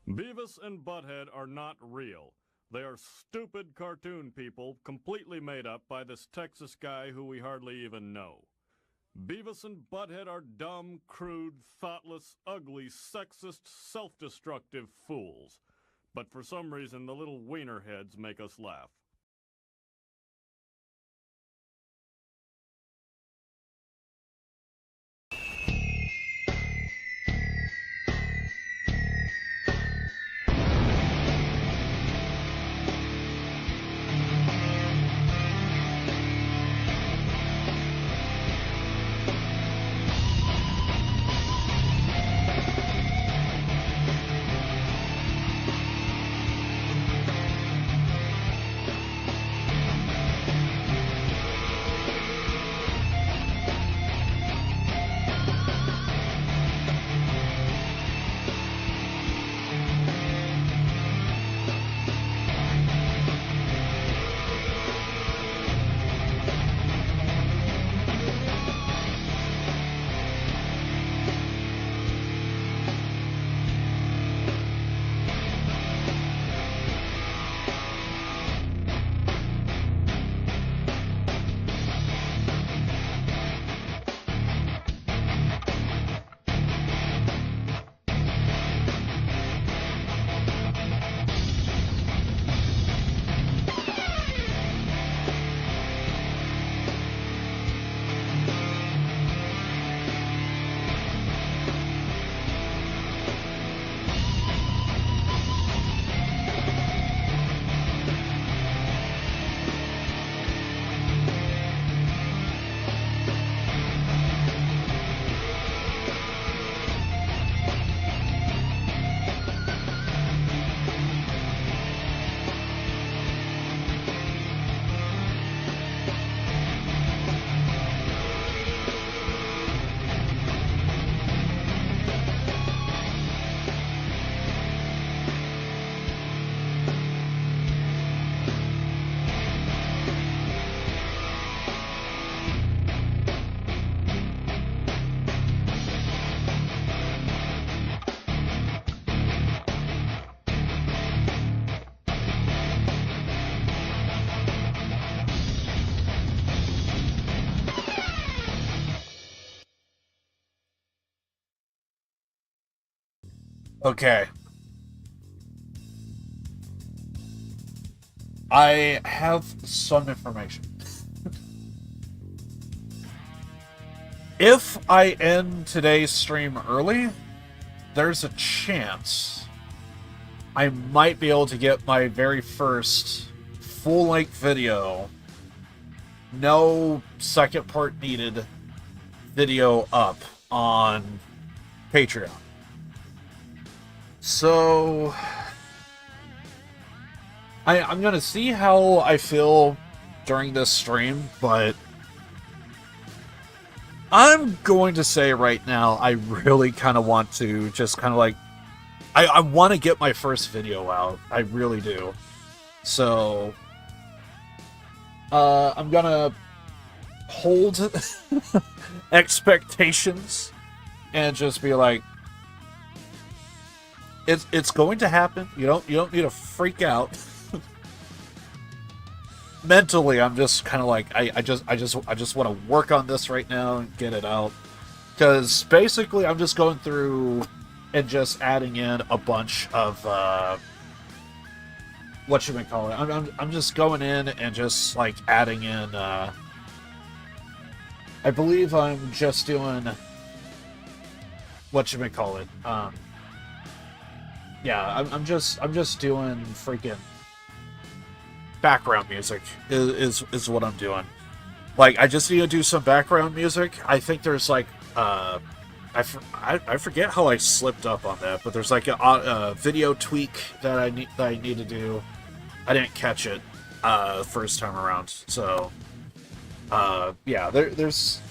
Beavis and Butthead are not real. They are stupid cartoon people completely made up by this Texas guy who we hardly even know. Beavis and Butthead are dumb, crude, thoughtless, ugly, sexist, self-destructive fools. But for some reason, the little wiener heads make us laugh. Okay. I have some information. If I end today's stream early, there's a chance I might be able to get my very first full-length video, no second part needed, video up on Patreon. So I'm gonna see how I feel during this stream, but I'm going to say right now I really kind of want to just kind of like I want to get my first video out. I really do. So I'm gonna hold expectations and just be like, it's going to happen. You don't need to freak out. Mentally, I'm just kind of like I just want to work on this right now and get it out, because basically I'm just going through and just adding in a bunch of what you may call it. I'm just going in and just like adding in. I believe I'm just doing what you may call it. Yeah, I'm just doing freaking background music is what I'm doing. Like, I just need to do some background music. I think there's like I forget how I slipped up on that, but there's like a video tweak that I need to do. I didn't catch it first time around, so yeah, there's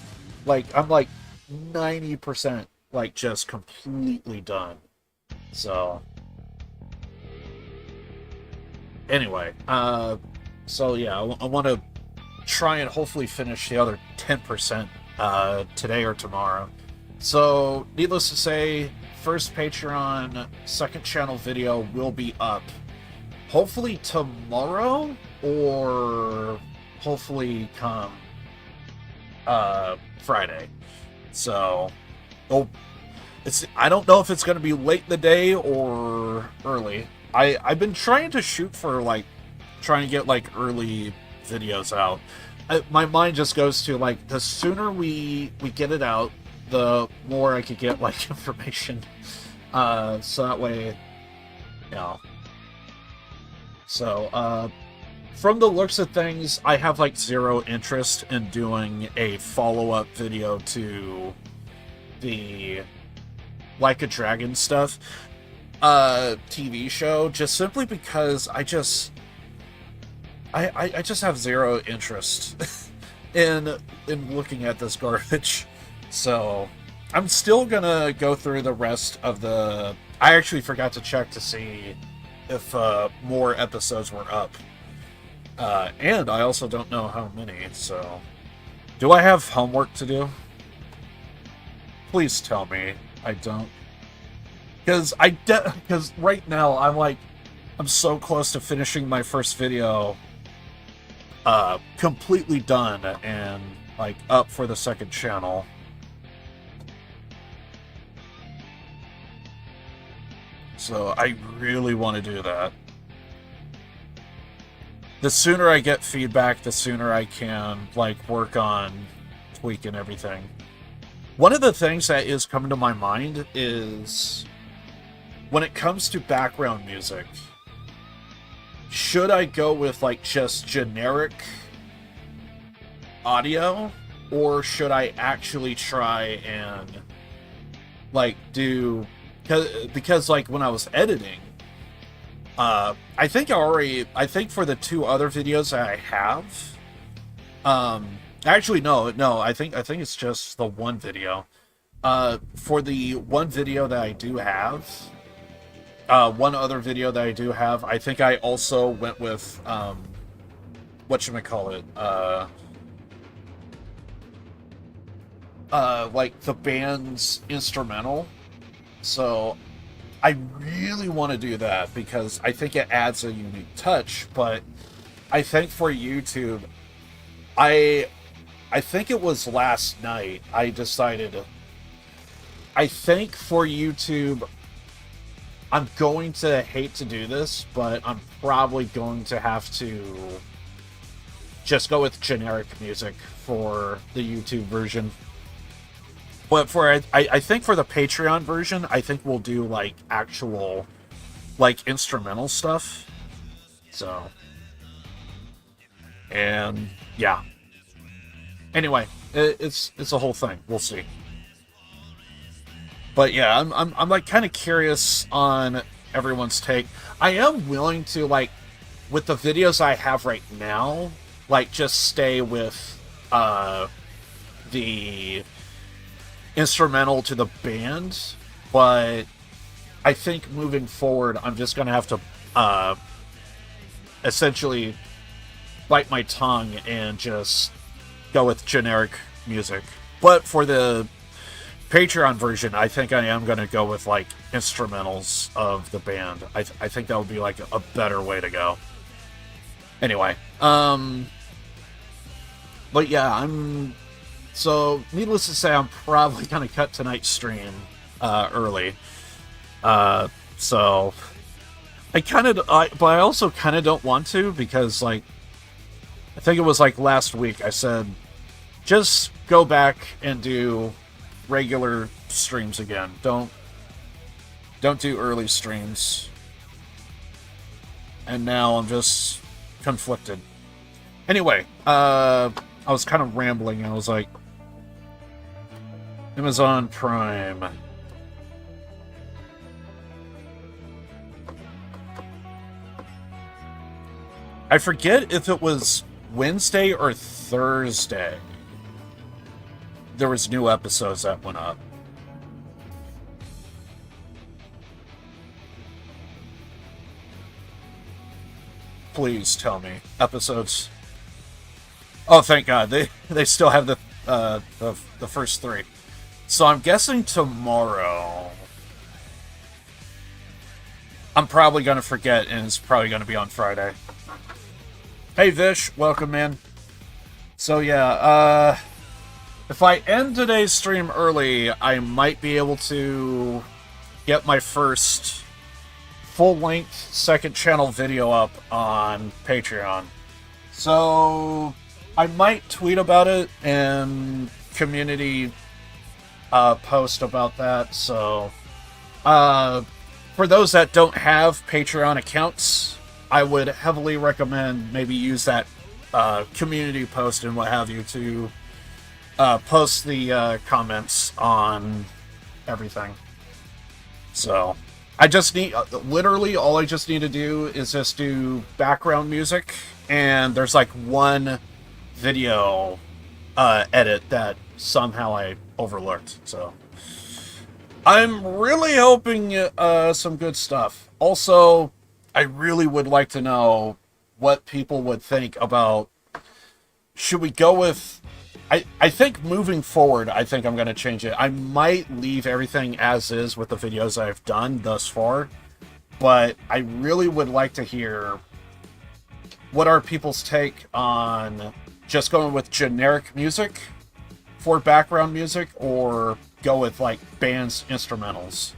like I'm like 90% like just completely done. So anyway, so yeah, I want to try and hopefully finish the other 10% today or tomorrow. So, needless to say, first Patreon second channel video will be up hopefully tomorrow, or hopefully come Friday. So, I don't know if it's going to be late in the day or early. I've been trying to shoot for, like, trying to get, like, early videos out. My mind just goes to, like, the sooner we get it out, the more I could get, like, information. So that way, you know. So, from the looks of things, I have, like, zero interest in doing a follow-up video to the Like a Dragon stuff TV show, just simply because I just have zero interest in looking at this garbage. So I'm still gonna go through the rest of the... I actually forgot to check to see if more episodes were up. And I also don't know how many, so... Do I have homework to do? Please tell me I don't. Because right now I'm so close to finishing my first video completely done and, like, up for the second channel. So I really want to do that. The sooner I get feedback, the sooner I can, like, work on tweaking everything. One of the things that is coming to my mind is, when it comes to background music, should I go with, like, just generic audio, or should I actually try and, like, do... Because, like, when I was editing, I think for the two other videos that I have, actually, no, I think it's just the one video. For the one video that I do have, one other video that I do have, I think I also went with, whatchamacallit, like, the band's instrumental. So I really want to do that because I think it adds a unique touch, but I think for YouTube, I think it was last night I decided, I think for YouTube, I'm going to hate to do this, but I'm probably going to have to just go with generic music for the YouTube version. But I think for the Patreon version, I think we'll do, like, actual, like, instrumental stuff. So, and yeah. Anyway, it's a whole thing. We'll see. But yeah, I'm like kind of curious on everyone's take. I am willing to, like, with the videos I have right now, like, just stay with the instrumental to the band, but I think moving forward, I'm just gonna have to essentially bite my tongue and just go with generic music. But for the Patreon version, I think I am gonna go with, like, instrumentals of the band. I think that would be, like, a better way to go. Anyway, but yeah, so, needless to say, I'm probably going to cut tonight's stream early. So, but I also kind of don't want to, because, like, I think it was, like, last week I said, just go back and do regular streams again. Don't do early streams. And now I'm just conflicted. Anyway, I was kind of rambling, and I was like, Amazon Prime. I forget if it was Wednesday or Thursday. There was new episodes that went up. Please tell me. Episodes. Oh, thank God. They still have the first three. So I'm guessing tomorrow I'm probably gonna forget, and it's probably gonna be on Friday. Hey Vish, welcome in. So yeah, if I end today's stream early, I might be able to get my first full-length second channel video up on Patreon. So I might tweet about it and community post about that. So for those that don't have Patreon accounts, I would heavily recommend maybe use that community post and what have you to post the comments on everything. So I just need, literally all I just need to do is just do background music, and there's like one video edit that somehow I overlooked. So I'm really hoping some good stuff. Also, I really would like to know what people would think about, should we go with, I think moving forward, I think I'm going to change it. I might leave everything as is with the videos I've done thus far, but I really would like to hear what are people's take on just going with generic music for background music, or go with like bands instrumentals.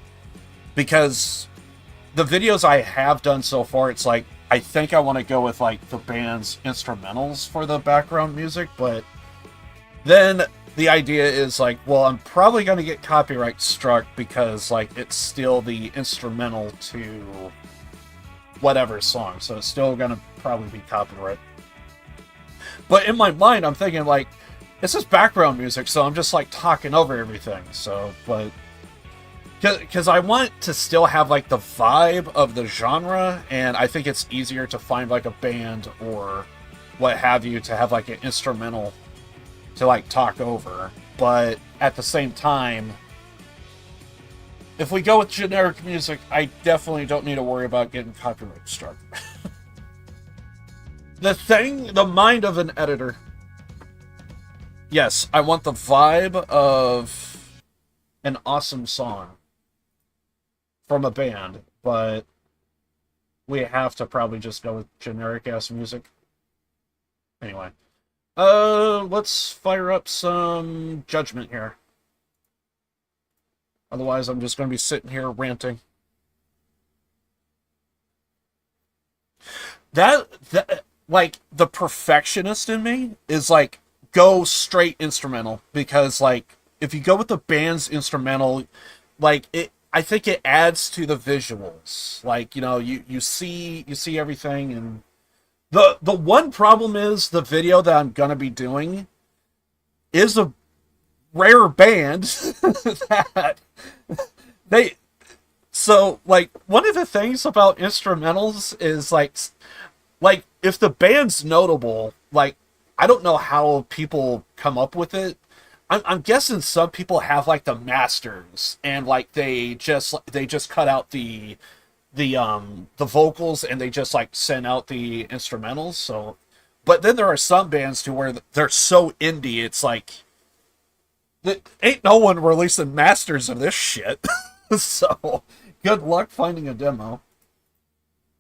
Because the videos I have done so far, it's like, I think I want to go with like the band's instrumentals for the background music, but then the idea is like, well, I'm probably going to get copyright struck because like it's still the instrumental to whatever song, so it's still going to probably be copyright. But in my mind, I'm thinking like, this is background music, so I'm just like talking over everything. So, but because I want to still have like the vibe of the genre, and I think it's easier to find like a band or what have you to have like an instrumental to like talk over. But at the same time, if we go with generic music, I definitely don't need to worry about getting copyright struck. The mind of an editor. Yes, I want the vibe of an awesome song from a band, but we have to probably just go with generic ass music. Anyway, let's fire up some Judgment here. Otherwise, I'm just going to be sitting here ranting. That like, the perfectionist in me is like, go straight instrumental, because like, if you go with the band's instrumental, like, I think it adds to the visuals. Like, you know, you see everything, and the one problem is the video that I'm gonna be doing is a rare band that they. So like, one of the things about instrumentals is like if the band's notable, like, I don't know how people come up with it. I'm guessing some people have like the masters, and like they just cut out the vocals, and they just like send out the instrumentals. So, but then there are some bands to where they're so indie, it's like, ain't no one releasing masters of this shit. So good luck finding a demo.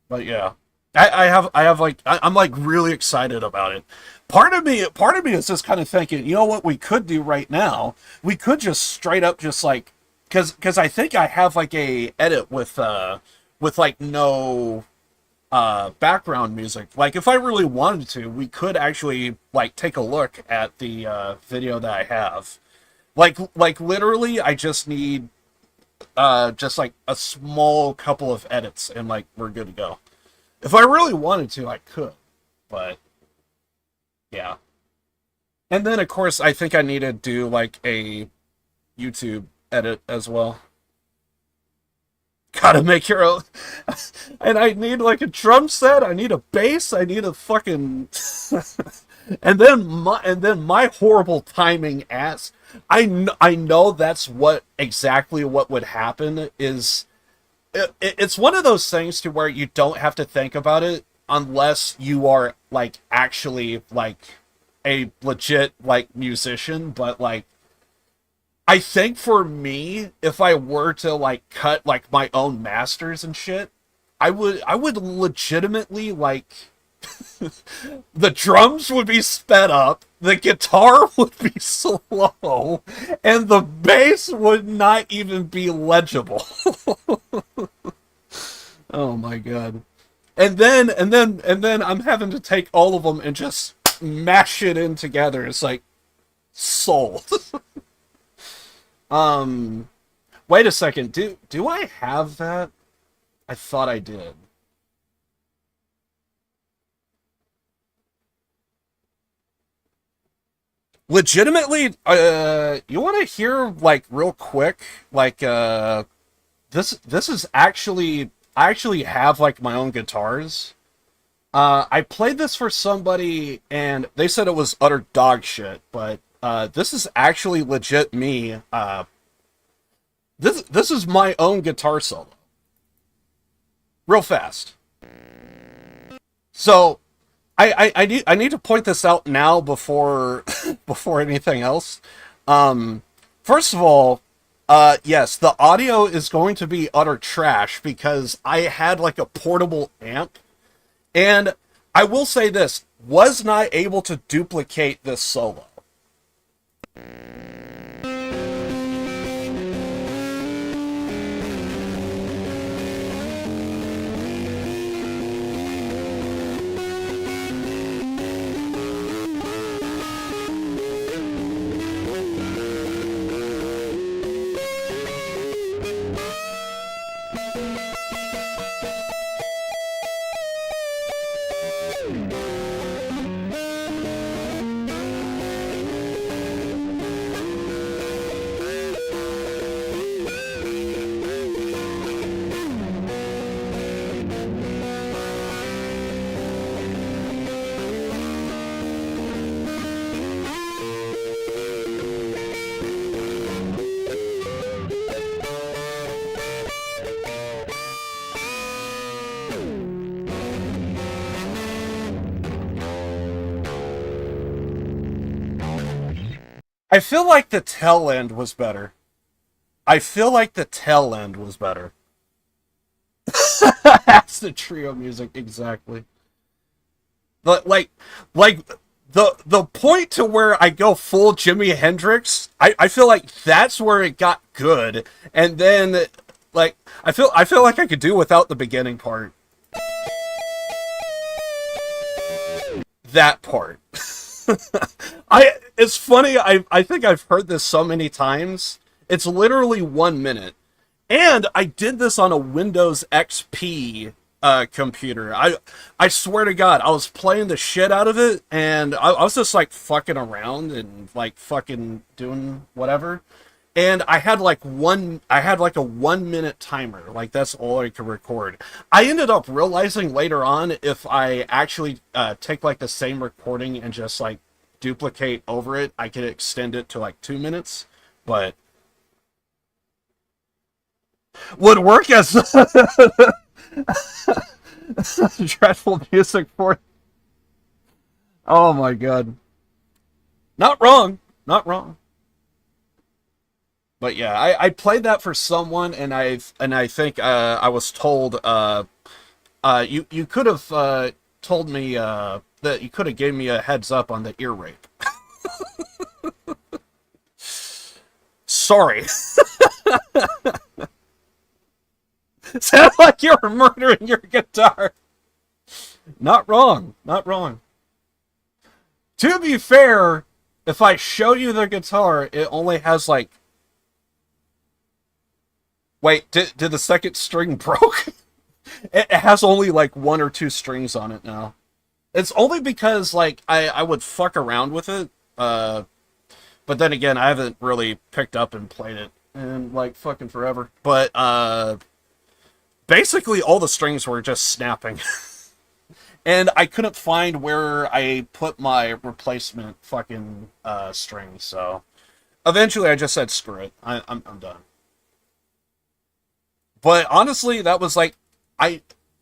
But yeah, I'm like really excited about it. Part of me is just kind of thinking, you know what we could do right now? We could just straight up just like, because I think I have like a edit with like no background music. Like, if I really wanted to, we could actually like take a look at the video that I have. Like literally, I just need just like a small couple of edits, and like we're good to go. If I really wanted to, I could, but yeah. And then, of course, I think I need to do, like, a YouTube edit as well. Gotta make your own. And I need, like, a drum set, I need a bass, I need a fucking... and then my horrible timing ass. I know that's exactly what would happen is... It's one of those things to where you don't have to think about it unless you are like actually like a legit like musician. But like, I think for me, if I were to like cut like my own masters and shit, I would legitimately like the drums would be sped up, the guitar would be slow, and the bass would not even be legible. Oh my god. And then I'm having to take all of them and just mash it in together. It's like sold. Wait a second. Do I have that? I thought I did. Legitimately, you want to hear like real quick, like this is actually I actually have like my own guitars. I played this for somebody and they said it was utter dog shit, but this is actually legit me. This is my own guitar solo. Real fast. So I need to point this out now before before anything else. First of all, yes, the audio is going to be utter trash because I had like a portable amp, and I will say this, was not able to duplicate this solo. I feel like the tail end was better. I feel like the tail end was better. That's the trio music, exactly. But like the point to where I go full Jimi Hendrix, I feel like that's where it got good. And then like I feel like I could do without the beginning part. That part. It's funny, I think I've heard this so many times. It's literally 1 minute. And I did this on a Windows XP computer. I swear to God, I was playing the shit out of it, and I was just like fucking around and like fucking doing whatever. And I had like a 1 minute timer. Like that's all I could record. I ended up realizing later on if I actually take like the same recording and just like duplicate over it, I could extend it to like 2 minutes. But would work as dreadful music for. Oh my god. Not wrong. Not wrong. But yeah, I played that for someone, and I think I was told you could have told me that you could have gave me a heads up on the ear rape. Sorry. Sounds like you were murdering your guitar. Not wrong. Not wrong. To be fair, if I show you the guitar, it only has like. Wait, did the second string broke? It has only like 1 or 2 strings on it now. It's only because like I would fuck around with it. But then again, I haven't really picked up and played it in like fucking forever. But basically all the strings were just snapping. And I couldn't find where I put my replacement fucking string, so eventually I just said screw it. I'm done. But honestly, that was like,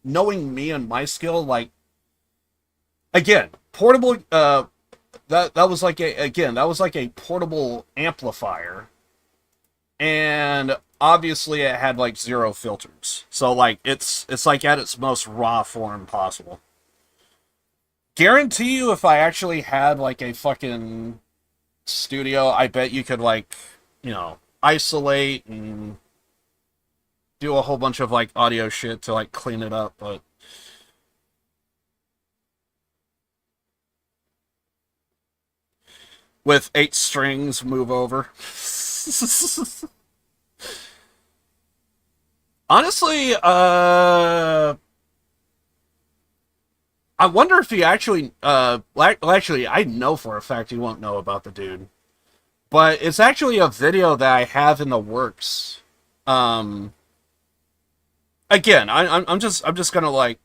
knowing me and my skill, like, again, portable, that was like that was like a portable amplifier. and obviously it had like zero filters. So like it's like at its most raw form possible. Guarantee you, if I actually had like a fucking studio, I bet you could like, isolate and do a whole bunch of like audio shit to like clean it up, but with 8 strings, move over. Honestly, I wonder if he actually, well, actually, I know for a fact he won't know about the dude. But it's actually a video that I have in the works. Again, I'm just gonna like,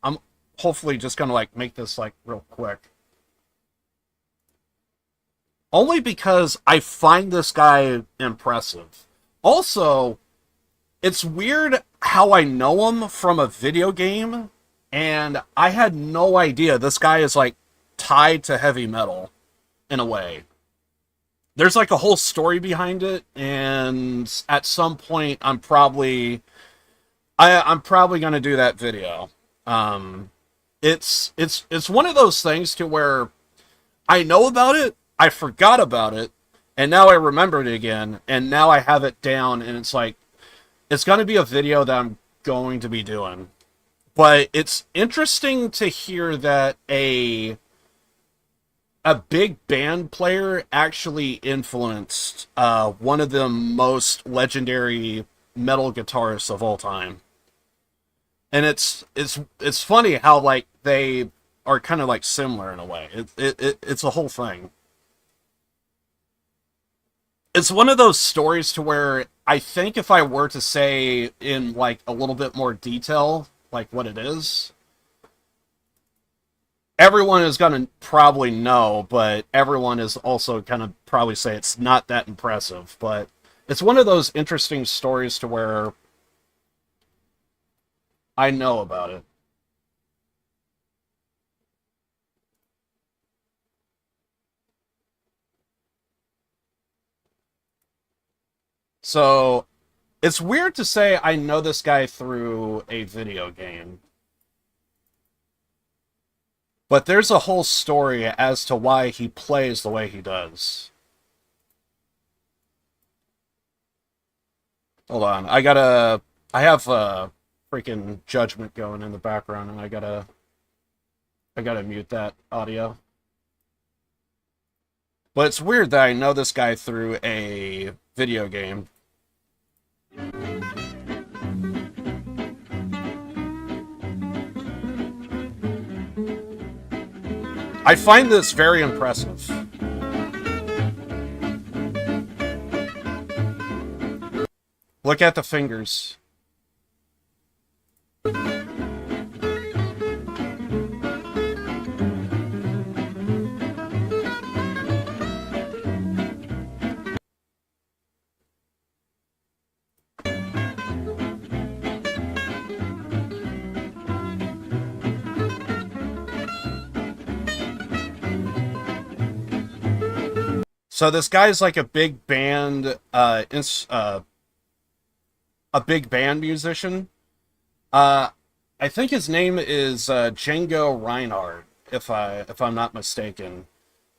I'm hopefully just gonna like make this like real quick. Only because I find this guy impressive. Also, it's weird how I know him from a video game, and I had no idea this guy is like tied to heavy metal in a way. There's like a whole story behind it, and at some point I'm probably gonna do that video. It's one of those things to where I know about it, I forgot about it, and now I remembered it again, and now I have it down, and it's like, it's going to be a video that I'm going to be doing. But it's interesting to hear that a big band player actually influenced one of the most legendary metal guitarists of all time. And it's funny how like they are kind of like similar in a way. It's a whole thing. It's one of those stories to where I think if I were to say in like a little bit more detail, like what it is, everyone is going to probably know, but everyone is also going to probably say it's not that impressive. But it's one of those interesting stories to where I know about it. So, it's weird to say I know this guy through a video game. But there's a whole story as to why he plays the way he does. Hold on, I have a freaking Judgment going in the background, and I gotta mute that audio. But it's weird that I know this guy through a video game. I find this very impressive. Look at the fingers. So this guy's like a big band, a big band musician. I think his name is Django Reinhardt, if I'm not mistaken.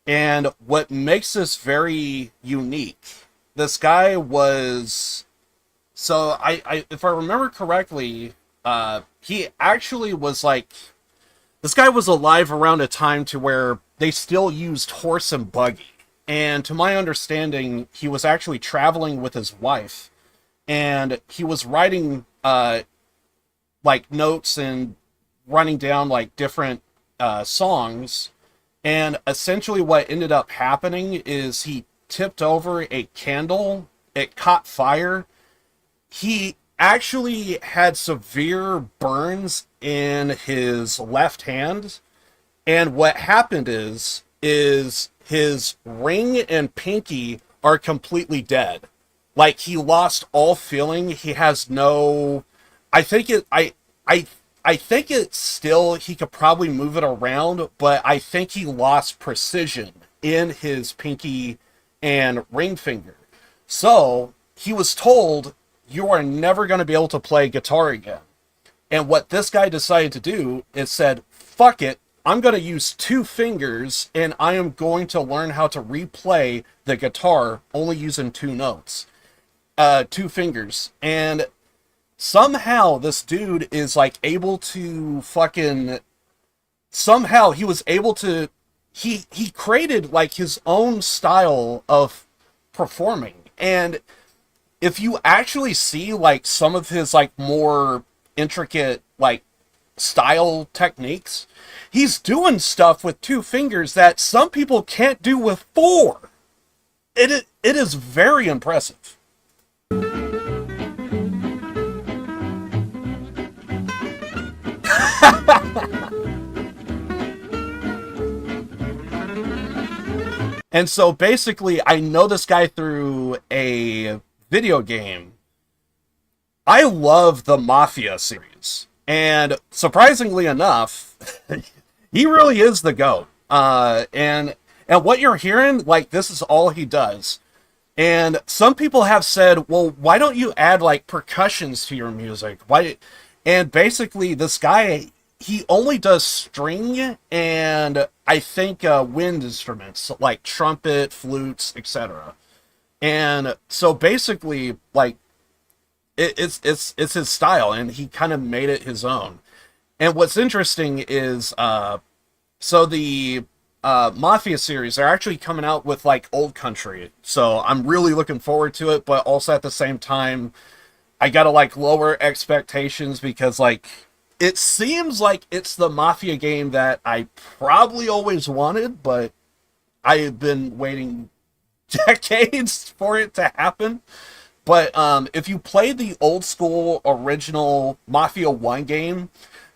And what makes this very unique, this guy was, so I if I remember correctly, he actually was like, this guy was alive around a time to where they still used horse and buggy. And to my understanding, he was actually traveling with his wife, and he was writing like notes and running down like different songs. And essentially what ended up happening is he tipped over a candle, it caught fire. He actually had severe burns in his left hand, and what happened is his ring and pinky are completely dead. Like, he lost all feeling. He has no, I think it's still, he could probably move it around, but I think he lost precision in his pinky and ring finger. So he was told, you are never going to be able to play guitar again. And what this guy decided to do is said, fuck it, I'm going to use 2 fingers and I am going to learn how to replay the guitar only using 2 notes. 2 fingers. And somehow this dude is like able to somehow he was able to, he created like his own style of performing. And if you actually see like some of his like more intricate like style techniques, he's doing stuff with 2 fingers that some people can't do with 4. It is very impressive. And so basically, I know this guy through a video game. I love the Mafia series. And surprisingly enough, he really is the GOAT. And what you're hearing, like, this is all he does. And some people have said, well, why don't you add, like, percussions to your music? Why? And basically, this guy, he only does string and I think wind instruments like trumpet, flutes, etc. And so basically, like, it's his style, and he kind of made it his own. And what's interesting is, so the Mafia series, they're actually coming out with like Old Country. So I'm really looking forward to it, but also at the same time, I gotta like lower expectations because like it seems like it's the Mafia game that I probably always wanted, but I've been waiting decades for it to happen. But if you play the old school original Mafia 1 game,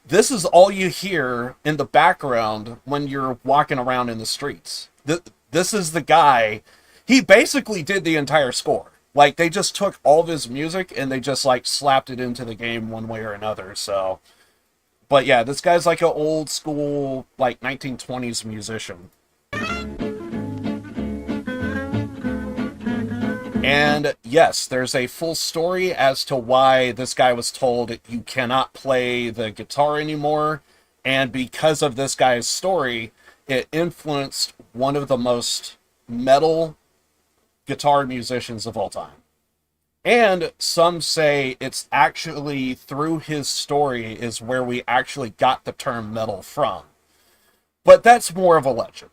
this is all you hear in the background when you're walking around in the streets. This is the guy. He basically did the entire score. Like, they just took all of his music and they just, like, slapped it into the game one way or another, so. But yeah, this guy's like an old school, like, 1920s musician. And yes, there's a full story as to why this guy was told you cannot play the guitar anymore. And because of this guy's story, it influenced one of the most metal guitar musicians of all time. And some say it's actually through his story is where we actually got the term metal from. But that's more of a legend.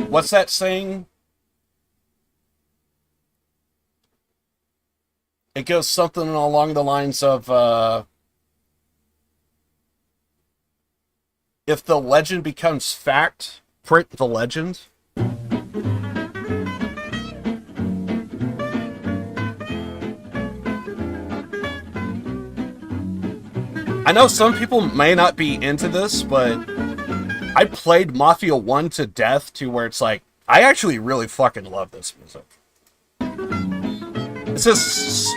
What's that saying? It goes something along the lines of, if the legend becomes fact, print the legend. I know some people may not be into this, but I played Mafia 1 to death to where it's like, I actually really fucking love this music. It's just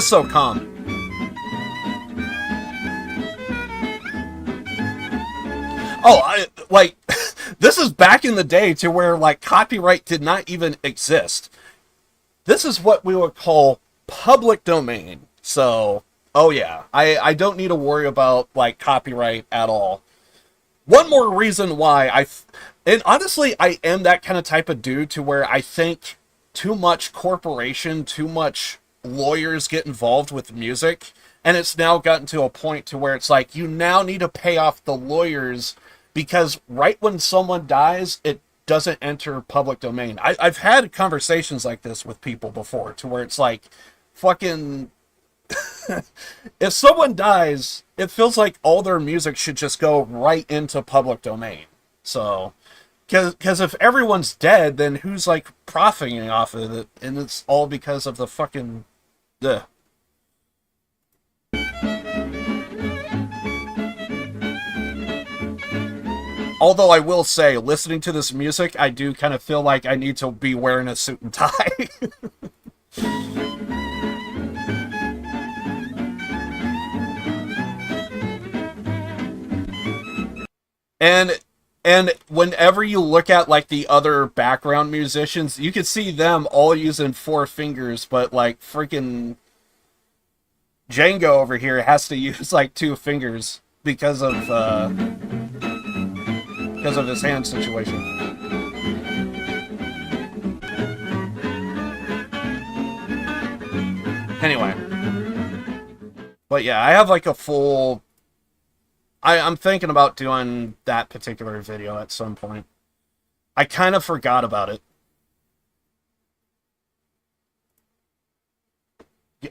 so calm. Oh, this is back in the day to where, like, copyright did not even exist. This is what we would call public domain. So, oh yeah, I don't need to worry about, like, copyright at all. One more reason why and honestly, I am that kind of type of dude to where I think too much corporation, too much lawyers get involved with music, and it's now gotten to a point to where it's like, you now need to pay off the lawyers, because right when someone dies, it doesn't enter public domain. I've had conversations like this with people before, to where it's like, fucking... if someone dies, it feels like all their music should just go right into public domain. So, because if everyone's dead, then who's, like, profiting off of it? And it's all because of the fucking... Although I will say, listening to this music, I do kind of feel like I need to be wearing a suit and tie. And And whenever you look at like the other background musicians, you can see them all using 4 fingers, but like freaking Django over here has to use like 2 fingers because of his hand situation. Anyway, but yeah, I have like a full. I'm thinking about doing that particular video at some point. I kind of forgot about it.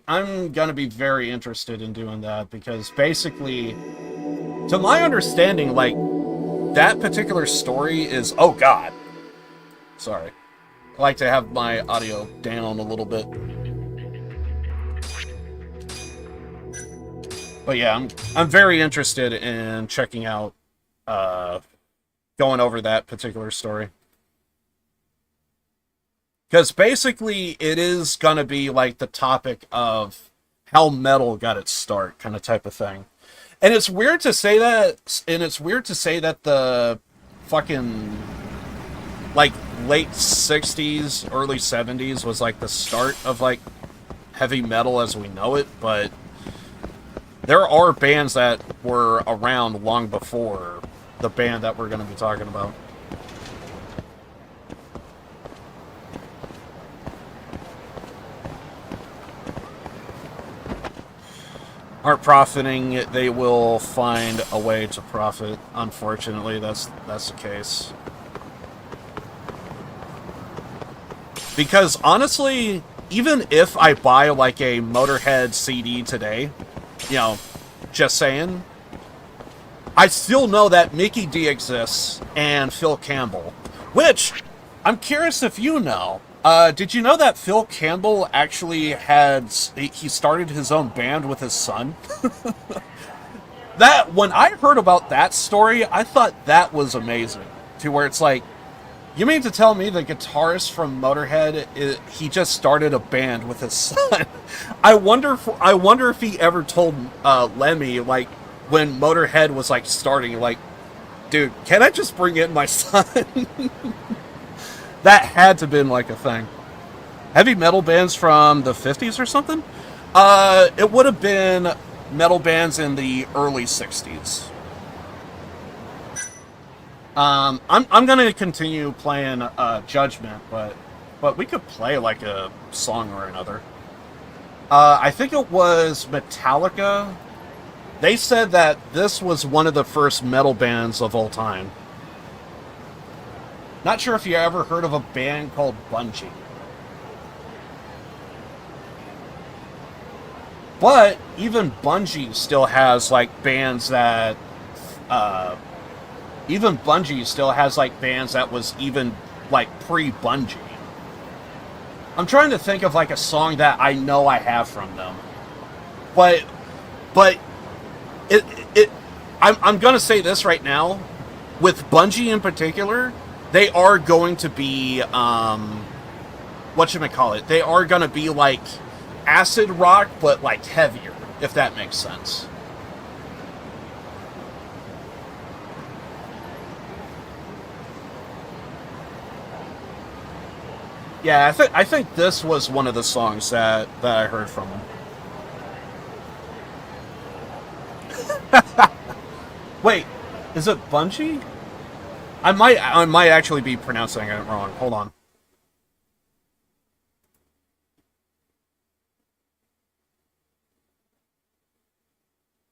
I'm gonna be very interested in doing that because basically, to my understanding, like, that particular story is... Oh, God. Sorry. I like to have my audio down a little bit. But yeah, I'm very interested in checking out, going over that particular story. Because basically, it is going to be like the topic of how metal got its start, kind of type of thing. And it's weird to say that, the fucking, like, late 60s, early 70s was, like, the start of, like, heavy metal as we know it, but there are bands that were around long before the band that we're going to be talking about. Aren't profiting, they will find a way to profit. Unfortunately, that's the case. Because honestly, even if I buy like a Motorhead CD today, you know, just saying, I still know that Mikkey Dee exists and Phil Campbell, which I'm curious if you know. Did you know that Phil Campbell actually he started his own band with his son? When I heard about that story, I thought that was amazing. To where it's like, you mean to tell me the guitarist from Motorhead, he just started a band with his son? I wonder if he ever told Lemmy, like, when Motorhead was, like, starting, like, dude, can I just bring in my son? That had to have been, like, a thing. Heavy metal bands from the 50s or something? It would have been metal bands in the early 60s. I'm gonna continue playing Judgment, but we could play like a song or another. I think it was Metallica. They said that this was one of the first metal bands of all time. Not sure if you ever heard of a band called Bungie. But even Bungie still has like bands that even Bungie still has, like, bands that was even, like, pre-Bungie. I'm trying to think of, like, a song that I know I have from them. But I'm gonna say this right now. With Bungie in particular, they are going to be, whatchamacallit, they are gonna be, like, acid rock, but, like, heavier, if that makes sense. Yeah, I think this was one of the songs that I heard from him. Wait, is it Bungie? I might actually be pronouncing it wrong. Hold on.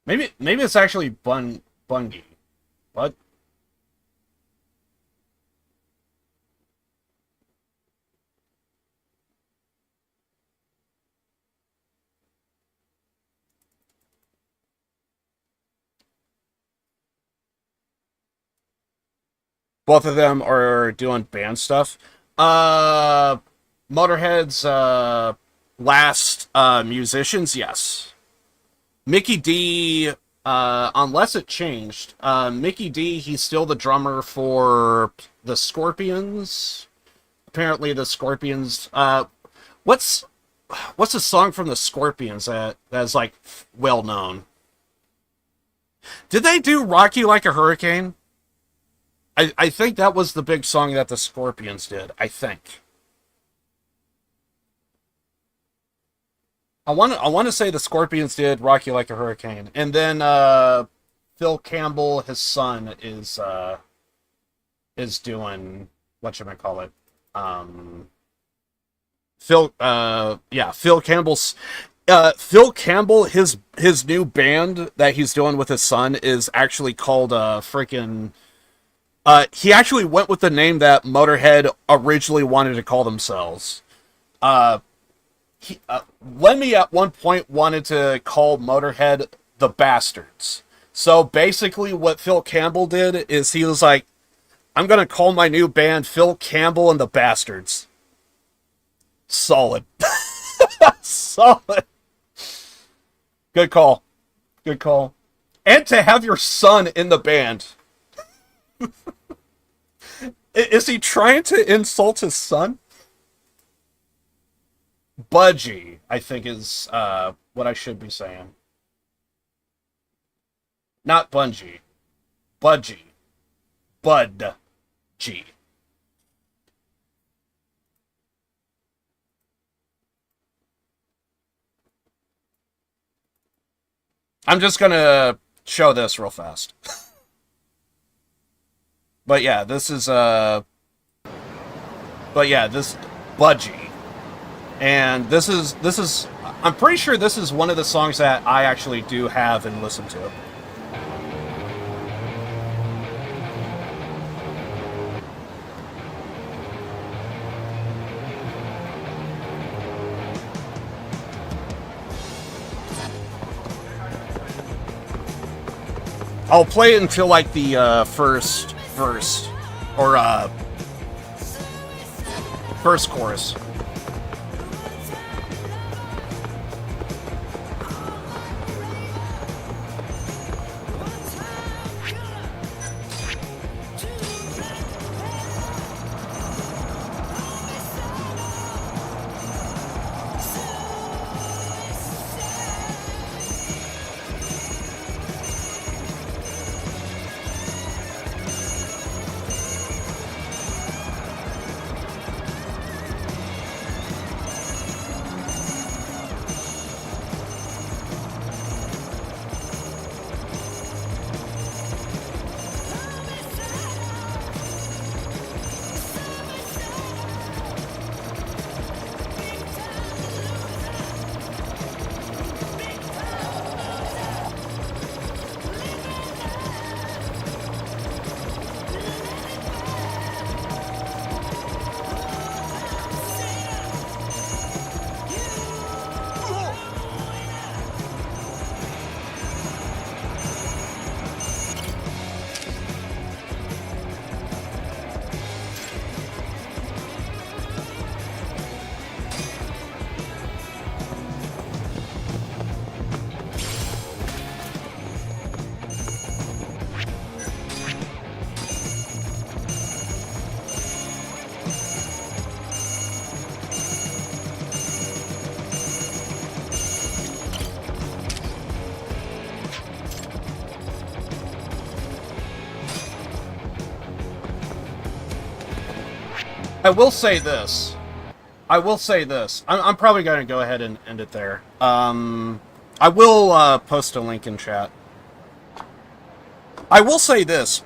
Maybe it's actually Bungie. What? Both of them are doing band stuff. Motorhead's last musicians, yes. Mikkey Dee, unless it changed, Mikkey Dee, he's still the drummer for the Scorpions. Apparently the Scorpions, what's a song from the Scorpions that's like well known? Did they do Rock You Like a Hurricane? I think that was the big song that the Scorpions did. I think. I want to say the Scorpions did "Rock You Like a Hurricane," and then Phil Campbell, his son, is doing whatchamacallit. Phil Campbell's Phil Campbell, his new band that he's doing with his son is actually called freaking. He actually went with the name that Motorhead originally wanted to call themselves. Lemmy at one point wanted to call Motorhead the Bastards. So basically, what Phil Campbell did is he was like, "I'm gonna call my new band Phil Campbell and the Bastards." Solid. Solid. Good call. Good call. And to have your son in the band. Is he trying to insult his son? Budgie, I think, is what I should be saying. Not Bungie. Budgie. Bud. G. I'm just gonna show this real fast. But yeah, this is this Budgie. And this is I'm pretty sure this is one of the songs that I actually do have and listen to. I'll play it until like the first verse or first chorus. I will say this. I'm probably going to go ahead and end it there. I will post a link in chat. I will say this.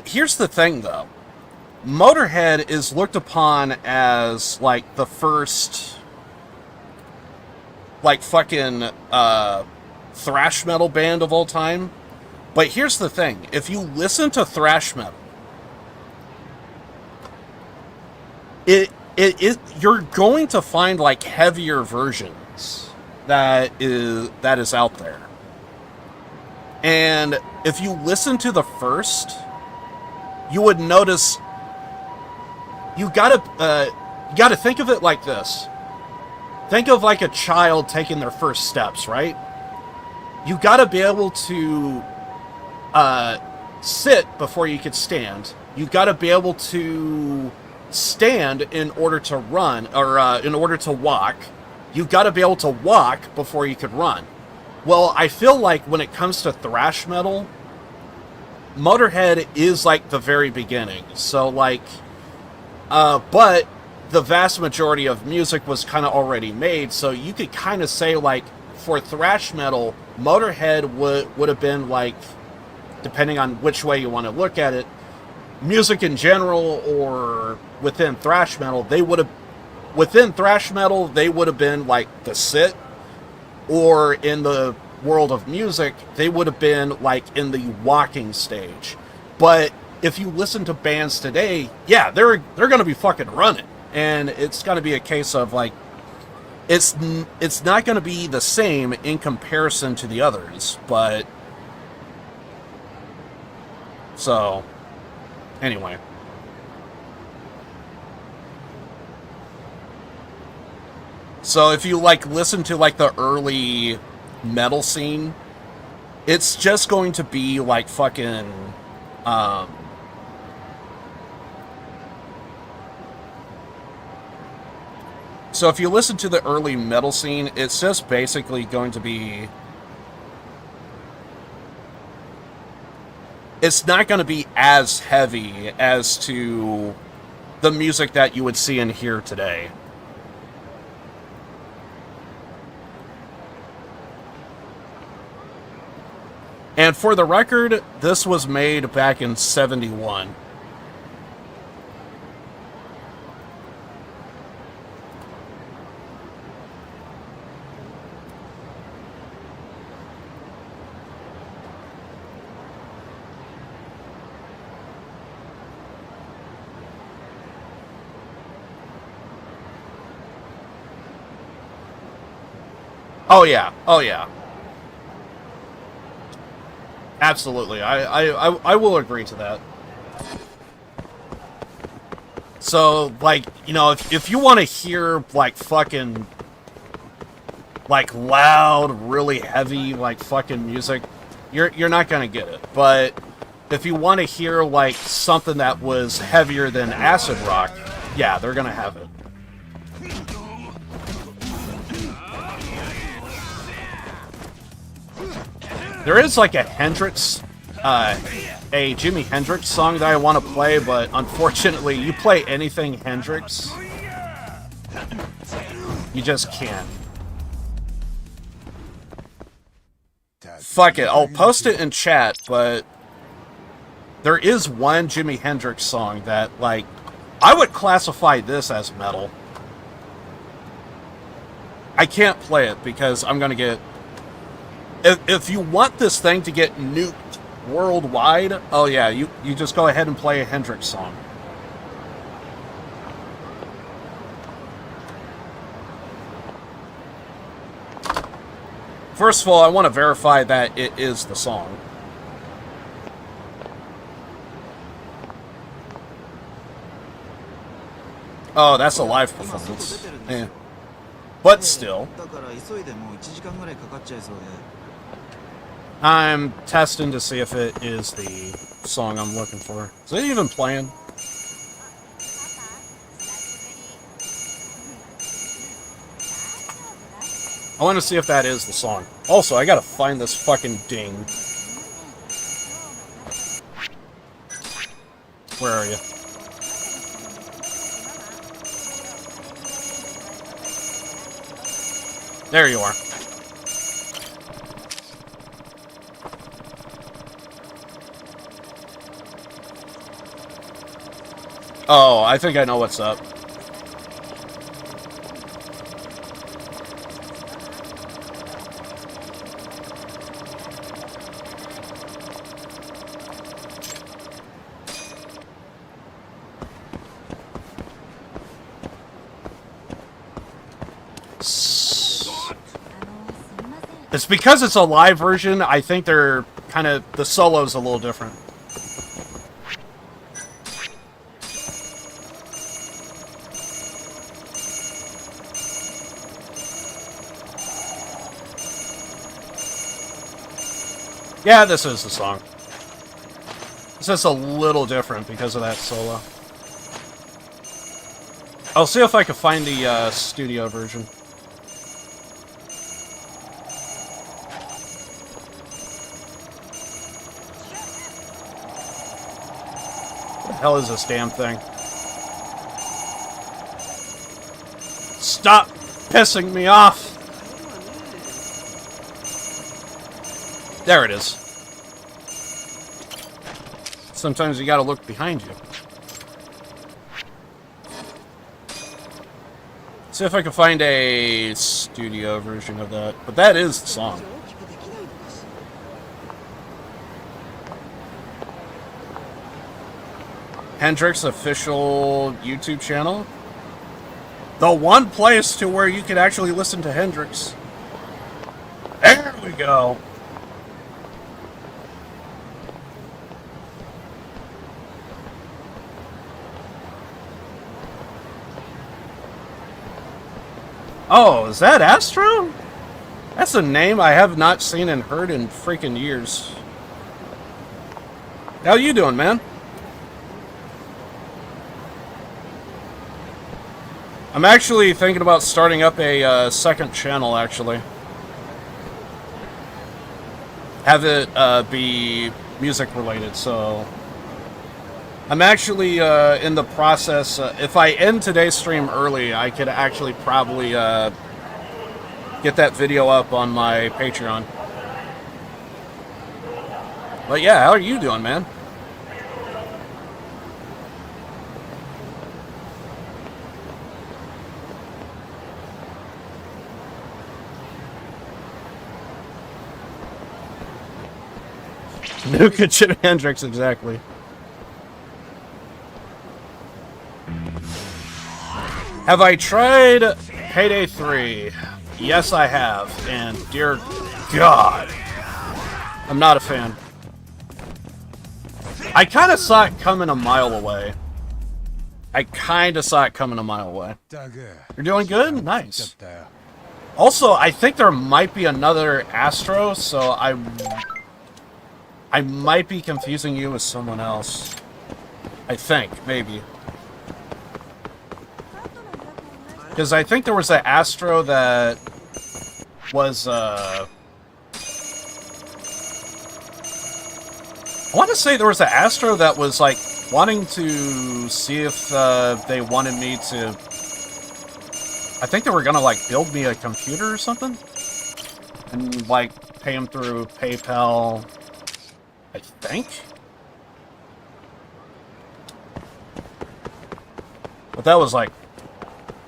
Here's the thing, though. Motorhead is looked upon as, like, the first, like, fucking, thrash metal band of all time. But here's the thing. If you listen to thrash metal, you're going to find, like, heavier versions that is out there. And if you listen to the first, you would notice you gotta think of it like this. Think of like a child taking their first steps, right? You gotta be able to sit before you could stand. You gotta be able to stand in order to run, or in order to walk. You gotta be able to walk before you could run. Well, I feel like when it comes to thrash metal, Motorhead is like the very beginning. So like, but the vast majority of music was kind of already made. So you could kind of say like, for thrash metal, Motorhead would have been like, depending on which way you want to look at it, music in general or within thrash metal, they would have been like the Sit, or in the world of music, they would have been like in the Walking stage. But if you listen to bands today, yeah, they're going to be fucking running, and it's going to be a case of like, it's not going to be the same in comparison to the others, but so anyway. So if you like listen to like the early metal scene, it's just going to be like fucking so if you listen to the early metal scene, it's just basically going to be, it's not going to be as heavy as to the music that you would see and hear today. And for the record, this was made back in 1971. Oh yeah, oh yeah. Absolutely, I will agree to that. So, like, you know, if you want to hear, like, fucking, like, loud, really heavy, like, fucking music, you're not gonna get it. But if you want to hear, like, something that was heavier than acid rock, yeah, they're gonna have it. There is like a Hendrix, a Jimi Hendrix song that I want to play, but unfortunately, you play anything Hendrix, you just can't. Fuck it, I'll post it in chat, but there is one Jimi Hendrix song that, like, I would classify this as metal. I can't play it because I'm gonna get... If you want this thing to get nuked worldwide, oh yeah, you just go ahead and play a Hendrix song. First of all, I want to verify that it is the song. Oh, that's a live performance. Yeah. But still. I'm testing to see if it is the song I'm looking for. Is it even playing? I want to see if that is the song. Also, I gotta find this fucking ding. Where are you? There you are. Oh, I think I know what's up. It's because it's a live version, I think they're kind of... the solo's a little different. Yeah, this is the song. It's just a little different because of that solo. I'll see if I can find the studio version. hell is this damn thing? Stop pissing me off! There it is. Sometimes you gotta look behind you. See if I can find a studio version of that. But that is the song. Hendrix official YouTube channel. The one place to where you can actually listen to Hendrix. There we go. Oh, is that Astro? That's a name I have not seen and heard in freaking years. How you doing, man? I'm actually thinking about starting up a second channel, actually. Have it be music related, so... I'm actually in the process... if I end today's stream early, I could actually probably get that video up on my Patreon. But yeah, how are you doing, man? Nuka Jimi Hendrix, exactly. Have I tried Payday 3? Yes, I have. And dear God, I'm not a fan. I kind of saw it coming a mile away. You're doing good? Nice. Also, I think there might be another Astro, so I might be confusing you with someone else. I think, maybe. Because I think there was an Astro that was, I want to say there was an Astro that was, like, wanting to see if they wanted me to... I think they were gonna, like, build me a computer or something? And, like, pay them through PayPal... I think? But that was like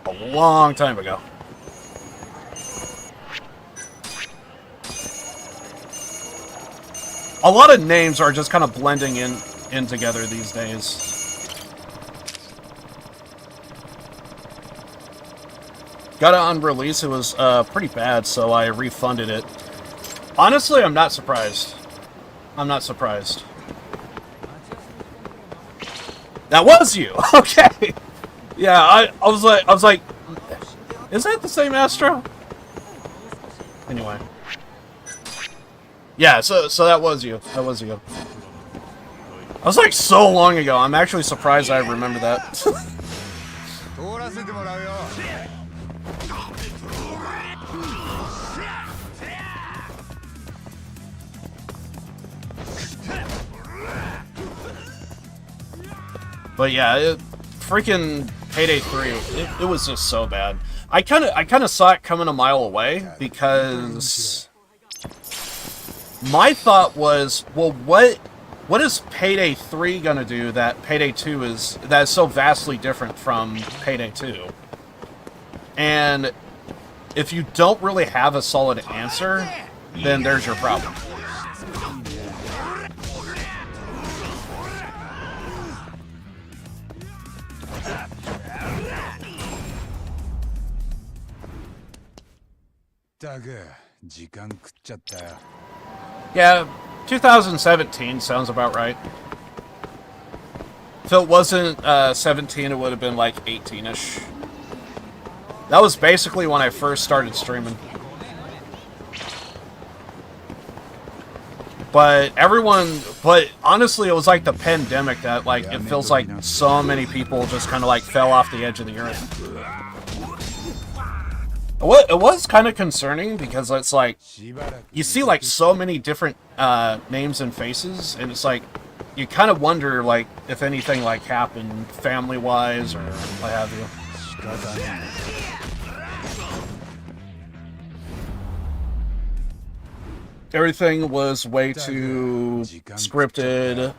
a long time ago. A lot of names are just kind of blending in together these days. Got it on release, it was pretty bad, so I refunded it. Honestly, I'm not surprised. I'm not surprised. That was you. Okay. Yeah, I was like, is that the same Astro? Anyway. Yeah, so that was you. That was you. I was like so long ago. I'm actually surprised I remember that. But yeah, freaking Payday 3, it was just so bad. I kind of saw it coming a mile away because my thought was, well, what is Payday 3 gonna do that Payday 2 is so vastly different from Payday 2? And if you don't really have a solid answer, then there's your problem. Yeah, 2017 sounds about right. If it wasn't 17, it would have been like 18-ish. That was basically when I first started streaming. But honestly, it was like the pandemic that, like, it feels like so many people just kind of like fell off the edge of the earth. It was kind of concerning because it's like, you see like so many different names and faces, and it's like, you kind of wonder, like, if anything, like, happened family-wise or what have you. Everything was way too scripted.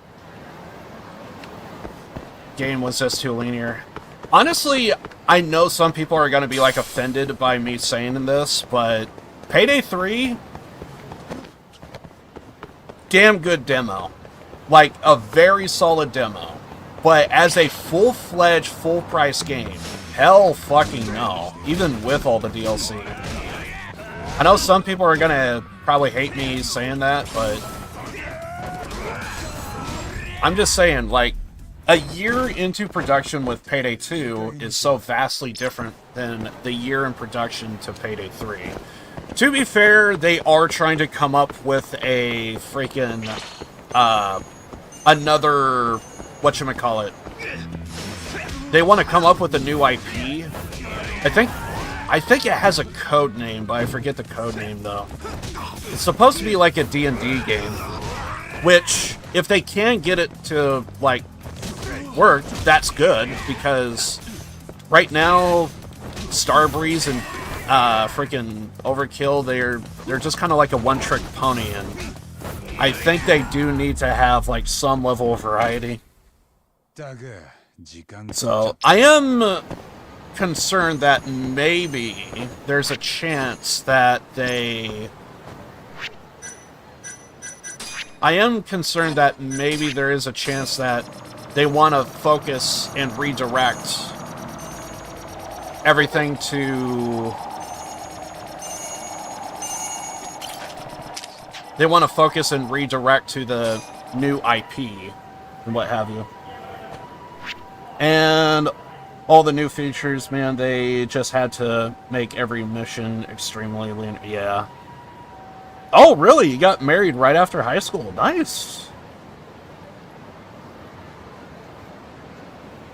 Game was just too linear. Honestly, I know some people are going to be, like, offended by me saying this, but Payday 3, damn good demo. Like, a very solid demo. But as a full-fledged, full-price game, hell fucking no. Even with all the DLC. I know some people are going to probably hate me saying that, but I'm just saying, like, a year into production with Payday 2 is so vastly different than the year in production to Payday 3. To be fair, they are trying to come up with a freaking, another, whatchamacallit. They want to come up with a new IP. I think it has a code name, but I forget the code name, though. It's supposed to be like a D&D game, which, if they can get it to, like, work, that's good, because right now, Starbreeze and freaking Overkill, they're just kind of like a one-trick pony, and I think they do need to have, like, some level of variety. So, I am concerned that maybe there's a chance that they... I am concerned that maybe there is a chance that they want to focus and redirect everything to... They want to focus and redirect to the new IP and what have you. And all the new features, man, they just had to make every mission extremely lean. Yeah. Oh, really? You got married right after high school. Nice.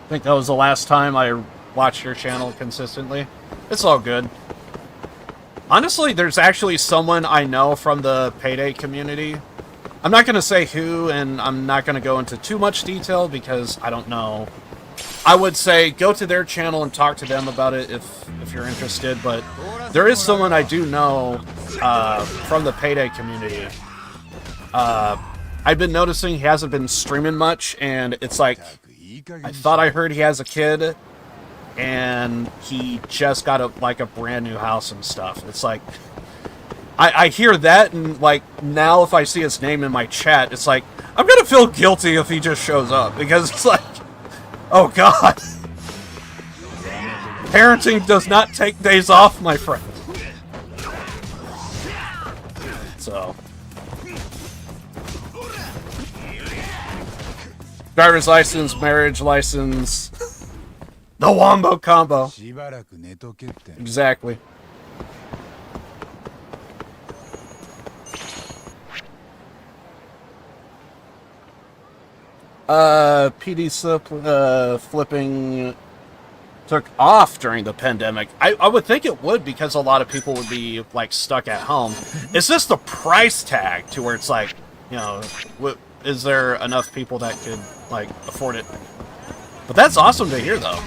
I think that was the last time I watched your channel consistently. It's all good. Honestly, there's actually someone I know from the Payday community. I'm not going to say who, and I'm not going to go into too much detail because I don't know. I would say go to their channel and talk to them about it if you're interested, but there is someone I do know from the Payday community. I've been noticing he hasn't been streaming much, and it's like, I thought I heard he has a kid, and he just got a brand new house and stuff. It's like, I hear that, and like, now if I see his name in my chat, it's like, I'm gonna feel guilty if he just shows up, because it's like, oh god. Parenting does not take days off, my friend. So. Driver's license, marriage license. The Wombo combo. Exactly. PD flipping took off during the pandemic. I would think it would, because a lot of people would be, like, stuck at home. It's just the price tag to where it's like, you know, is there enough people that could, like, afford it? But that's awesome to hear, though.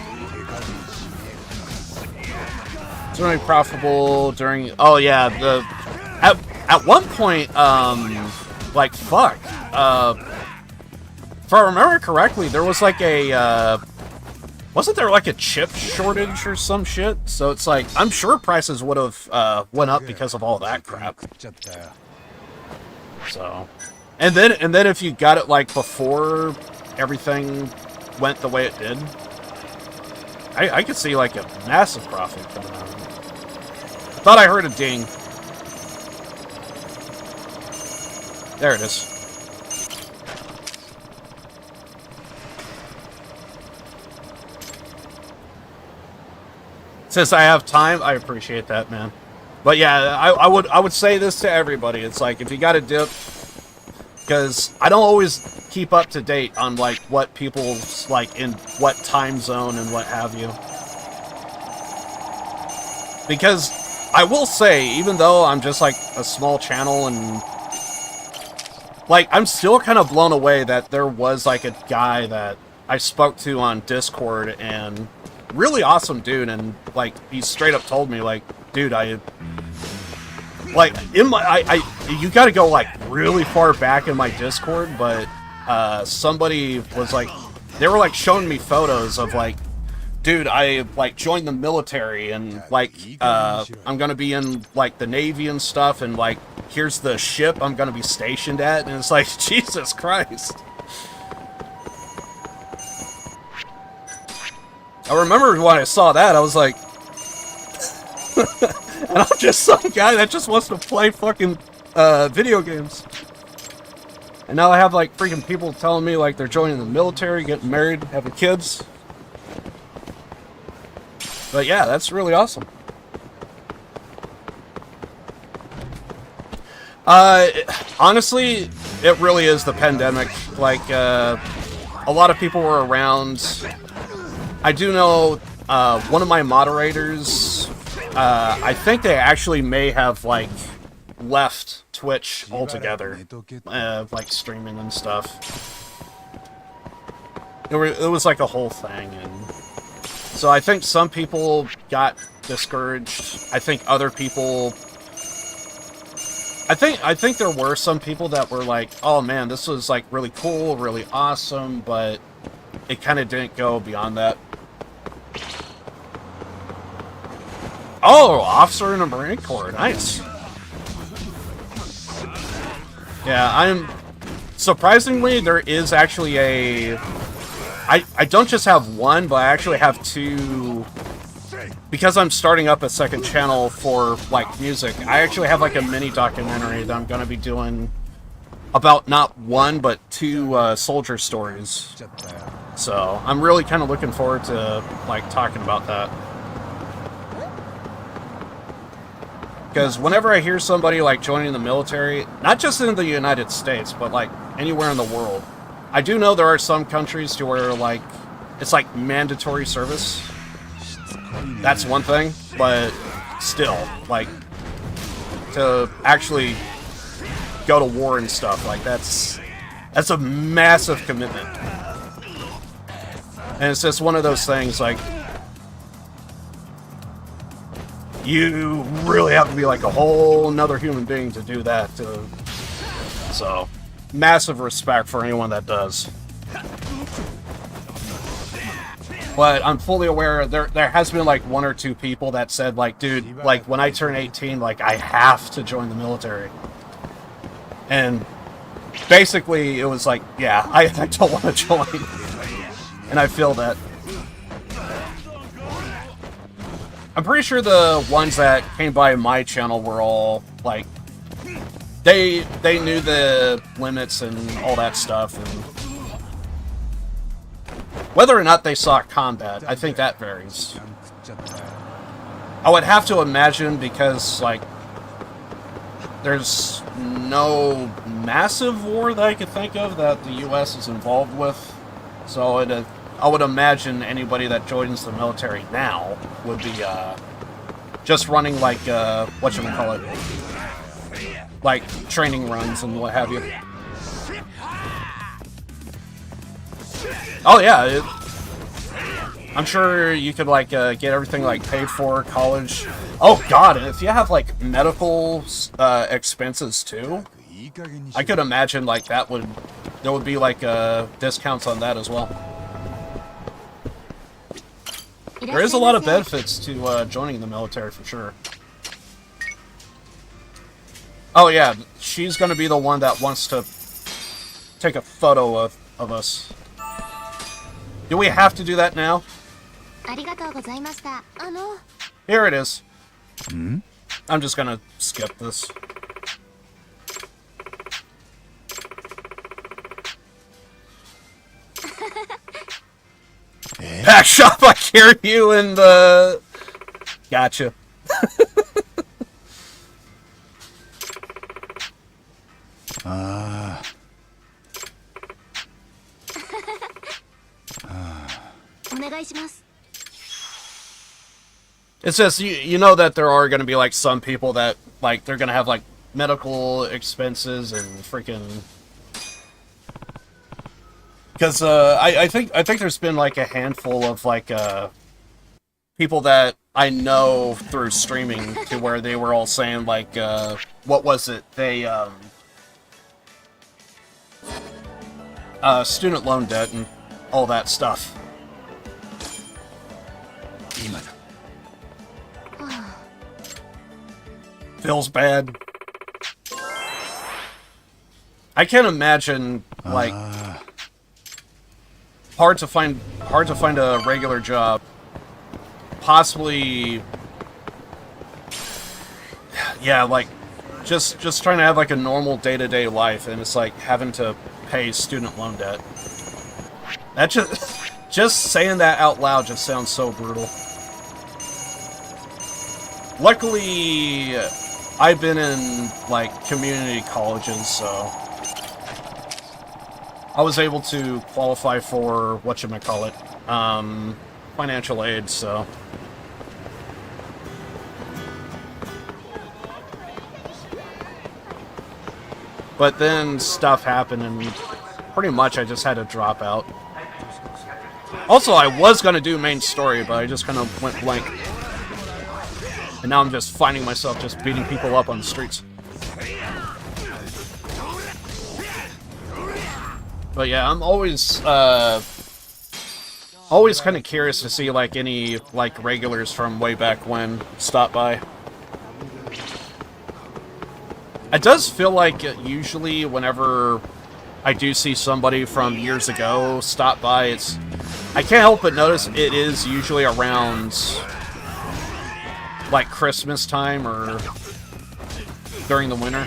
It's really profitable during... Oh, yeah, at one point, like, fuck, if I remember correctly, there was like a, wasn't there like a chip shortage or some shit? So it's like, I'm sure prices would have, went up because of all that crap. So, and then if you got it like before everything went the way it did, I could see like a massive profit coming out. Thought I heard a ding. There it is. Since I have time, I appreciate that, man. But yeah, I would say this to everybody. It's like, if you got a dip, because I don't always keep up to date on like what people's like in what time zone and what have you. Because I will say, even though I'm just like a small channel and like, I'm still kind of blown away that there was, like, a guy that I spoke to on Discord, and really awesome dude, and, like, he straight up told me, like, dude, you gotta go, like, really far back in my Discord, but, somebody was, like, they were, like, showing me photos of, like, dude, I, like, joined the military, and, like, I'm gonna be in, like, the Navy and stuff, and, like, here's the ship I'm gonna be stationed at, and it's like, Jesus Christ. I remember when I saw that, I was like, and I'm just some guy that just wants to play fucking, video games. And now I have, like, freaking people telling me, like, they're joining the military, getting married, having kids. But yeah, that's really awesome. Honestly, it really is the pandemic. Like, a lot of people were around. I do know, one of my moderators, I think they actually may have, like, left Twitch altogether. Like, streaming and stuff. It was like a whole thing, and so I think some people got discouraged. I think other people... I think there were some people that were like, oh man, this was like really cool, really awesome, but it kind of didn't go beyond that. Oh, officer in the Marine Corps, nice. Yeah, I'm... Surprisingly, there is actually a... I don't just have one, but I actually have two... Because I'm starting up a second channel for, like, music, I actually have, like, a mini documentary that I'm gonna be doing about not one, but two, soldier stories. So, I'm really kind of looking forward to, like, talking about that. Because whenever I hear somebody, like, joining the military, not just in the United States, but, like, anywhere in the world, I do know there are some countries to where, like, it's, like, mandatory service. That's one thing, but still, like, to actually go to war and stuff, like, that's a massive commitment. And it's just one of those things, like, you really have to be, like, a whole nother human being to do that. So, massive respect for anyone that does. But I'm fully aware there has been like one or two people that said like, dude, like when I turn 18, like I have to join the military. And basically it was like, yeah, I don't want to join. And I feel that. I'm pretty sure the ones that came by my channel were all like, they knew the limits and all that stuff, and whether or not they saw combat, I think that varies. I would have to imagine because, like, there's no massive war that I could think of that the U.S. is involved with. So I would imagine anybody that joins the military now would be just running, like, whatchamacallit, like, training runs and what have you. Oh yeah, I'm sure you could like get everything like paid for, college. Oh god, and if you have like medical expenses too, I could imagine like there would be like discounts on that as well. There is a lot of benefits to joining the military for sure. Oh yeah, she's gonna be the one that wants to take a photo of us. Do we have to do that now? Here it is. I'm just gonna skip this. Pack shop, I carry you in the... Gotcha. It's just, you know that there are going to be, like, some people that, like, they're going to have, like, medical expenses and freaking Because I think there's been like a handful of like people that I know through streaming to where they were all saying like what was it? They student loan debt and all that stuff. Feels bad. I can't imagine like hard to find a regular job. Possibly, yeah, like just trying to have like a normal day-to-day life, and it's like having to pay student loan debt. That just saying that out loud just sounds so brutal. Luckily, I've been in like community colleges, so I was able to qualify for whatchamacallit, financial aid, so. But then stuff happened and pretty much I just had to drop out. Also, I was going to do main story, but I just kind of went blank. And now I'm just finding myself just beating people up on the streets. But yeah, I'm always kind of curious to see like any like regulars from way back when stop by. It does feel like usually whenever I do see somebody from years ago stop by, I can't help but notice it is usually around like Christmas time or during the winter.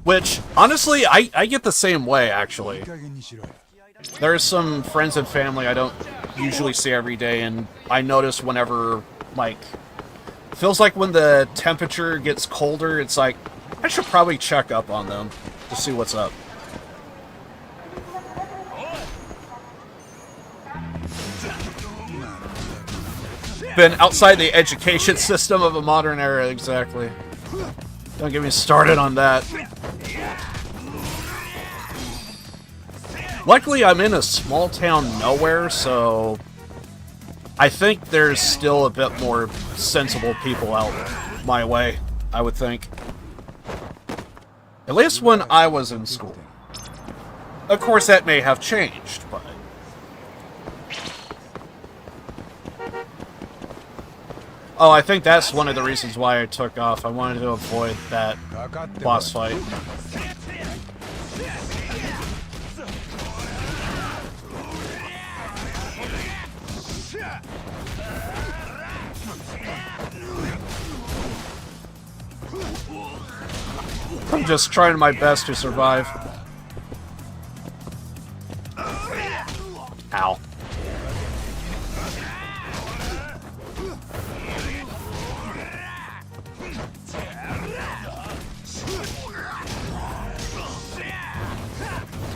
Which, honestly, I get the same way, actually. There's some friends and family I don't usually see every day, and I notice whenever, like, feels like when the temperature gets colder, it's like, I should probably check up on them to see what's up. Been outside the education system of a modern era, exactly. Don't get me started on that. Luckily, I'm in a small town nowhere, so I think there's still a bit more sensible people out my way, I would think. At least when I was in school. Of course, that may have changed, but... Oh, I think that's one of the reasons why I took off. I wanted to avoid that boss fight. I'm just trying my best to survive. Ow.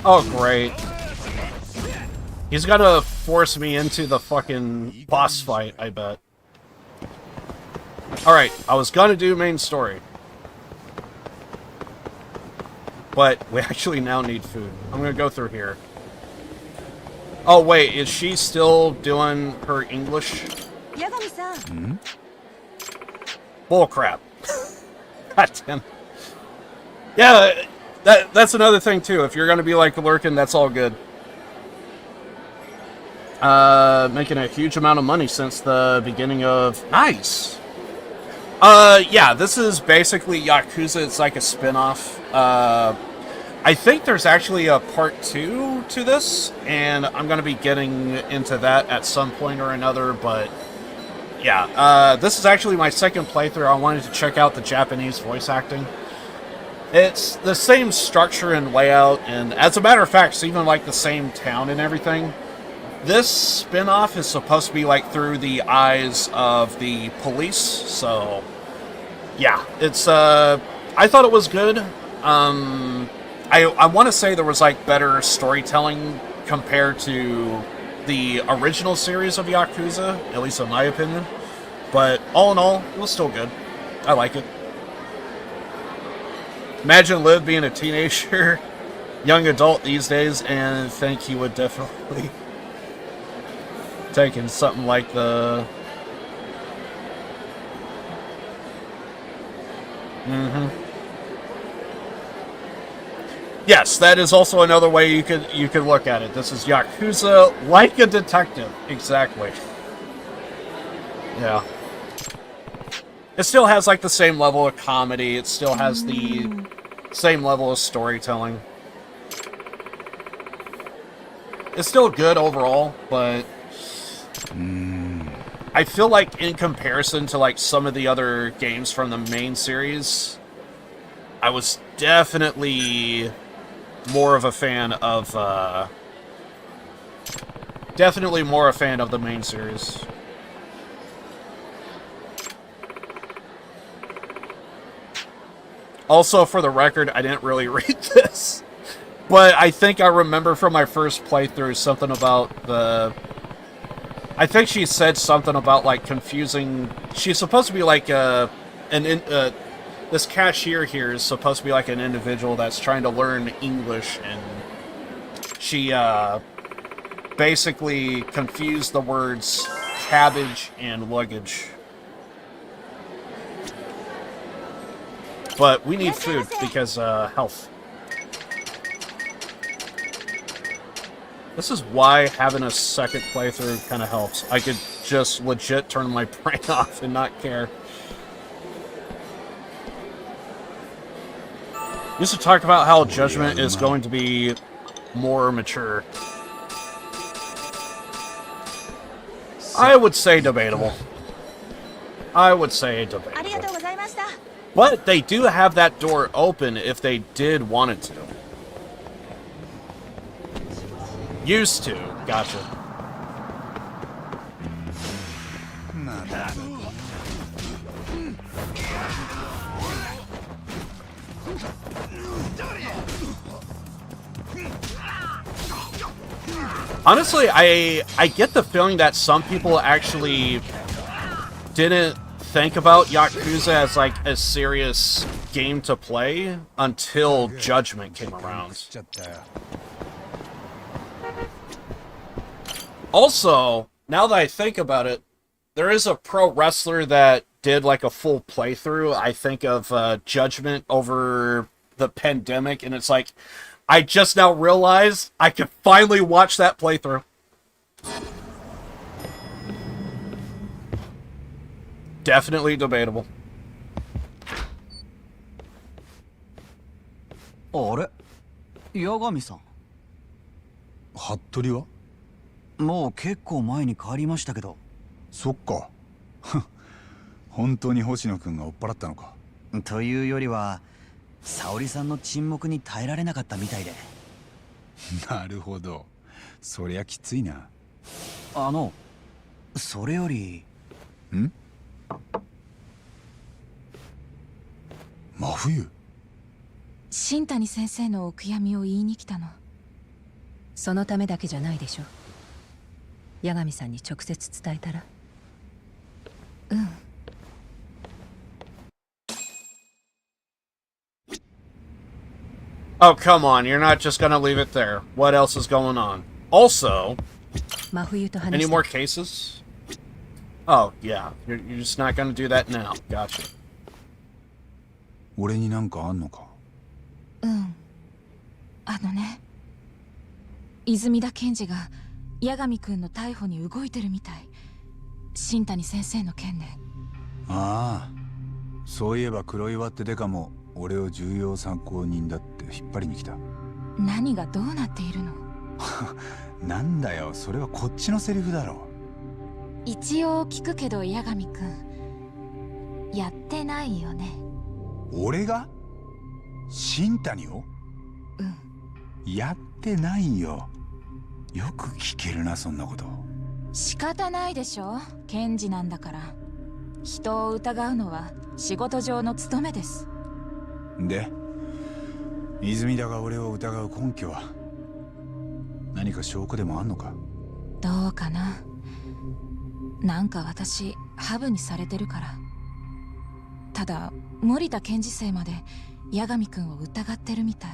Oh, great. He's gonna force me into the fucking boss fight, I bet. Alright, I was gonna do main story. But we actually now need food. I'm gonna go through here. Oh, wait, is she still doing her English? Hmm? Bullcrap. God damn. Yeah, that's another thing, too. If you're gonna be, like, lurking, that's all good. Making a huge amount of money since the beginning of... Nice! Yeah, this is basically Yakuza. It's like a spin-off. I think there's actually a part 2 to this, and I'm going to be getting into that at some point or another, but yeah, this is actually my second playthrough. I wanted to check out the Japanese voice acting. It's the same structure and layout, and as a matter of fact, it's even like the same town and everything. This spin-off is supposed to be like through the eyes of the police, so yeah, it's I thought it was good. I want to say there was like better storytelling compared to the original series of Yakuza, at least in my opinion. But all in all, it was still good. I like it. Imagine Liv being a teenager. young adult these days and think he would definitely take in something like the... Yes, that is also another way you could look at it. This is Yakuza like a detective. Exactly. Yeah. It still has like the same level of comedy. It still has the same level of storytelling. It's still good overall, but I feel like in comparison to like some of the other games from the main series, I was definitely more of a fan of the main series. Also, for the record, I didn't really read this, but I think I remember from my first playthrough something about the... I think she said something about, like, confusing... She's supposed to be, like, this cashier here is supposed to be, like, an individual that's trying to learn English, and she, basically confused the words cabbage and luggage. But we need food because, health. This is why having a second playthrough kind of helps. I could just legit turn my brain off and not care. Used to talk about how Judgment is going to be more mature. I would say debatable. But they do have that door open if they did want it to. Used to. Gotcha. Honestly, I get the feeling that some people actually didn't think about Yakuza as like a serious game to play until Judgment came around. Also, now that I think about it, there is a pro wrestler that did like a full playthrough, I think, of Judgment over the pandemic, and it's like, I just now realized I could finally watch that playthrough. Definitely debatable. あれ八神さん服部はもう結構前に帰りましたけど。そっか本当に星野くんが追っ払ったのか。というよりは沙織さんの沈黙に耐えられなかったみたいで。なるほど、そりゃきついな。それよりん真冬、新谷先生のお悔やみを言いに来たの。そのためだけじゃないでしょ。八神さんに直接伝えたら。うん。Oh, come on, you're not just gonna leave it there. What else is going on? Also, any more cases? Oh, yeah, you're just not gonna do that now. Gotcha. 俺になんかあんのか。うん。泉田検事が八神くんの逮捕に動いてるみたい。新谷先生の件で。ああ、そういえば黒岩ってデカも俺を重要参考人だって引っ張りに来た。何がどうなっているの？なんだよ、それはこっちのセリフだろ。一応聞くけど八神くんやってないよね。俺が新谷を？うん。やってないよ。よく聞けるな、そんなこと。仕方ないでしょ、検事なんだから。人を疑うのは仕事上の務めです。で、泉田が俺を疑う根拠は何か証拠でもあんのか？どうかな。なんか私ハブにされてるから。ただ森田検事正まで八神くんを疑ってるみたい。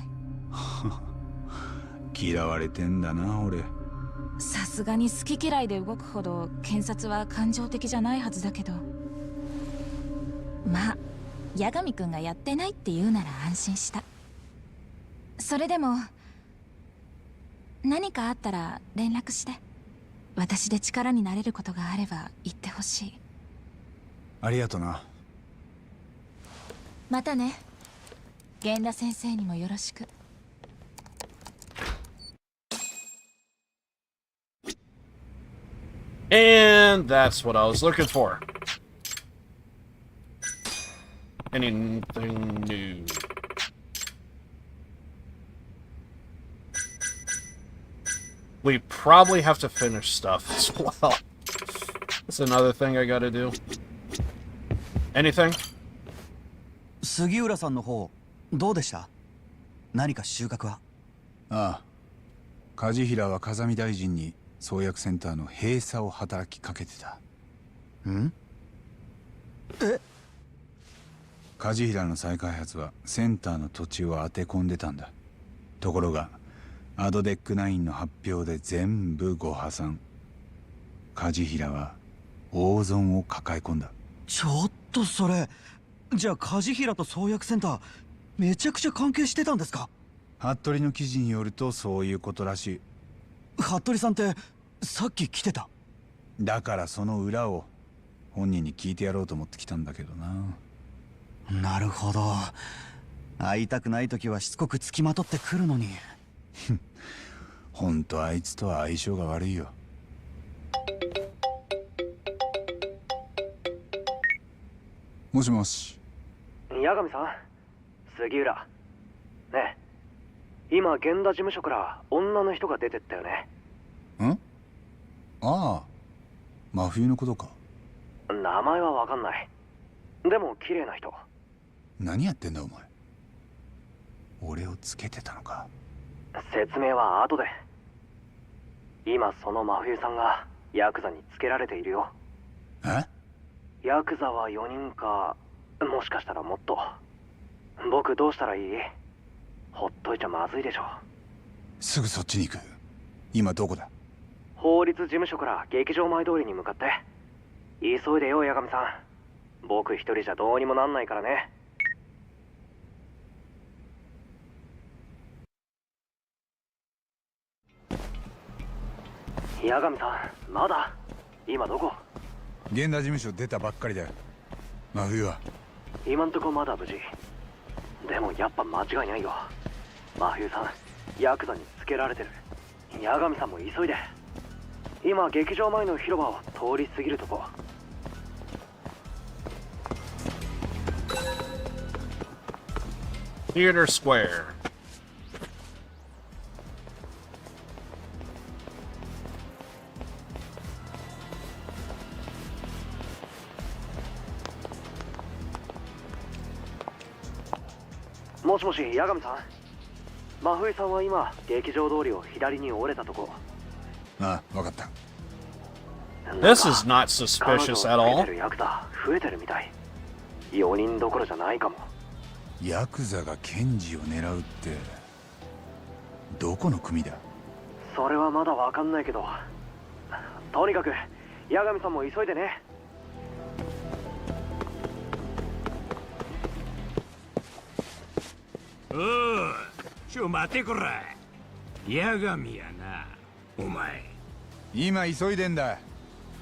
嫌われてんだな俺。さすがに好き嫌いで動くほど検察は感情的じゃないはずだけど、まあ八神君がやってないって言うなら安心した。それでも何かあったら連絡して。私で力になれることがあれば言ってほしい。ありがとな。またね。源田先生にもよろしく。And that's what I was looking for. Anything new? We probably have to finish stuff as well. That's another thing I gotta do. Anything? 杉浦さんの方どうでした？何か収穫は？ああ、梶平は風見大臣に創薬センターの閉鎖を働きかけてた。ん？え？梶平の再開発はセンターの土地を当て込んでたんだ。ところがアドデック9の発表で全部ご破産。梶平は大損を抱え込んだ。ちょっとそれ、じゃあ梶平と創薬センターめちゃくちゃ関係してたんですか？服部の記事によるとそういうことらしい。服部さんってさっき来てた？だからその裏を本人に聞いてやろうと思ってきたんだけどな。なるほど。会いたくない時はしつこくつきまとってくるのに。ほんとあいつとは相性が悪いよ。もしもし。八神さん、杉浦。ねえ、今源田事務所から女の人が出てったよね。ん？ああ、真冬のことか。名前はわかんない。でも綺麗な人。何やってんだお前。俺をつけてたのか。説明は後で。今その真冬さんがヤクザにつけられているよ。え？ヤクザは4人か、もしかしたらもっと。僕どうしたらいい？ほっといちゃまずいでしょ。すぐそっちに行く。今どこだ？法律事務所から劇場前通りに向かって。急いでよ八神さん。僕一人じゃどうにもなんないからね。八神さん、まだ？今どこ？源田事務所出たばっかりだよ。真冬は？今んとこまだ無事。でもやっぱ間違いないよ。真冬さん、ヤクザにつけられてる。八神さんも急いで。今劇場前の広場を通り過ぎるとこ。Theater Square. もしもし、八神さん。真冬さんは今劇場通りを左に折れたとこ。ああ、わかった。This is not suspicious at all. ヤクザ増えてるみたい。4人どころじゃないかも。ヤクザが検事を狙うってどこの組だ？それはまだわかんないけど、とにかく八神さんも急いでね。おう、ちょ待てこら。八神やな、お前。今急いでんだ。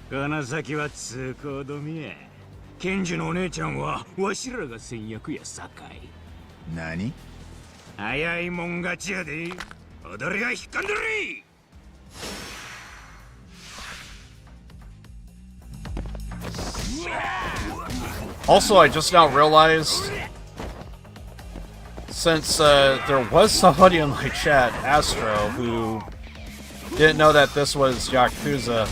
金崎は通行止めや。検事のお姉ちゃんはわしらが先約やさかい。何？早いもん勝ちやで。踊りが引っかんでる。Also, I just now realized, since there was somebody in my chat, Astro, who didn't know that this was Yakuza,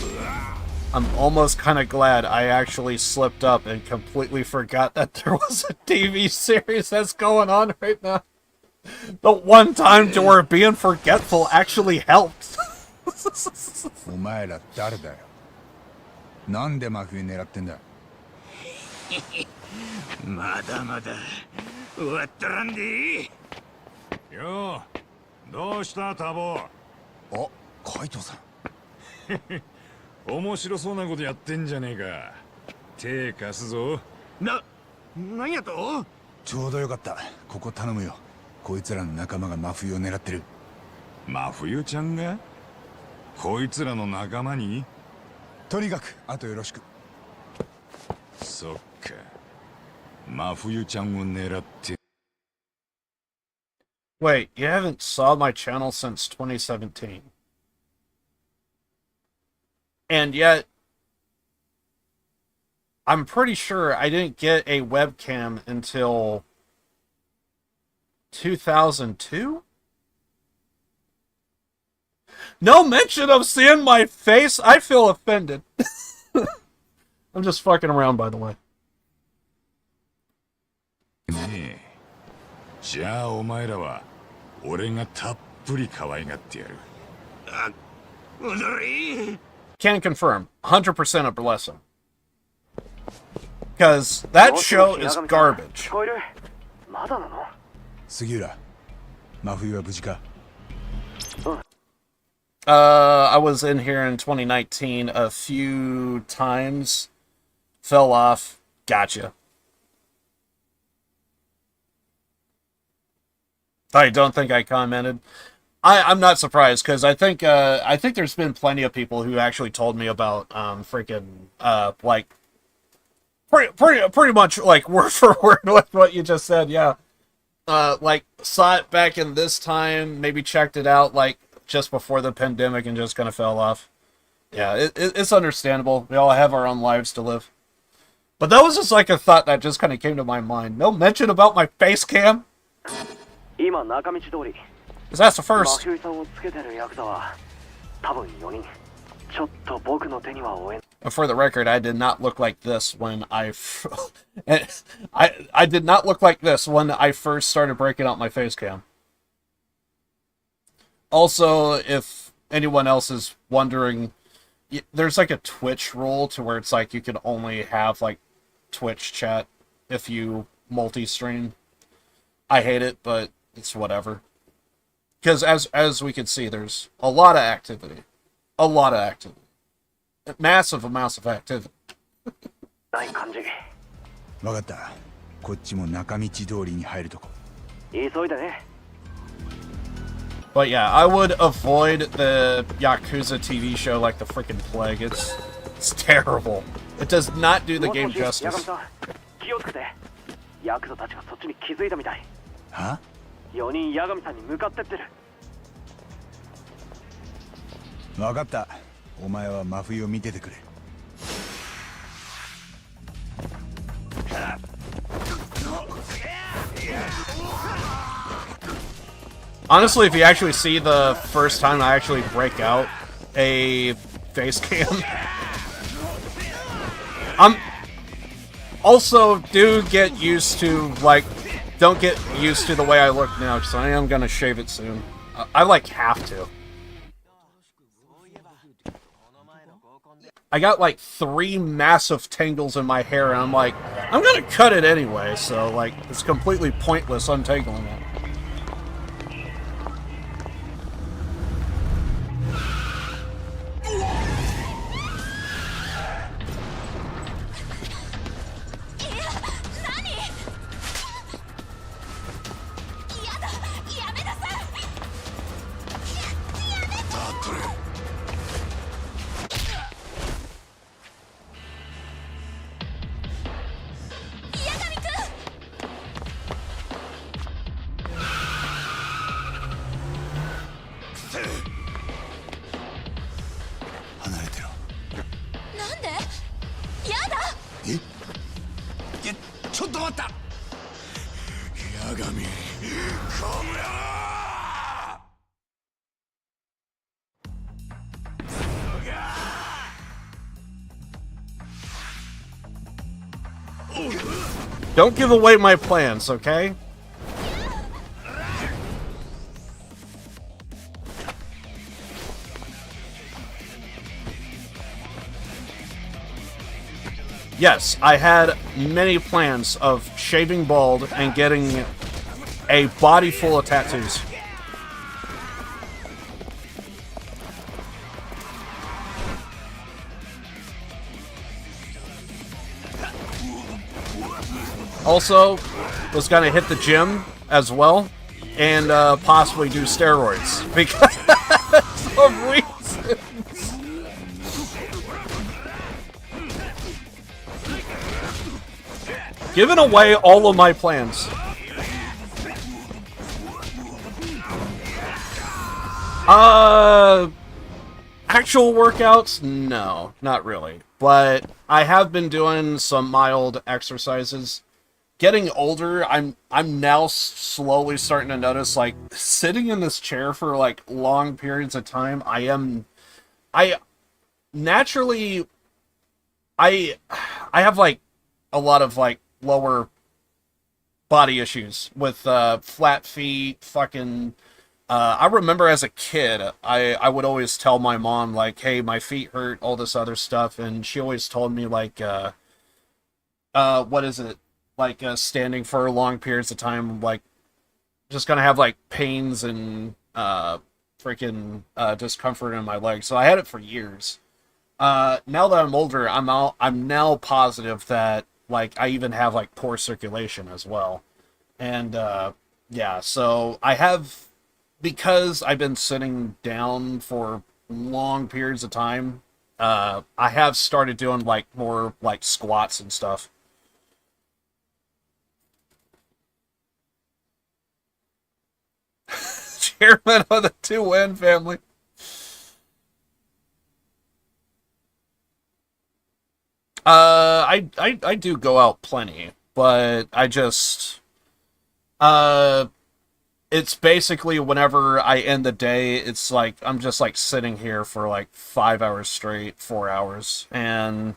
I'm almost kind of glad I actually slipped up and completely forgot that there was a TV series that's going on right now. The one time to where being forgetful actually helped. お前ら誰だよ。なんで真冬狙ってんだ？まだまだ終わったらんで。よう、どうしたタボ？あ、カイトさん。面白そうなことやってんじゃねえか。手貸すぞ。なんやと？ちょうどよかった。ここ頼むよ。こいつらの仲間が真冬を狙ってる。真冬ちゃんが？こいつらの仲間に？とにかくあとよろしく。そっか。真冬ちゃんを狙って。Wait, you haven't saw my channel since 2017. And yet, I'm pretty sure I didn't get a webcam until 2002? No mention of seeing my face? I feel offended. I'm just fucking around, by the way. ねえ。じゃあお前らは俺がたっぷり可愛がってやる。あ、踊り。 Can confirm, 100% of Burlesque. Because that show is garbage. まだなの？杉浦、真冬は無事か？ I was in here in 2019 a few times. Fell off. Gotcha. I don't think I commented. I'm not surprised because I think there's been plenty of people who actually told me about like pretty much like word for word with what you just said. Yeah. Like saw it back in this time, maybe checked it out like just before the pandemic and just kind of fell off. Yeah, it's understandable. We all have our own lives to live. But that was just like a thought that just kind of came to my mind. No mention about my face cam? 今中道通り。 Because that's the first. 真冬さんをつけてるヤクザは多分4人。ちょっと僕の手には負えん。 For the record, I did not look like this when I did not look like this when I first started breaking out my face cam. Also, if anyone else is wondering, there's like a Twitch rule to where it's like you can only have like Twitch chat if you multi-stream. I hate it, but it's whatever. Because as we can see, there's a lot of activity. A lot of activity. Massive amounts of activity. ない感じ。わかった。こっちも中道通りに入るとこ。急いでね。 But yeah, I would avoid the Yakuza TV show like the freaking plague. It's terrible. It does not do the game justice. 気をつけて。ヤクザたちがそっちに気づいたみたい。は4人八神さんに向かってってる。わかった。お前は真冬を見ててくれ。Honestly, if you actually see the first time I actually break out a face cam, also do get used to, like, don't get used to the way I look now, because I am gonna shave it soon. I like have to. I got like 3 massive tangles in my hair, and I'm like, I'm gonna cut it anyway, so like, it's completely pointless untangling it. Don't give away my plans, okay? Yes, I had many plans of shaving bald and getting a body full of tattoos. also was gonna hit the gym as well and possibly do steroids because of reasons. Giving away all of my plans. Actual workouts? No, not really. But I have been doing some mild exercises. Getting older, I'm now slowly starting to notice, like, sitting in this chair for, like, long periods of time, I naturally, I have, like, a lot of, like, lower body issues with, flat feet, fucking, I remember as a kid, I would always tell my mom, like, hey, my feet hurt, all this other stuff, and she always told me, like, what is it? Like, standing for long periods of time, like, just gonna have, like, pains and, freaking, discomfort in my legs. So I had it for years. Now that I'm older, I'm now positive that, like, I even have, like, poor circulation as well. And, yeah, so I have, because I've been sitting down for long periods of time, I have started doing, like, more, like, squats and stuff. Chairman of the 2N family. I do go out plenty, but I just, it's basically whenever I end the day, it's like, I'm just like sitting here for like 5 hours straight, 4 hours. And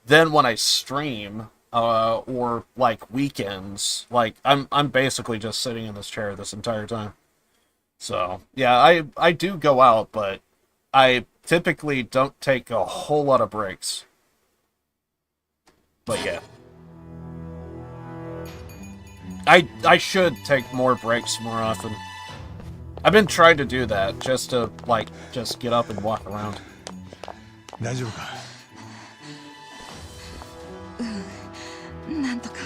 then when I stream, or like weekends, like I'm basically just sitting in this chair this entire time. So, yeah, I do go out, but I typically don't take a whole lot of breaks. But yeah. I should take more breaks more often. I've been trying to do that, just to, like, just get up and walk around. 大丈夫か？なんとか。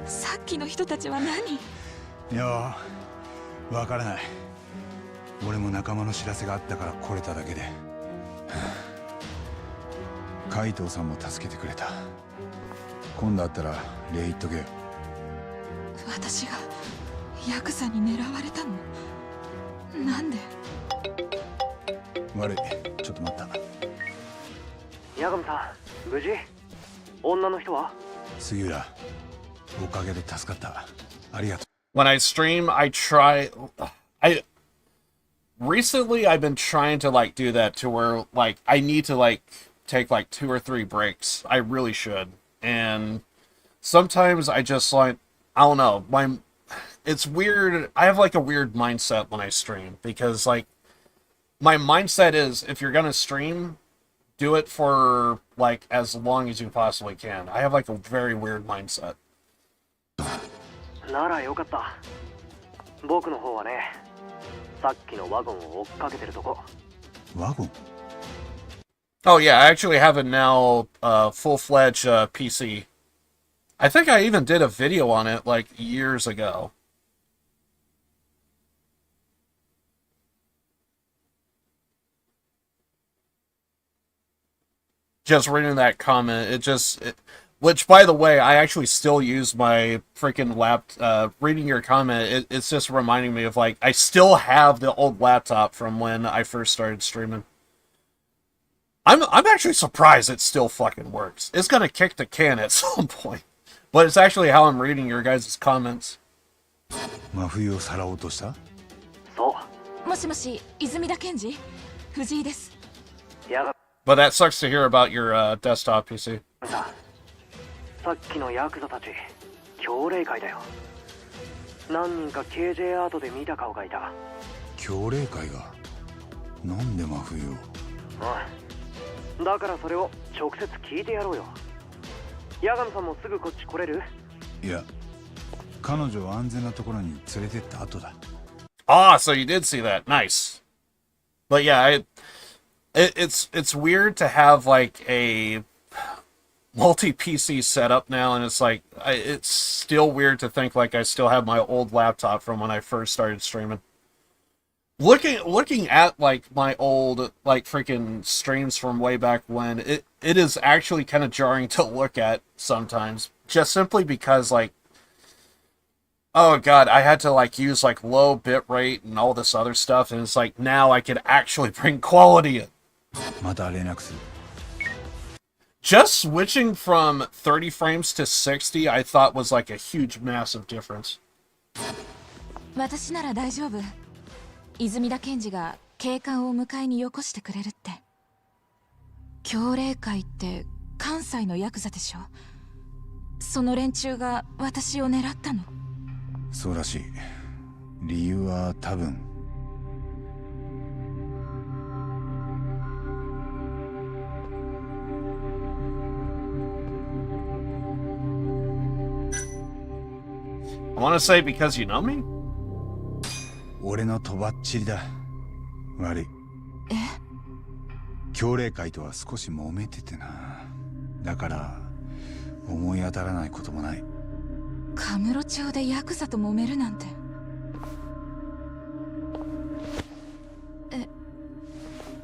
さっきの人たちは何？いや、わからない。俺も仲間の知らせがあったから来れただけで。海藤さんも助けてくれた。今度会ったら礼言っとけよ。私がヤクザに狙われたの？なんで？悪い、ちょっと待った。八神さん、無事？女の人は？杉浦、おかげで助かった。ありがとう。When I stream, recently I've been trying to, like, do that to where, like, I need to, like, take, like, 2 or 3 breaks. I really should. And sometimes I just, like, I don't know, it's weird. I have, like, a weird mindset when I stream, because, like, my mindset is, if you're gonna stream, do it for, like, as long as you possibly can. I have, like, a very weird mindset. ならよかった。僕の方はね、さっきのワゴンを追っかけてるとこ。ワゴン? Oh yeah, I actually have a now full-fledged PC. I think I even did a video on it like years ago. Just reading that comment, which, by the way, I actually still use my freaking reading your comment, it's just reminding me of, like, I still have the old laptop from when I first started streaming. I'm actually surprised it still fucking works. It's gonna kick the can at some point. But it's actually how I'm reading your guys' comments. 真冬をさらおうとした？そう。もしもし、泉田健二？藤井です。But that sucks to hear about your desktop PC. さっきのヤクザたち、強霊会だよ。何人か KJ アートで見た顔がいた。強霊会が？なんで真冬を？うん。だからそれを直接聞いてやろうよ。八神さんもすぐこっち来れる？いや、彼女を安全なところに連れてった後だ。Ah, so you did see that. Nice. But yeah, it's weird to have, like, multi-PC setup now, and it's like it's still weird to think like I still have my old laptop from when I first started streaming. Looking at like my old like freaking streams from way back when, it is actually kind of jarring to look at sometimes, just simply because like, oh god, I had to like use like low bit rate and all this other stuff, and it's like now I can actually bring quality in. また連絡する。 Just switching from 30 frames to 60, I thought was like a huge, massive difference. 私なら大丈夫。泉田検事が警官を迎えによこしてくれるって。教令会って関西のヤクザでしょ。その連中が私を狙ったの。そうらしい。理由は多分。I want to say because you know me? 俺のとばっちりだ。悪い。え？教令会とは少し揉めててな。だから思い当たらないこともない。カムロ町でヤクザと揉めるなんて。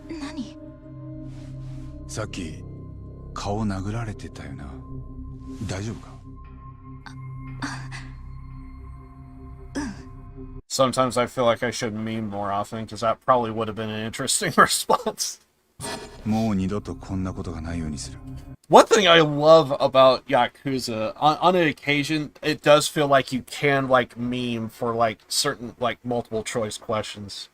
何？さっき顔殴られてたよな。大丈夫か？ Sometimes I feel like I should meme more often, because that probably would have been an interesting response. もう二度とこんなことがないようにする。 One thing I love about Yakuza, on an occasion, it does feel like you can, like, meme for, like, certain, like, multiple choice questions.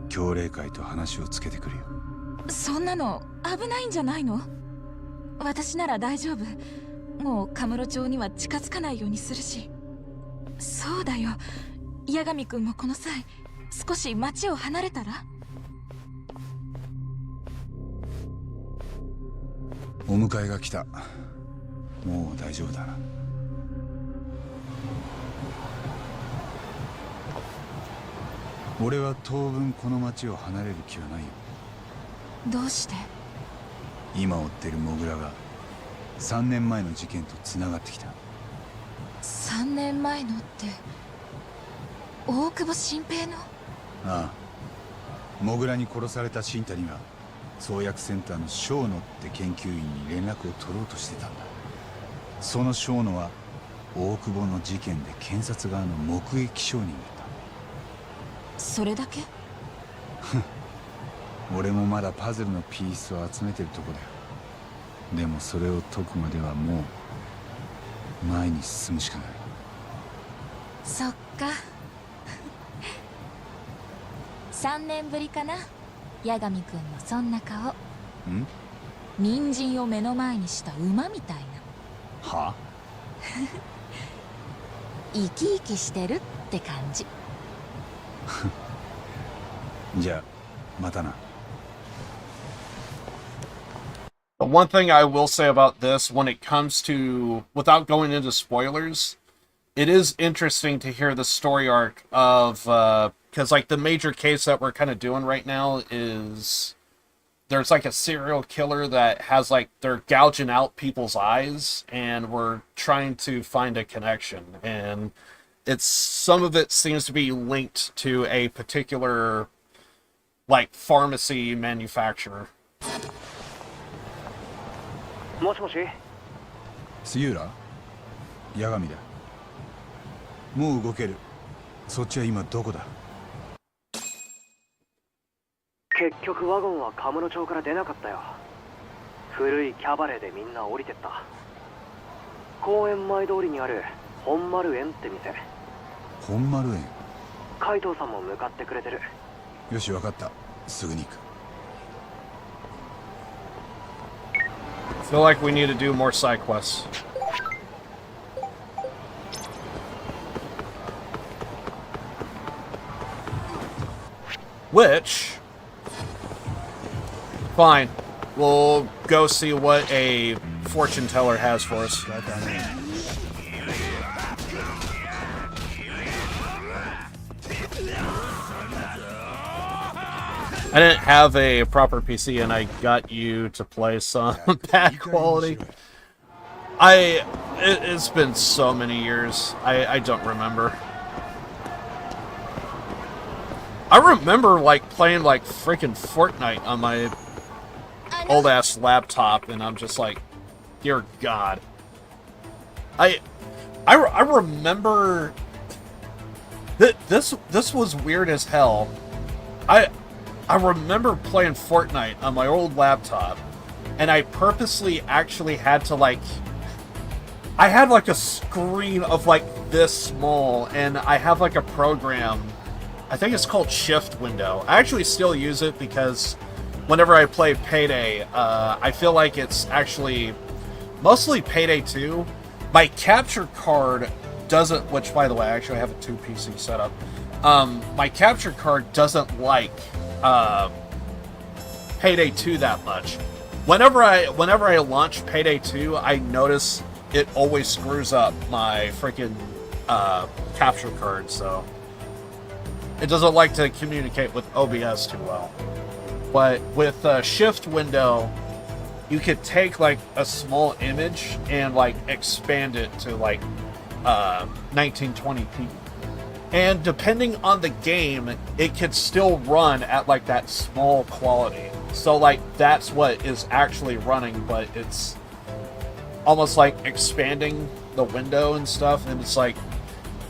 教令会と話をつけてくるよ。そんなの危ないんじゃないの？私なら大丈夫。もうカムロ町には近づかないようにするし。そうだよ。八神君もこの際少し町を離れたら？お迎えが来た。もう大丈夫だな。俺は当分この町を離れる気はないよ。どうして？今追ってるモグラが3年前の事件とつながってきた。3年前のって大久保新平の？ああ、モグラに殺された新谷が創薬センターの小野って研究員に連絡を取ろうとしてたんだ。その小野は大久保の事件で検察側の目撃証人だった。それだけ？俺もまだパズルのピースを集めてるとこだよ。でもそれを解くまではもう前に進むしかない。そっか。3年ぶりかな、八神君のそんな顔。ん？人参を目の前にした馬みたいな。は？生き生きしてるって感じ。じゃあまたな。The one thing I will say about this, when it comes to, without going into spoilers, it is interesting to hear the story arc of, because like the major case that we're kind of doing right now is, there's like a serial killer that has like, they're gouging out people's eyes, and we're trying to find a connection, and it's, some of it seems to be linked to a particular, like, pharmacy manufacturer. もしもし。杉浦、八神だ。もう動ける。そっちは今どこだ？結局ワゴンはカムロ町から出なかったよ。古いキャバレーでみんな降りてった。公園前通りにある本丸園って店。本丸園。海藤さんも向かってくれてる。よし、分かった。すぐに行く。I feel like we need to do more side quests. Which... Fine. We'll go see what a fortune teller has for us. I didn't have a proper PC, and I got you to play some bad quality. It's been so many years. I don't remember. I remember like playing like freaking Fortnite on my old ass laptop, and I'm just like, dear God. I remember that this was weird as hell. I remember playing Fortnite on my old laptop, and I purposely actually had to like, I had like a screen of like this small, and I have like a program, I think it's called Shift Window. I actually still use it because whenever I play Payday, I feel like it's actually mostly Payday 2. My capture card doesn't, which by the way, I actually have a 2 PC setup. My capture card doesn't like Payday 2 that much. Whenever I launch Payday 2, I notice it always screws up my freaking capture card, so it doesn't like to communicate with OBS too well. But with Shift Window, you could take like a small image and like expand it to like 1920p. And depending on the game, it could still run at like that small quality. So like that's what is actually running, but it's almost like expanding the window and stuff, and it's like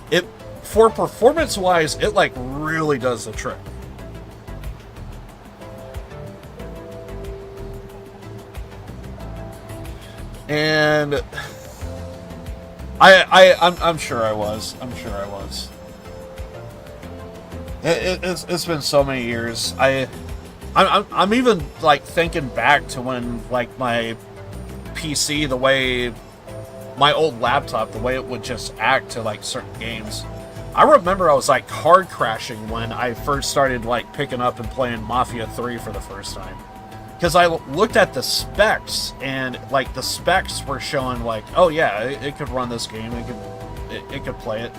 it, for performance wise, it like really does the trick. And I'm sure I was. It's been so many years. I'm even like thinking back to when like my PC, the way my old laptop, the way it would just act to like certain games. I remember I was like hard crashing when I first started like picking up and playing Mafia 3 for the first time. Because I looked at the specs, and like the specs were showing like, oh yeah, it could run this game, it could play it.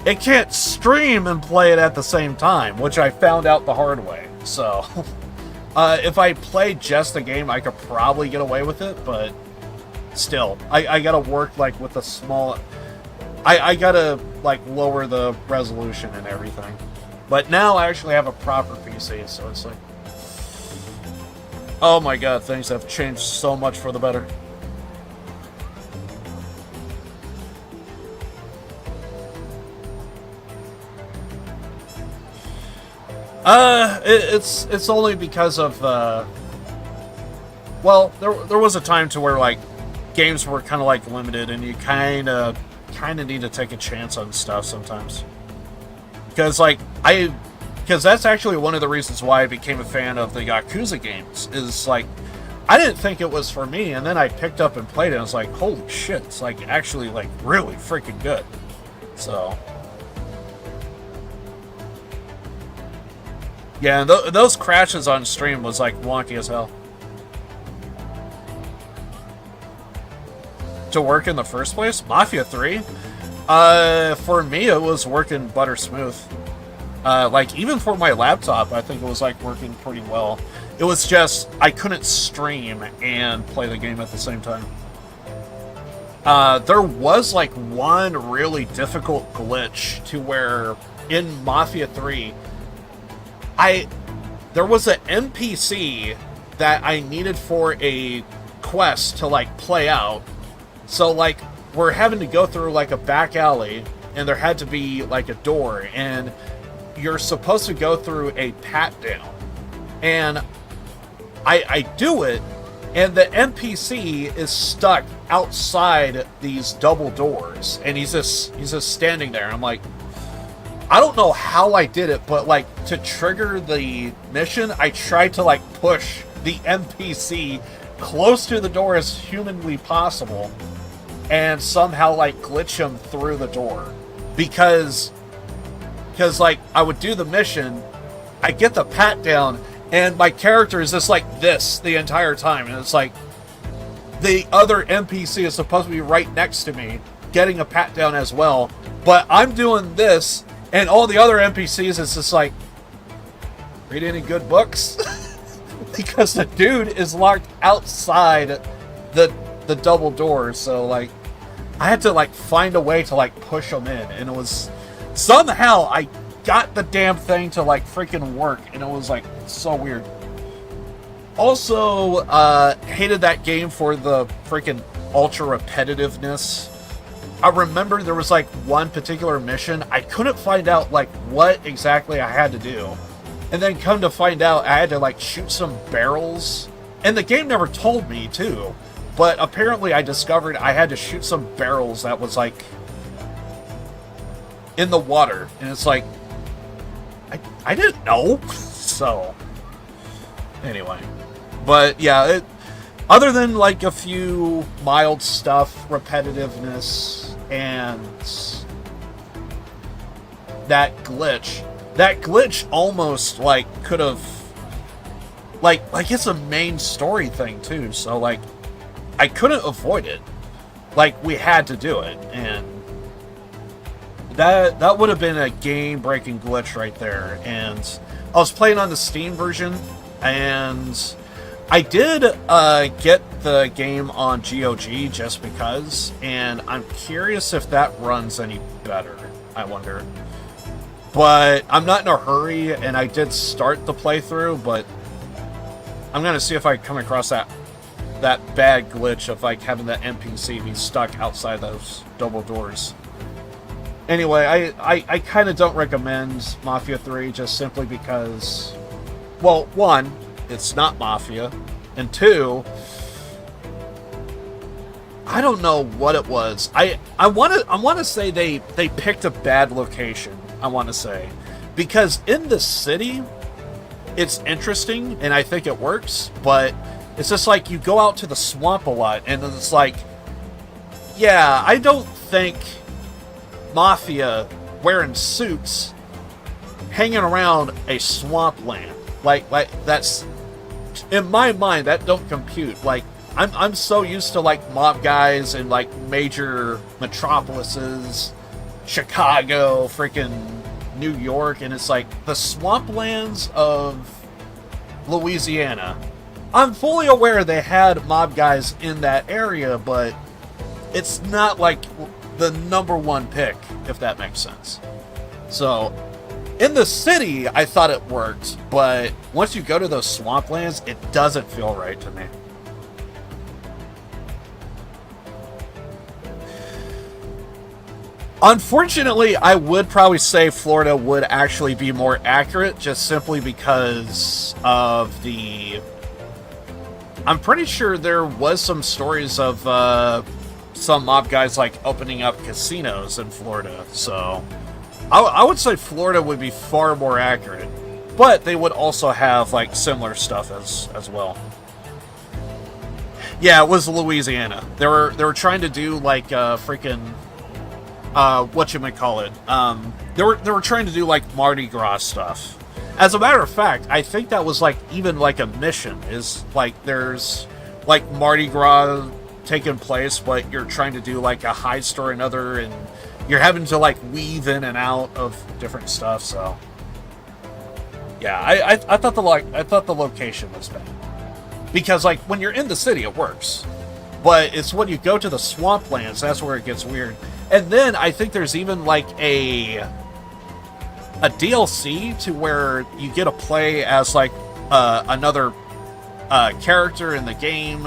It can't stream and play it at the same time, which I found out the hard way. So, if I played just the game, I could probably get away with it, but still, I gotta work like with a small. I gotta like lower the resolution and everything. But now I actually have a proper PC, so it's like, oh my god, things have changed so much for the better. It's only because of well, there was a time to where like games were kind of like limited, and you kind of need to take a chance on stuff sometimes. Because that's actually one of the reasons why I became a fan of the Yakuza games, is like, I didn't think it was for me, and then I picked up and played it, and I was like, holy shit, it's like actually like really freaking good. So yeah, and those crashes on stream was like wonky as hell. To work in the first place, Mafia 3, for me it was working butter smooth. Like even for my laptop, I think it was like working pretty well. It was just I couldn't stream and play the game at the same time. There was like one really difficult glitch to where in Mafia 3, there was an NPC that I needed for a quest to like play out. So like we're having to go through like a back alley, and there had to be like a door, and you're supposed to go through a pat down. And I do it, and the NPC is stuck outside these double doors, and he's just standing there. I'm like, I don't know how I did it, but like to trigger the mission, I tried to like push the NPC close to the door as humanly possible, and somehow like glitch him through the door. Because like I would do the mission, I get the pat down, and my character is just like this the entire time, and it's like the other NPC is supposed to be right next to me getting a pat down as well, but I'm doing this, and all the other NPCs is just like read any good books? Because the dude is locked outside the double door, so like I had to like find a way to like push him in, and it was somehow I got the damn thing to like freaking work, and it was like so weird. Also, hated that game for the freaking ultra repetitiveness. I remember there was like one particular mission I couldn't find out like what exactly I had to do, and then come to find out I had to like shoot some barrels, and the game never told me too, but apparently I discovered I had to shoot some barrels that was like in the water, and it's like I didn't know. So anyway, but yeah, other than like a few mild stuff, repetitiveness, and that glitch almost like could have like it's a main story thing too, so like I couldn't avoid it. Like we had to do it, and that would have been a game-breaking glitch right there. And I was playing on the Steam version, and I did get the game on GOG just because, and I'm curious if that runs any better, I wonder. But I'm not in a hurry, and I did start the playthrough, but I'm going to see if I come across that bad glitch of like having that NPC be stuck outside those double doors. Anyway, I kind of don't recommend Mafia 3 just simply because, well, one, it's not Mafia, and two, I don't know what it was. I want to say they picked a bad location. I want to say, because in the city, it's interesting and I think it works, but it's just like you go out to the swamp a lot, and it's like, yeah, I don't think Mafia wearing suits hanging around a swampland like that's, in my mind, that don't compute. Like I'm so used to like mob guys in like major metropolises, Chicago, freaking New York, and it's like the swamplands of Louisiana. I'm fully aware they had mob guys in that area, but it's not like the number one pick, if that makes sense. So in the city, I thought it worked, but once you go to those swamplands, it doesn't feel right to me. Unfortunately, I would probably say Florida would actually be more accurate, just simply because of the... I'm pretty sure there was some stories of some mob guys like opening up casinos in Florida, so I would say Florida would be far more accurate, but they would also have like similar stuff as well. Yeah, it was Louisiana. They were trying to do like freaking whatchamacallit. They were trying to do like Mardi Gras stuff. As a matter of fact, I think that was like even like a mission, is like there's like Mardi Gras taking place, but you're trying to do like a heist or another, and you're having to like weave in and out of different stuff. So yeah, I thought the location was bad, because like when you're in the city it works, but it's when you go to the swamplands that's where it gets weird. And then I think there's even like a DLC to where you get to play as like another character in the game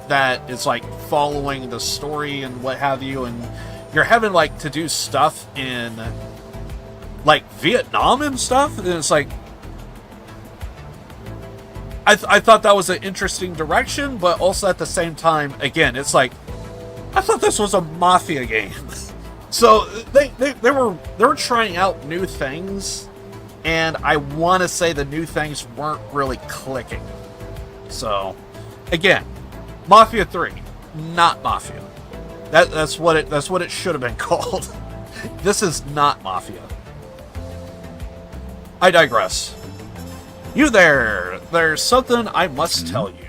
that is like following the story and what have you, and you're having like to do stuff in like Vietnam and stuff, and it's like I thought that was an interesting direction, but also at the same time, again, it's like I thought this was a Mafia game. So they were trying out new things, and I want to say the new things weren't really clicking. So again, Mafia 3, not Mafia. That's what it should have been called. This is not Mafia. I digress. You there? There's something I must tell you.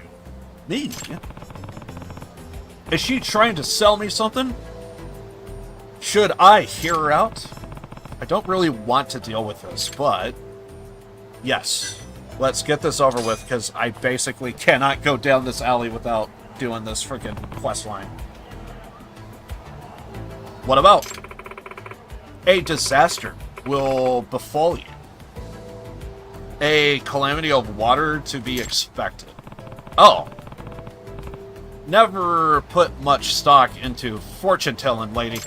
Me? Is she trying to sell me something? Should I hear her out? I don't really want to deal with this, but yes. Let's get this over with, because I basically cannot go down this alley without doing this freaking quest line. What about? A disaster will befall you. A calamity of water to be expected. Oh. Never put much stock into fortune-telling, lady.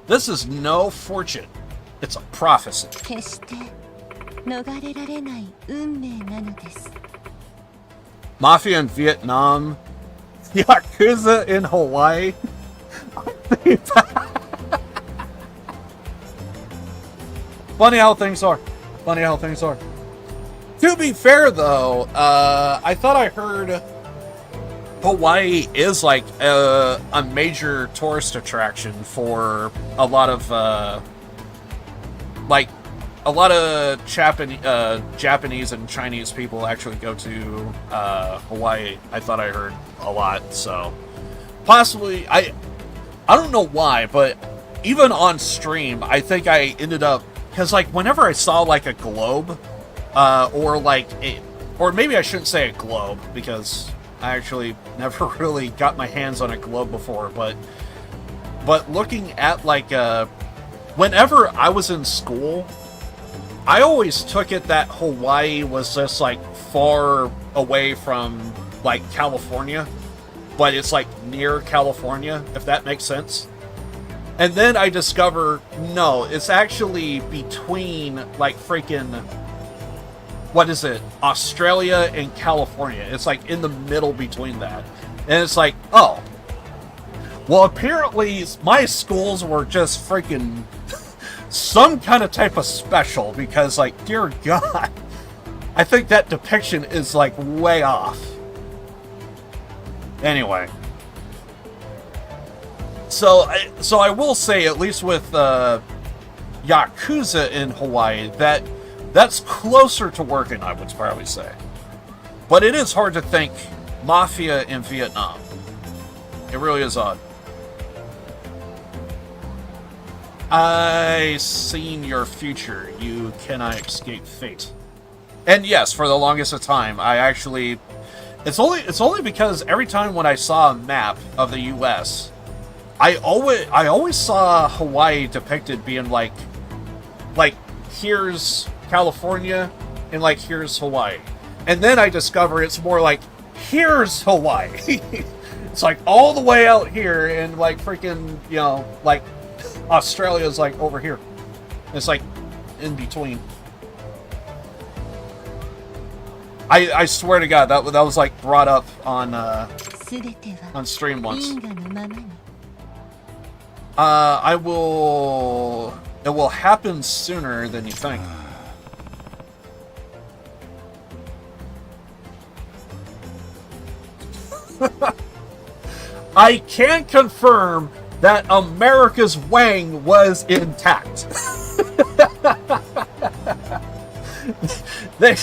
This is no fortune. It's a prophecy. 決して逃れられない運命なのです。 Mafia in Vietnam. Yakuza in Hawaii. Funny how things are. Funny how things are. To be fair, though, I thought I heard Hawaii is like a major tourist attraction for a lot of Japanese and Chinese people actually go to Hawaii. I thought I heard a lot, so possibly I don't know why, but even on stream, I think I ended up, because like whenever I saw like a globe, or maybe I shouldn't say a globe, because I actually never really got my hands on a globe before, but looking at like whenever I was in school, I always took it that Hawaii was just like far away from like California, but it's like near California, if that makes sense. And then I discover, no, it's actually between like freaking, what is it, Australia and California. It's like in the middle between that. And it's like, oh, well, apparently my schools were just freaking some kind of type of special, because like, dear God, I think that depiction is like way off. Anyway. So I will say, at least with Yakuza in Hawaii, that's closer to working, I would probably say. But it is hard to think Mafia in Vietnam. It really is odd. I seen your future. You cannot escape fate. And yes, for the longest of time, I actually... It's only because every time when I saw a map of the U.S., I always saw Hawaii depicted being like here's California and like here's Hawaii, and then I discover it's more like here's Hawaii. It's like all the way out here, and like freaking, you know, like Australia's like over here. It's like in between. I swear to God, that was like brought up on stream once. It will happen sooner than you think. I can confirm that America's wang was intact. They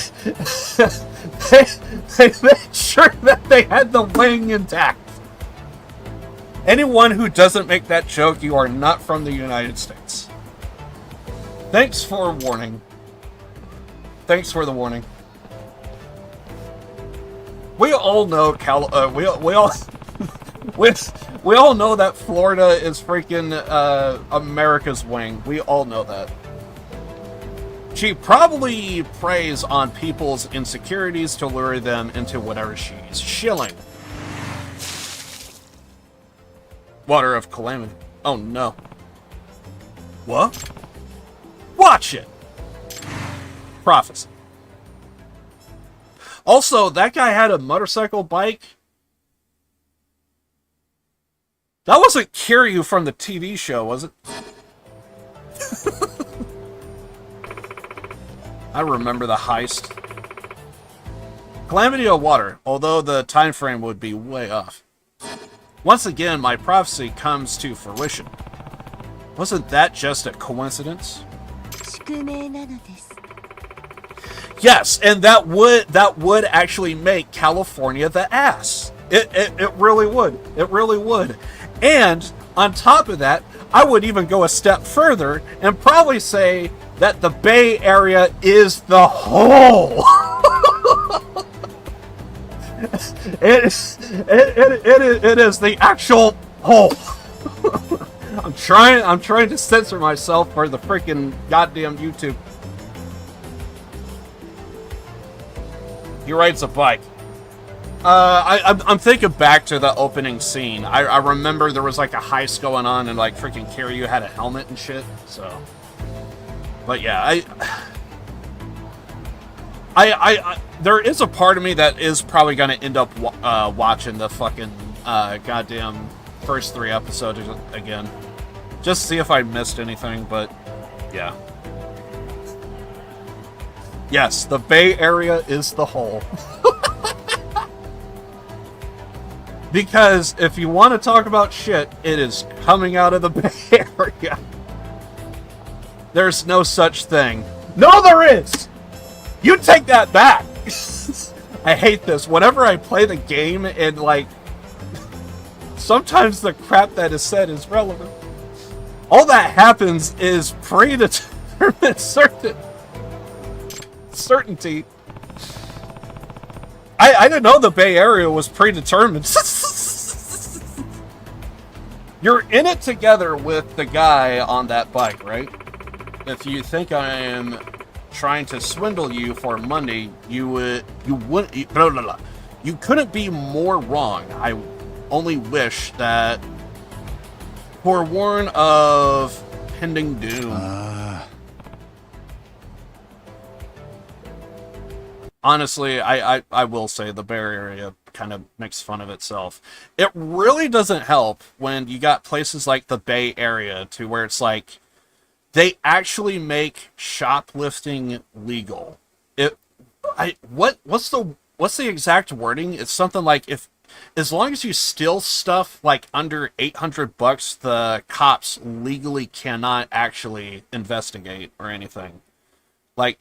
made sure that they had the wang intact. Anyone who doesn't make that joke, you are not from the United States. Thanks for warning. Thanks for the warning. We all know we all know that Florida is freaking America's wing. We all know that. She probably preys on people's insecurities to lure them into whatever she's shilling. Water of calamity. Oh no. What? Watch it! Prophecy. Also, that guy had a motorcycle bike. That wasn't Kiryu from the TV show, was it? I remember the heist. Calamity of water, although the time frame would be way off. Once again, my prophecy comes to fruition. Wasn't that just a coincidence? Yes, and that would actually make California the ass. It really would. It really would. And On top of that, I would even go a step further and probably say that the Bay Area is the whole. It is the actual whole. I'm trying to censor myself for the freaking goddamn YouTube. He rides a bike. I'm thinking back to the opening scene. I remember there was like a heist going on and like freaking Kiryu had a helmet and shit. So, but yeah, I there is a part of me that is probably gonna end up watching the fucking goddamn first 3 episodes again, just to see if I missed anything. But yeah, yes, the Bay Area is the whole. Because if you want to talk about shit, it is coming out of the Bay Area. There's no such thing. No, there is! You take that back! I hate this. Whenever I play the game and, like, sometimes the crap that is said is relevant. All that happens is predetermined certainty. I didn't know the Bay Area was predetermined. You're in it together with the guy on that bike, right? If you think I am trying to swindle you for money, you wouldn't. Blah, blah, blah. You couldn't be more wrong. I only wish that forewarned of pending doom. Honestly, I will say the Bay Area kind of makes fun of itself. It really doesn't help when you got places like the Bay Area to where it's like they actually make shoplifting legal. What's the exact wording? It's something like as long as you steal stuff like under $800, the cops legally cannot actually investigate or anything. Like,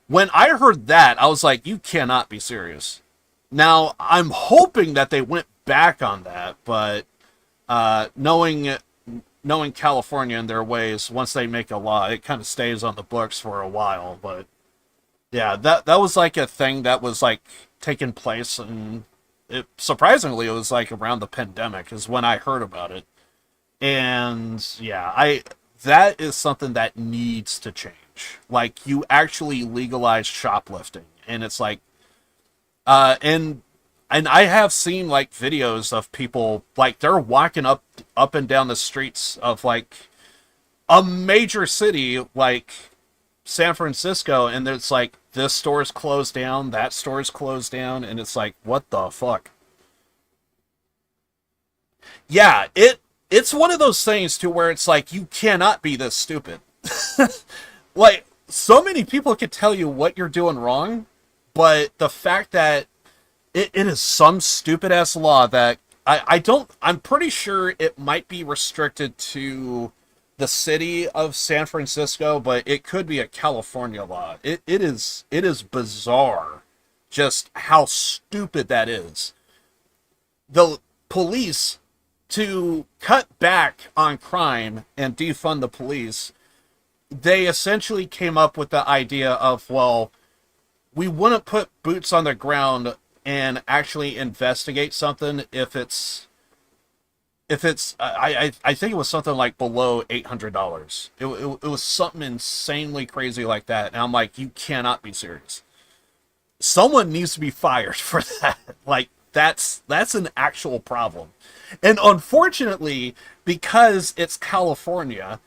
when I heard that, I was like, you cannot be serious. Now, I'm hoping that they went back on that, but knowing California and their ways, once they make a law, it kind of stays on the books for a while. But yeah, that was like a thing that was like taking place, and surprisingly, it was like around the pandemic is when I heard about it. And yeah, that is something that needs to change. Like, you actually legalize shoplifting, and it's like, and I have seen like videos of people like they're walking up and down the streets of like a major city like San Francisco, and it's like this store's closed down, that store's closed down, and it's like, what the fuck? Yeah, it's one of those things to where it's like, you cannot be this stupid. Like, so many people can tell you what you're doing wrong, but the fact that it is some stupid ass law that I'm pretty sure it might be restricted to the city of San Francisco, but it could be a California law. It is bizarre just how stupid that is. The police, to cut back on crime and defund the police, they essentially came up with the idea of, well, we wouldn't put boots on the ground and actually investigate something if it's I think it was something like below $800. It was something insanely crazy like that, and I'm like, you cannot be serious. Someone needs to be fired for that. Like, that's an actual problem. And unfortunately, because it's California,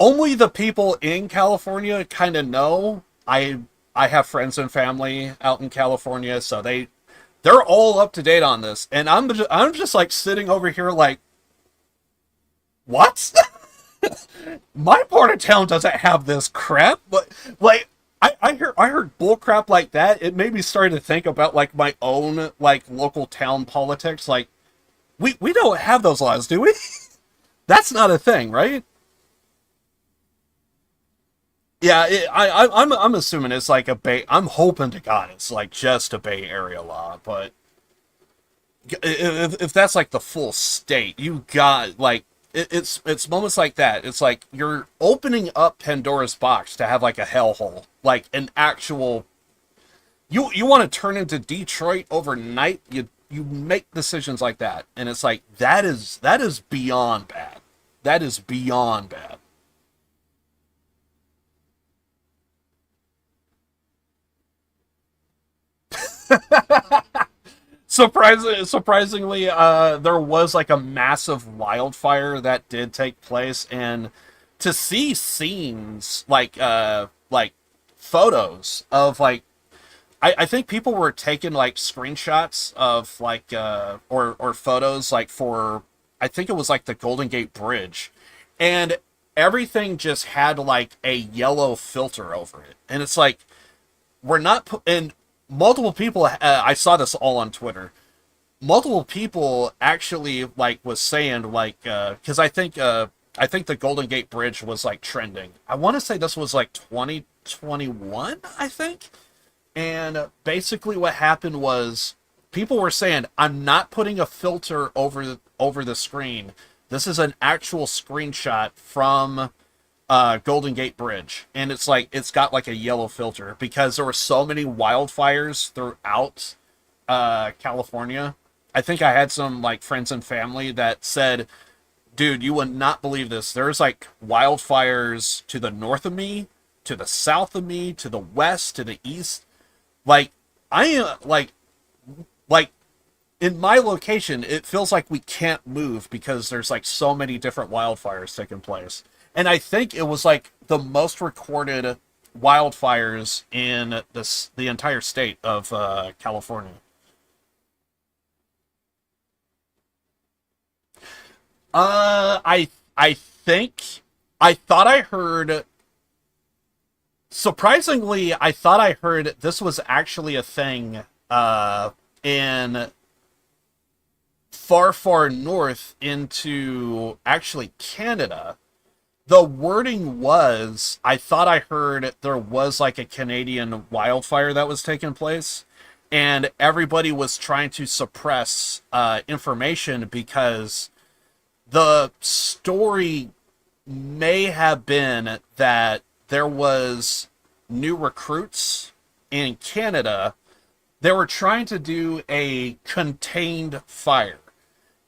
only the people in California kind of know. I have friends and family out in California, so they're all up to date on this, and I'm just like sitting over here like, what? My part of town doesn't have this crap. But like, I heard bull crap like that. It made me start to think about like my own like local town politics. Like, we don't have those laws, do we? That's not a thing, right? Yeah, I'm assuming it's like I'm hoping to God it's like just a Bay Area law, but if that's like the full state, you got like it's moments like that. It's like you're opening up Pandora's box to have like a hellhole, like an actual. You want to turn into Detroit overnight. You make decisions like that, and it's like that is beyond bad. That is beyond bad. Surprisingly, there was like a massive wildfire that did take place, and to see scenes like photos of like, I think people were taking like screenshots of like or photos like for, I think it was like the Golden Gate Bridge, and everything just had like a yellow filter over it, and it's like we're not and multiple people I saw this all on Twitter. Multiple people actually like was saying like because I think the Golden Gate Bridge was like trending. I want to say this was like 2021, I think. And basically what happened was people were saying, I'm not putting a filter over the screen. This is an actual screenshot from Golden Gate Bridge. And it's like, it's got like a yellow filter because there were so many wildfires throughout California. I think I had some like friends and family that said, dude, you would not believe this. There's like wildfires to the north of me, to the south of me, to the west, to the east. Like, I am like in my location, it feels like we can't move because there's like so many different wildfires taking place. And I think it was like the most recorded wildfires in the entire state of California. I think I thought I heard. Surprisingly, I thought I heard this was actually a thing in far north into actually Canada. The wording was, I thought I heard there was like a Canadian wildfire that was taking place, and everybody was trying to suppress information because the story may have been that there was new recruits in Canada. They were trying to do a contained fire,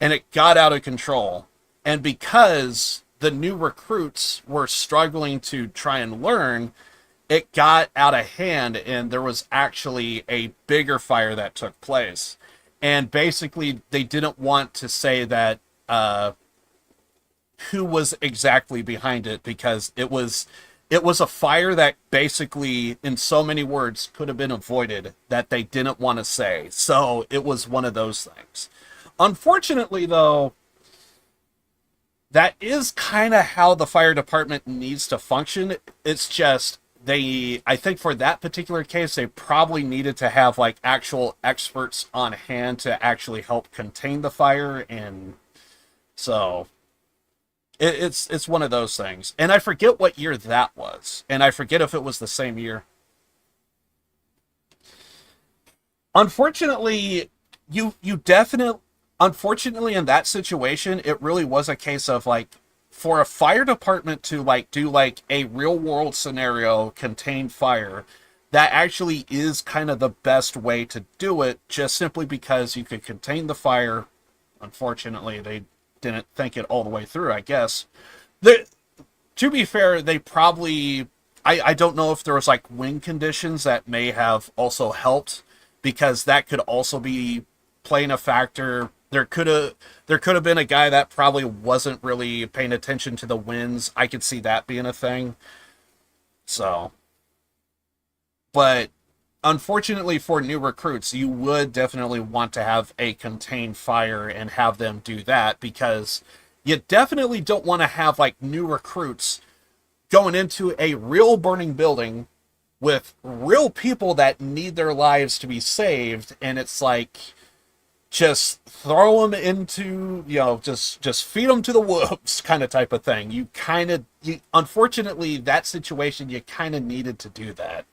and it got out of control. And because the new recruits were struggling to try and learn, it got out of hand, and there was actually a bigger fire that took place. And basically, they didn't want to say that who was exactly behind it, because it was a fire that basically, in so many words, could have been avoided that they didn't want to say. So it was one of those things. Unfortunately, though, that is kind of how the fire department needs to function. It's just I think for that particular case, they probably needed to have like actual experts on hand to actually help contain the fire. And so it's one of those things. And I forget what year that was. And I forget if it was the same year. Unfortunately, unfortunately in that situation, it really was a case of like, for a fire department to like do like a real world scenario contained fire, that actually is kind of the best way to do it, just simply because you could contain the fire. Unfortunately, they didn't think it all the way through, I guess. To be fair, they probably, I don't know if there was like wind conditions that may have also helped, because that could also be playing a factor. There could have been a guy that probably wasn't really paying attention to the winds. I could see that being a thing. So, but unfortunately for new recruits, you would definitely want to have a contained fire and have them do that, because you definitely don't want to have like new recruits going into a real burning building with real people that need their lives to be saved, and it's like, just throw them into, just feed them to the wolves kind of type of thing. Unfortunately, that situation, you kind of needed to do that.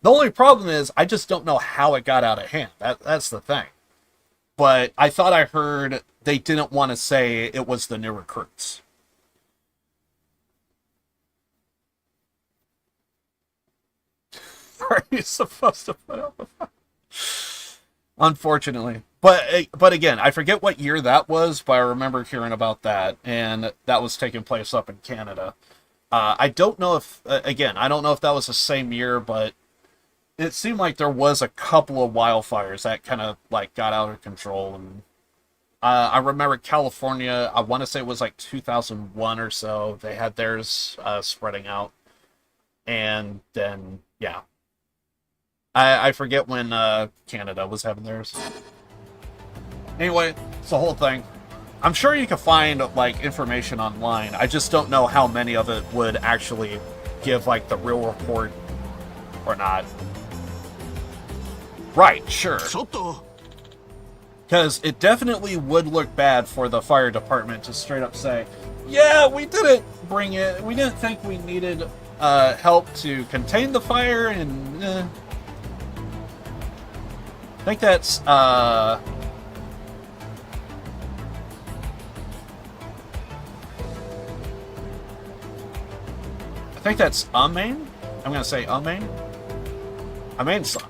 The only problem is, I just don't know how it got out of hand. That's the thing. But I thought I heard they didn't want to say it was the new recruits. party's supposed to put out the fire. Unfortunately. But again, I forget what year that was, but I remember hearing about that, and that was taking place up in Canada. I don't know if, again, I don't know if that was the same year, but it seemed like there was a couple of wildfires that kind of, like, got out of control. And I remember California, I want to say it was like 2001 or so, they had theirs spreading out. And then, yeah. I forget when Canada was having theirs. Anyway, it's the whole thing. I'm sure you can find, like, information online. I just don't know how many of it would actually give, like, the real report or not. Right, sure. Because it definitely would look bad for the fire department to straight up say, yeah, we didn't bring it. We didn't think we needed help to contain the fire, and I think that's Amain. I'm gonna say Amain. Amain-san.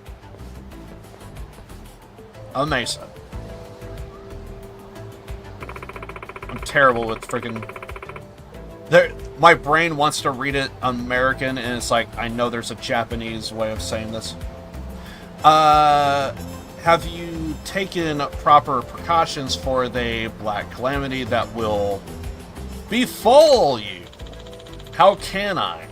Amain-san. I'm terrible with freaking. My brain wants to read it American, and it's like, I know there's a Japanese way of saying this. Have you taken proper precautions for the black calamity that will befall you? How can I?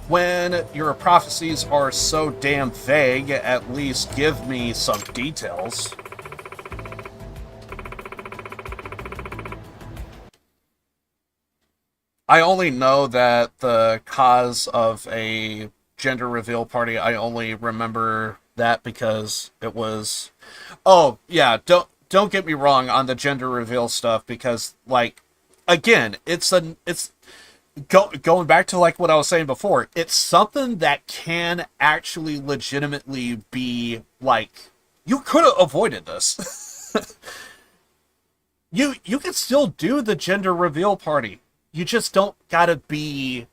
When your prophecies are so damn vague, at least give me some details. I only know that the cause of a gender reveal party, I only remember that because it was... Oh, yeah, don't get me wrong on the gender reveal stuff, because, like, again, going back to, like, what I was saying before, it's something that can actually legitimately be, like, you could have avoided this. You can still do the gender reveal party. You just don't gotta be...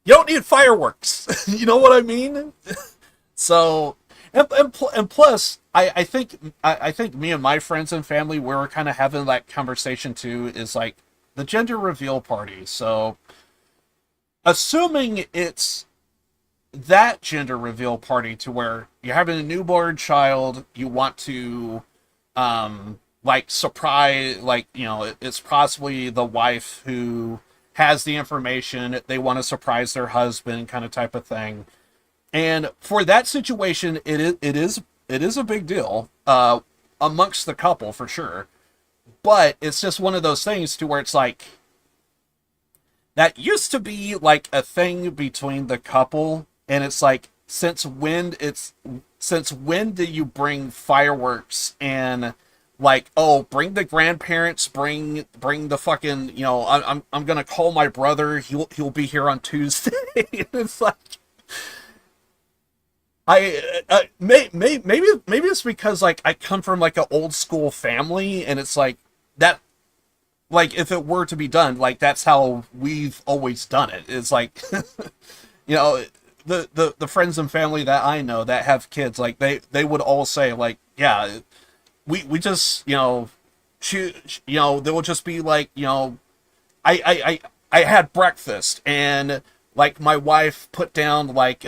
You don't need fireworks. You know what I mean? So, and plus, I think me and my friends and family, we were kind of having that conversation too, is like, the gender reveal party. So, assuming it's that gender reveal party to where you're having a newborn child, you want to, like, surprise, like, you know, it's possibly the wife who has the information, they want to surprise their husband, kind of type of thing. And for that situation, it is a big deal, amongst the couple, for sure. But it's just one of those things to where it's like, that used to be like a thing between the couple, and it's like, since when do you bring fireworks and, like, oh, bring the grandparents, bring the fucking, you know, I'm gonna call my brother, he'll be here on Tuesday. It's like, maybe it's because, like, I come from, like, an old school family, and it's like that, like, if it were to be done, like, that's how we've always done it. It's like, you know, the friends and family that I know that have kids, like, they would all say, like, yeah, we just, you know, you know, they will just be like, you know, I had breakfast, and, like, my wife put down, like,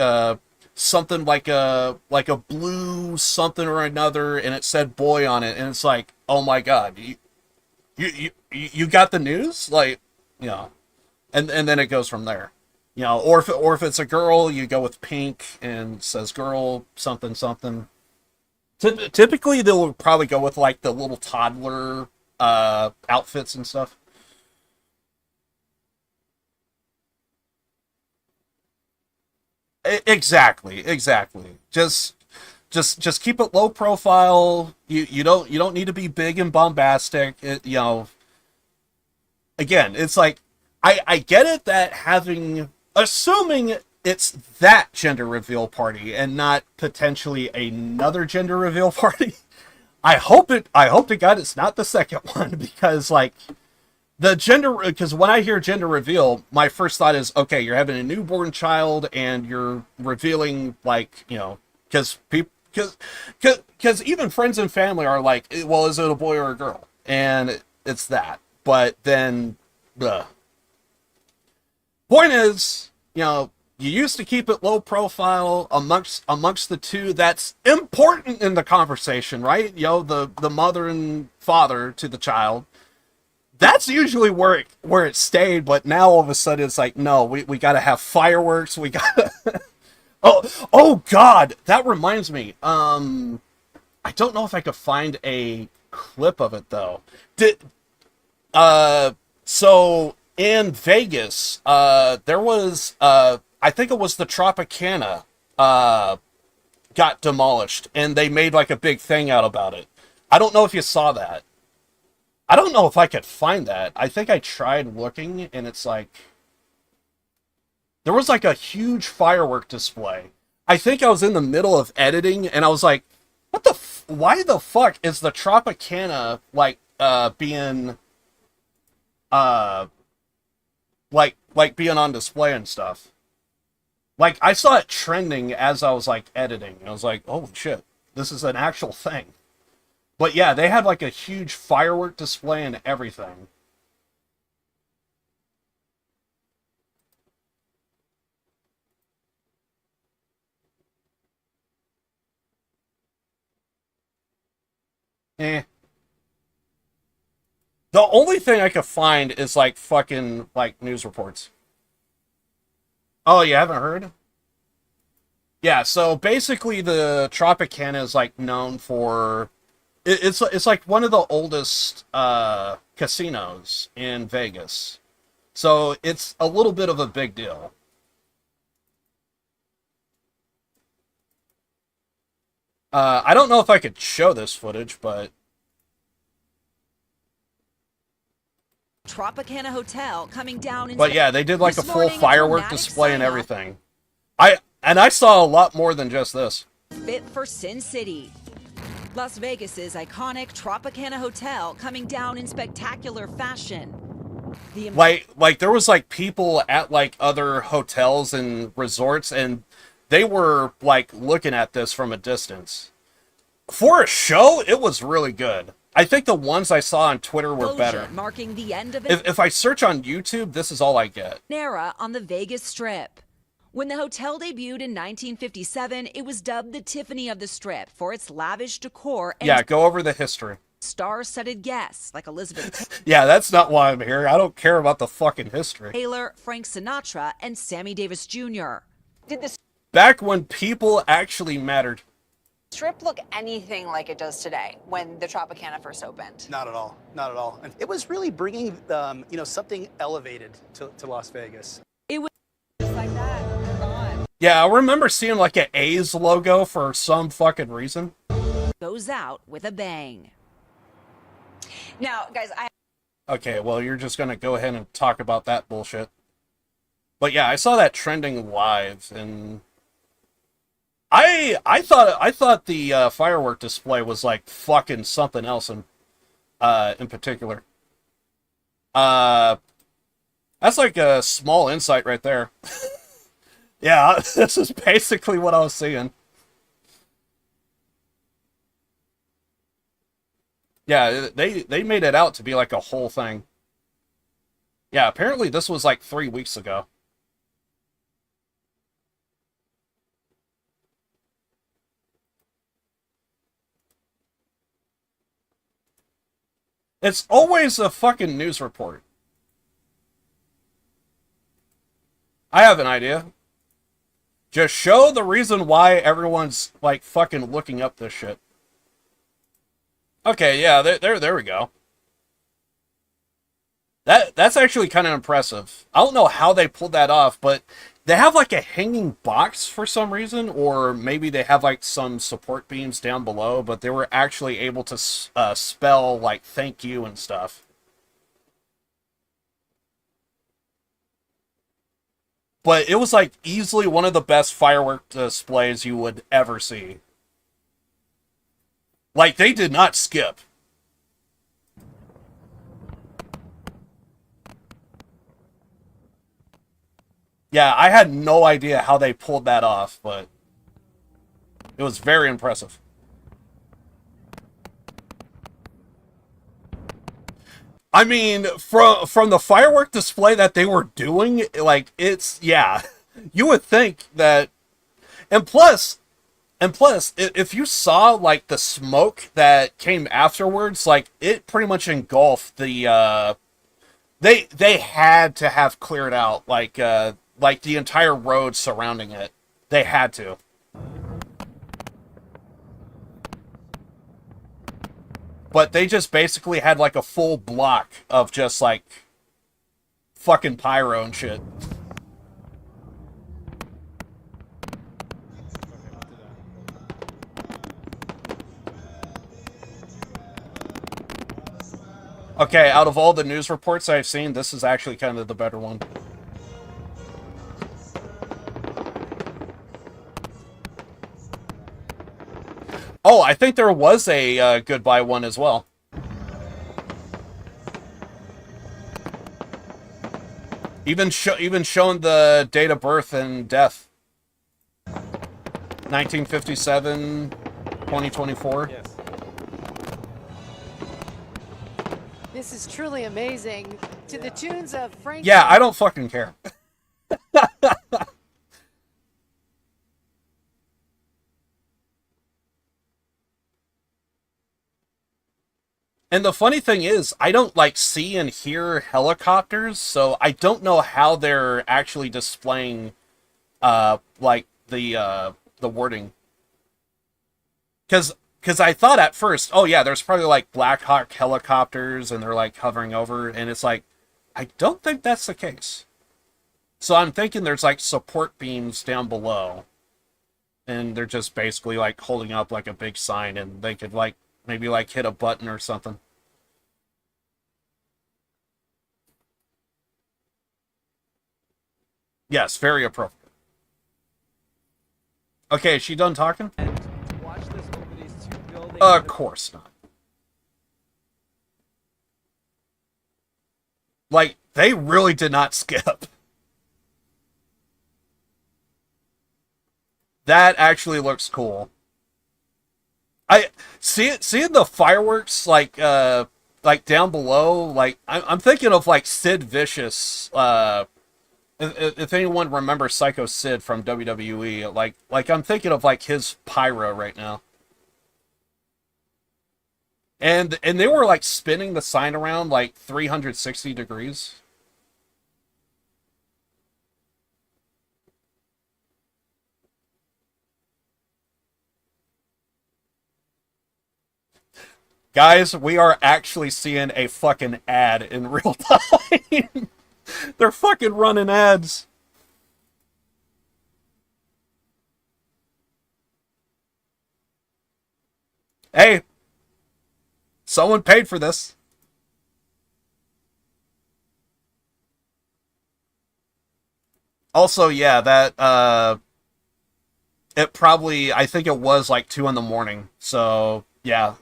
something like a blue something or another, and it said boy on it, and it's like, oh my god, you got the news, like, you know, and then it goes from there, you know, or if it's a girl, you go with pink and it says girl something something. Typically, they'll probably go with, like, the little toddler outfits and stuff. Exactly. Just keep it low profile. You don't need to be big and bombastic. You know. Again, it's like, I get it that assuming it's that gender reveal party and not potentially another gender reveal party. I hope to God it's not the second one, because, like, the gender, because when I hear gender reveal, my first thought is, okay, you're having a newborn child and you're revealing, like, you know, because people, because even friends and family are like, well, is it a boy or a girl? And it's that. But then, point is, you know, you used to keep it low profile amongst the two. That's important in the conversation, right? You know, the mother and father to the child. That's usually where it stayed, but now all of a sudden it's like, no, we got to have fireworks. We got to... oh God, that reminds me. I don't know if I could find a clip of it though. So in Vegas, there was I think it was the Tropicana got demolished, and they made like a big thing out about it. I don't know if you saw that. I don't know if I could find that. I think I tried looking, and it's like... There was like a huge firework display. I think I was in the middle of editing, and I was like, what the... why the fuck is the Tropicana, like, being... like being on display and stuff? Like, I saw it trending as I was, like, editing. I was like, oh, shit. This is an actual thing. But yeah, they had like a huge firework display and everything. The only thing I could find is like fucking like news reports. Oh, you haven't heard? Yeah, so basically the Tropicana is like known for... It's like one of the oldest casinos in Vegas. So it's a little bit of a big deal. I don't know if I could show this footage, but... Tropicana Hotel coming down in... But yeah, they did like a full firework display and sign-off. everything. I saw a lot more than just this. Fit for Sin City. Las Vegas's iconic Tropicana Hotel coming down in spectacular fashion. Like there was like people at like other hotels and resorts, and they were like looking at this from a distance. For a show, it was really good. I think the ones I saw on Twitter were better. Marking the end of If I search on YouTube, this is all I get. Era on the Vegas Strip. When the hotel debuted in 1957, it was dubbed the Tiffany of the Strip for its lavish decor and Yeah, go over the history. star-studded guests like Elizabeth Yeah, that's not why I'm here. I don't care about the fucking history. Taylor, Frank Sinatra, and Sammy Davis Jr. Did the Back when people actually mattered. Strip look anything like it does today when the Tropicana first opened? Not at all. Not at all. And it was really bringing, something elevated to Las Vegas. It was Just like that. They're gone. Yeah, I remember seeing like an A's logo for some fucking reason. goes out with a bang. Now, guys, Okay, well, you're just gonna go ahead and talk about that bullshit. But yeah, I saw that trending live, and I thought the firework display was like fucking something else in particular. That's like a small insight right there. Yeah, this is basically what I was seeing. Yeah, they made it out to be like a whole thing. Yeah, apparently this was like 3 weeks ago. It's always a fucking news report. I have an idea. Just show the reason why everyone's like fucking looking up this shit. Okay, yeah, there we go. That's actually kind of impressive. I don't know how they pulled that off, but they have like a hanging box for some reason, or maybe they have like some support beams down below, but they were actually able to spell like thank you and stuff. But it was like easily one of the best firework displays you would ever see. Like, they did not skip. Yeah, I had no idea how they pulled that off, but it was very impressive. I mean, from the firework display that they were doing, like, it's, yeah. You would think that, and plus, if you saw, like, the smoke that came afterwards, like, it pretty much engulfed the, they had to have cleared out, like the entire road surrounding it. They had to. But they just basically had, like, a full block of just, like, fucking pyro and shit. Okay, out of all the news reports I've seen, this is actually kind of the better one. Oh, I think there was a goodbye one as well. Even showing the date of birth and death. 1957, 2024. Yes. This is truly amazing. To the tunes of Frank. Yeah, I don't fucking care. And the funny thing is, I don't, like, see and hear helicopters, so I don't know how they're actually displaying, like, the wording. Because I thought at first, oh yeah, there's probably, like, Black Hawk helicopters, and they're, like, hovering over, and it's like, I don't think that's the case. So I'm thinking there's, like, support beams down below, and they're just basically, like, holding up, like, a big sign, and they could, like, maybe, like, hit a button or something. Yes, very appropriate. Okay, is she done talking? Of course not. Like, they really did not skip. That actually looks cool. I seeing the fireworks like down below, like I'm thinking of like Sid Vicious. If anyone remembers Psycho Sid from WWE, like I'm thinking of like his pyro right now. And they were like spinning the sign around like 360 degrees. Guys, we are actually seeing a fucking ad in real time. They're fucking running ads. Hey, someone paid for this. Also, yeah, that, it probably, I think it was like 2 in the morning. So, yeah,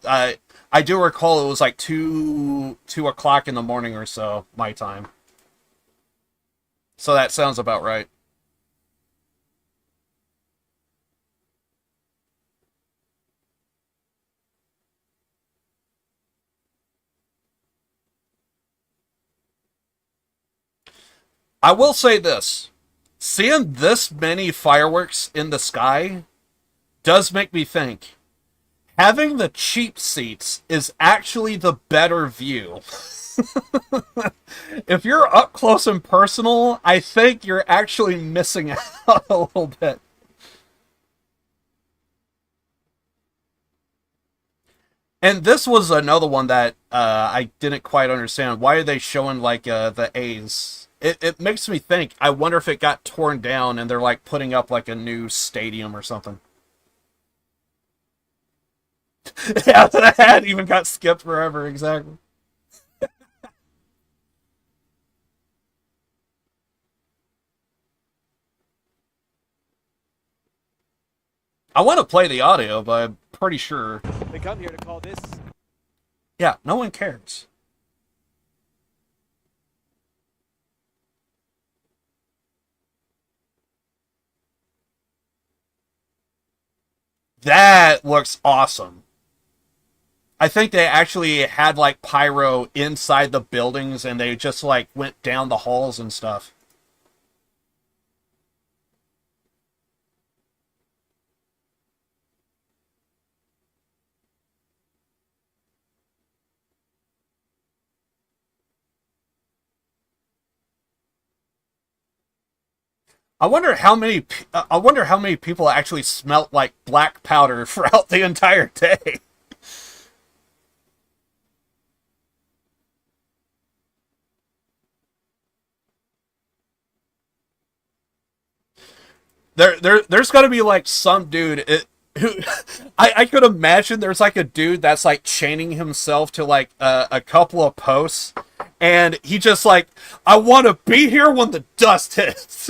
I do recall it was like 2 o'clock in the morning or so, my time. So that sounds about right. I will say this. Seeing this many fireworks in the sky does make me think having the cheap seats is actually the better view. If you're up close and personal, I think you're actually missing out a little bit. And this was another one that I didn't quite understand. Why are they showing like the A's? It makes me think, I wonder if it got torn down and they're like putting up like a new stadium or something. Yeah, that ad even got skipped forever, exactly. I want to play the audio, but I'm pretty sure. They come here to call this. Yeah, no one cares. That looks awesome. I think they actually had like pyro inside the buildings and they just like went down the halls and stuff. I wonder how many people actually smelt like black powder throughout the entire day. There's got to be like some dude who I could imagine there's like a dude that's like chaining himself to like a couple of posts, and he just like, I want to be here when the dust hits.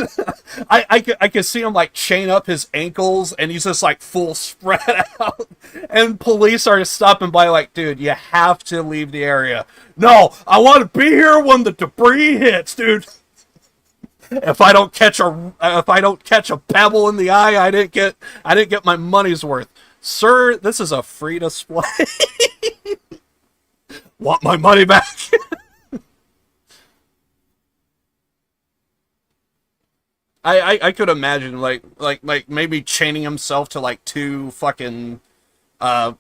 I could see him like chain up his ankles, and he's just like full spread out, and police are stopping by like, dude, you have to leave the area. No, I want to be here when the debris hits, dude. If I don't catch a pebble in the eye, I didn't get my money's worth. Sir, this is a free display. Want my money back? I could imagine like maybe chaining himself to like two fucking well,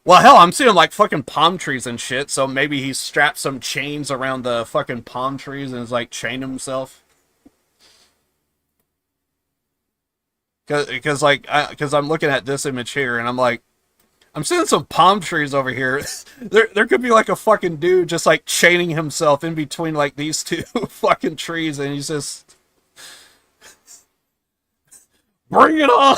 hell, I'm seeing like fucking palm trees and shit, so maybe he strapped some chains around the fucking palm trees and is like chained himself. Because I'm looking at this image here and I'm like, I'm seeing some palm trees over here. there could be like a fucking dude just like chaining himself in between like these two fucking trees, and he's just bring it on.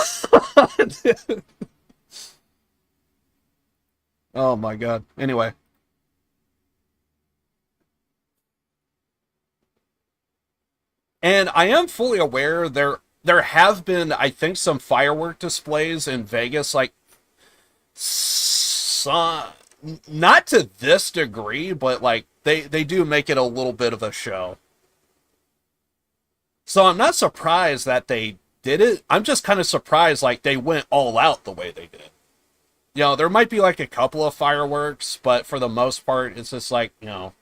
Oh my god. Anyway. And I am fully aware there have been, I think, some firework displays in Vegas, like, not to this degree, but, like, they do make it a little bit of a show. So I'm not surprised that they did it. I'm just kind of surprised, like, they went all out the way they did. You know, there might be, like, a couple of fireworks, but for the most part, it's just, like, you know.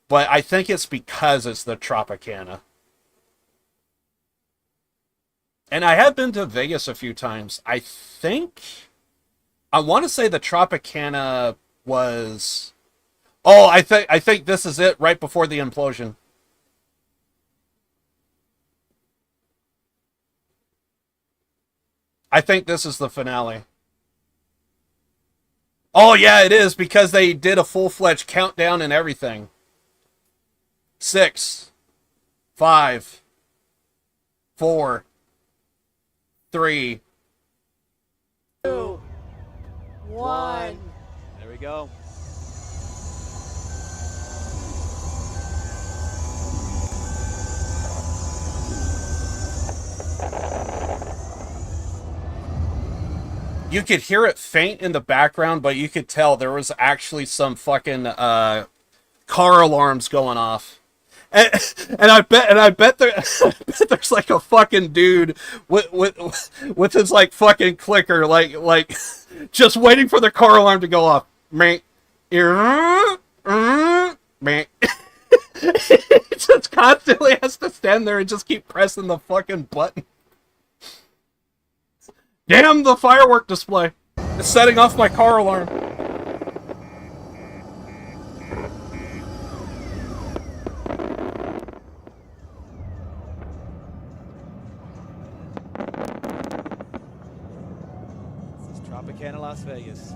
But I think it's because it's the Tropicana. And I have been to Vegas a few times. I want to say the Tropicana was... Oh, I think this is it right before the implosion. I think this is the finale. Oh, yeah, it is, because they did a full-fledged countdown and everything. 6, 5, 4... 3, 2, 1. There we go. You could hear it faint in the background, but you could tell there was actually some fucking car alarms going off. And I bet there's like a fucking dude with his like fucking clicker, like just waiting for the car alarm to go off. He just constantly has to stand there and just keep pressing the fucking button. Damn the firework display! It's setting off my car alarm. Tropicana, Las Vegas.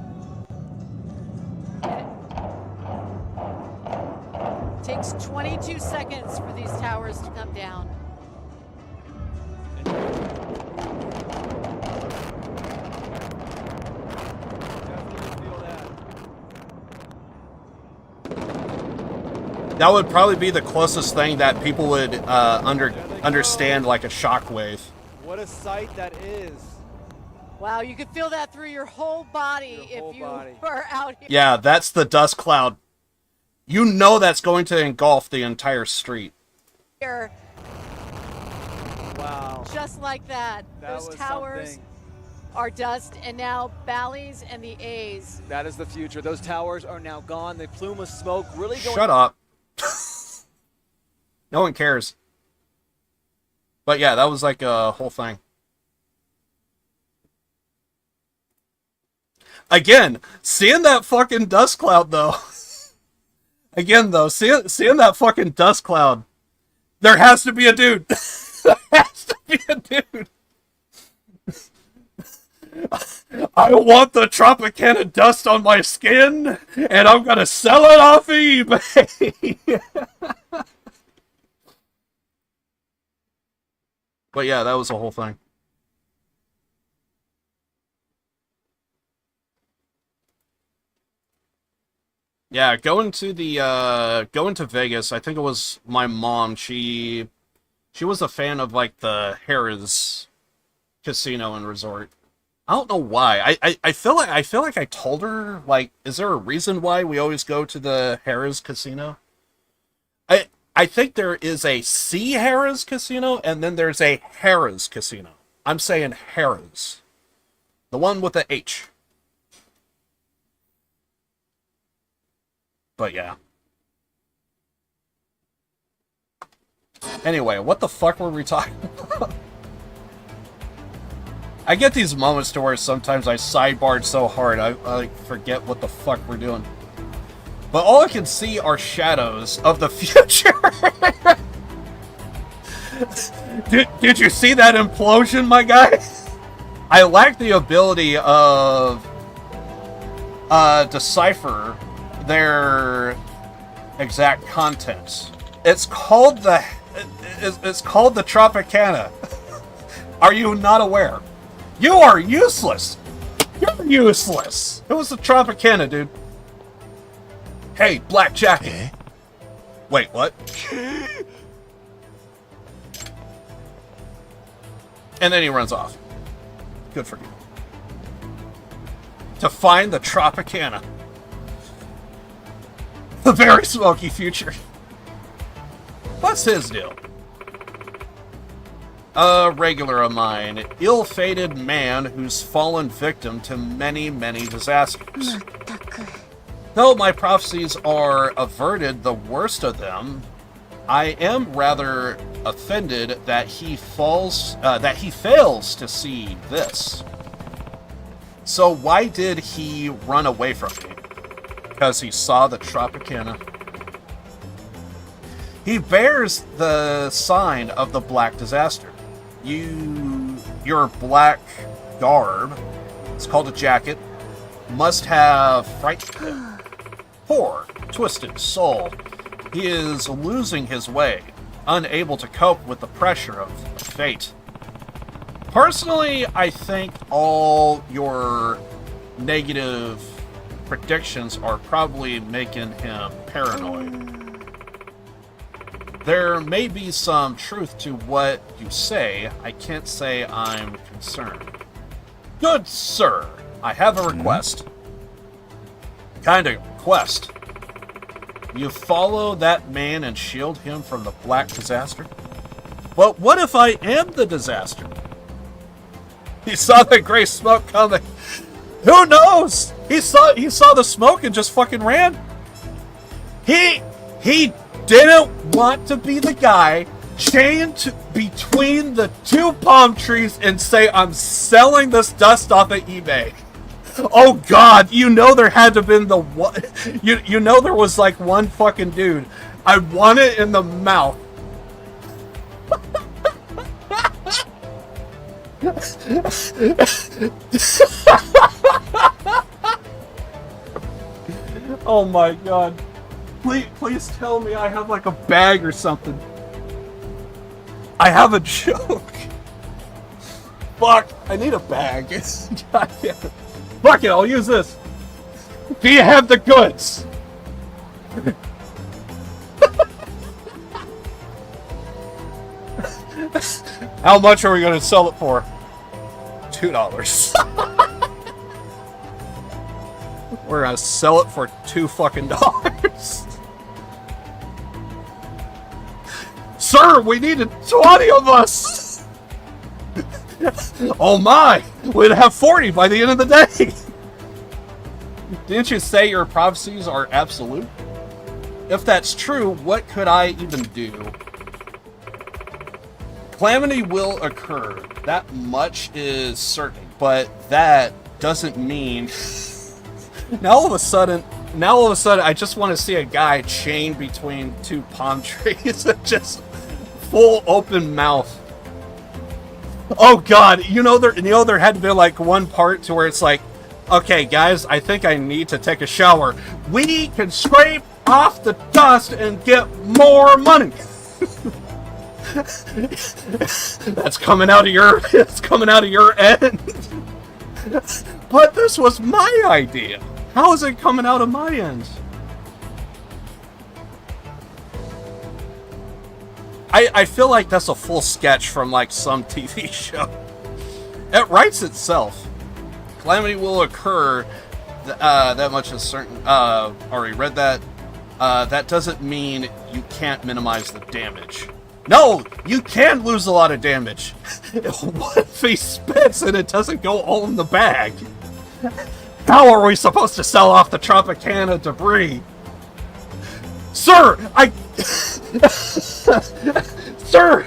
Takes 22 seconds for these towers to come down. That would probably be the closest thing that people would understand, like a shockwave. What a sight that is. Wow, you could feel that through your whole body if you were out here. Yeah, that's the dust cloud. You know that's going to engulf the entire street. Wow. Just like that. Those towers. are dust, and now Bally's and the A's. That is the future. Those towers are now gone. The plume of smoke really going... Shut up. No one cares. But yeah, that was like a whole thing. Again, seeing that fucking dust cloud, though. Again, though, seeing that fucking dust cloud, there has to be a dude. There has to be a dude. I want the Tropicana dust on my skin, and I'm gonna sell it off eBay. But yeah, that was the whole thing. Yeah, going to Vegas, I think it was my mom, she was a fan of like the Harrah's casino and resort. I don't know why. I feel like I told her, like, is there a reason why we always go to the Harrah's casino? I think there is a C Harrah's casino, and then there's a Harrah's casino. I'm saying Harrah's. The one with the H. But yeah. Anyway, what the fuck were we talking about? I get these moments to where sometimes I sidebarred so hard, I forget what the fuck we're doing. But all I can see are shadows of the future. Did you see that implosion, my guy? I lack the ability of decipher their exact contents. It's called the Tropicana. Are you not aware? You are useless. You're useless. It was the Tropicana, dude. Hey, Black Jacket. Eh? Wait, what? And then he runs off. Good for you. To find the Tropicana. The very smoky future. What's his deal? A regular of mine. Ill-fated man who's fallen victim to many, many disasters. Though my prophecies are averted the worst of them, I am rather offended that he fails to see this. So why did he run away from me? Because he saw the Tropicana. He bears the sign of the Black Disaster. Your black garb, it's called a jacket, must have frightened him. Poor, twisted soul. He is losing his way, unable to cope with the pressure of fate. Personally, I think all your negative predictions are probably making him paranoid. There may be some truth to what you say. I can't say I'm concerned. Good sir, I have a request. Kind of quest. You follow that man and shield him from the Black Disaster? But what if I am the disaster? He saw the gray smoke coming. Who knows? He saw the smoke and just fucking ran. He didn't want to be the guy chained between the two palm trees and say, I'm selling this dust off of eBay. Oh God, you know there had to have been the one. You know there was like one fucking dude. I want it in the mouth. Oh my God. Please tell me I have like a bag or something. I have a joke. Fuck, I need a bag. God damn it. Fuck it, I'll use this. Do you have the goods? How much are we going to sell it for? $2. We're going to sell it for $2 fucking dollars. Sir, we needed 20 of us. Oh my! We'd have 40 by the end of the day! Didn't you say your prophecies are absolute? If that's true, what could I even do? Calamity will occur. That much is certain. But that doesn't mean... Now all of a sudden, I just want to see a guy chained between two palm trees and just full open mouth. Oh God, there had to be like one part to where it's like, okay guys, I think I need to take a shower. We can scrape off the dust and get more money. That's coming out of your end. But this was my idea. How is it coming out of my end? I feel like that's a full sketch from like some TV show. It writes itself. Calamity will occur. That much is certain. Already read that. That doesn't mean you can't minimize the damage. No, you can lose a lot of damage. What if he spits and it doesn't go all in the bag? How are we supposed to sell off the Tropicana debris? Sir, Sir!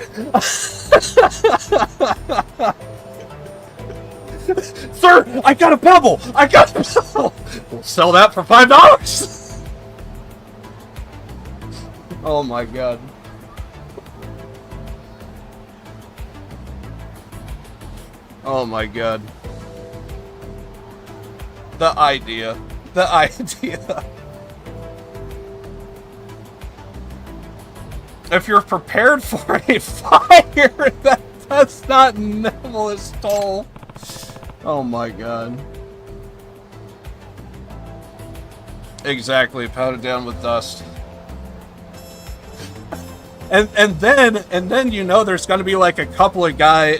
Sir, I got a pebble! We'll sell that for $5! Oh my God. Oh my God. The idea. If you're prepared for a fire, that's not Nimble's toll. Oh my God. Exactly, powdered down with dust. And then there's gonna be like a couple of guys,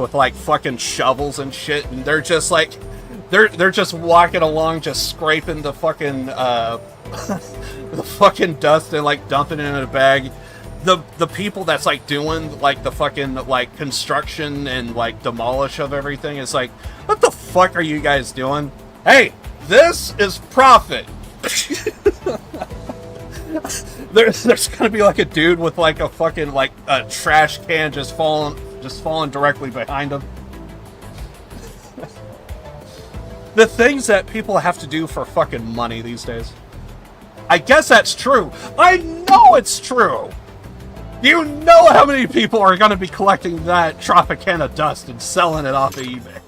with like fucking shovels and shit, and they're just like, they're just walking along, just scraping the fucking the fucking dust and like dumping it in a bag. The people that's like doing like the fucking like construction and like demolish of everything is like, what the fuck are you guys doing? Hey, this is profit. There's gonna be like a dude with like a fucking like a trash can just falling directly behind him. The things that people have to do for fucking money these days. I guess that's true. I know it's true. You know how many people are gonna be collecting that Tropicana dust and selling it off of eBay.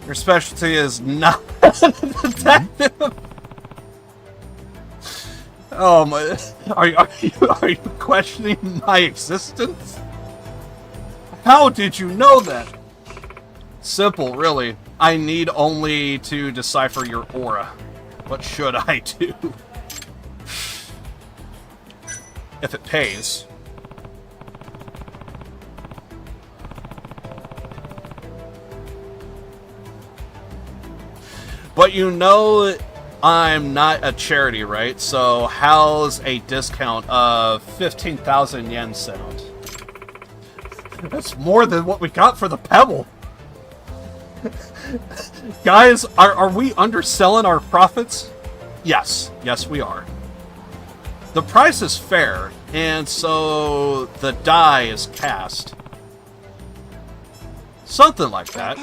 Your specialty is not detective. Oh my! Are you questioning my existence? How did you know that? Simple, really. I need only to decipher your aura. What should I do? If it pays. But you know I'm not a charity, right? So how's a discount of 15,000 yen sound? That's more than what we got for the pebble. Guys, are we underselling our profits? Yes. Yes, we are. The price is fair, and so the die is cast. Something like that.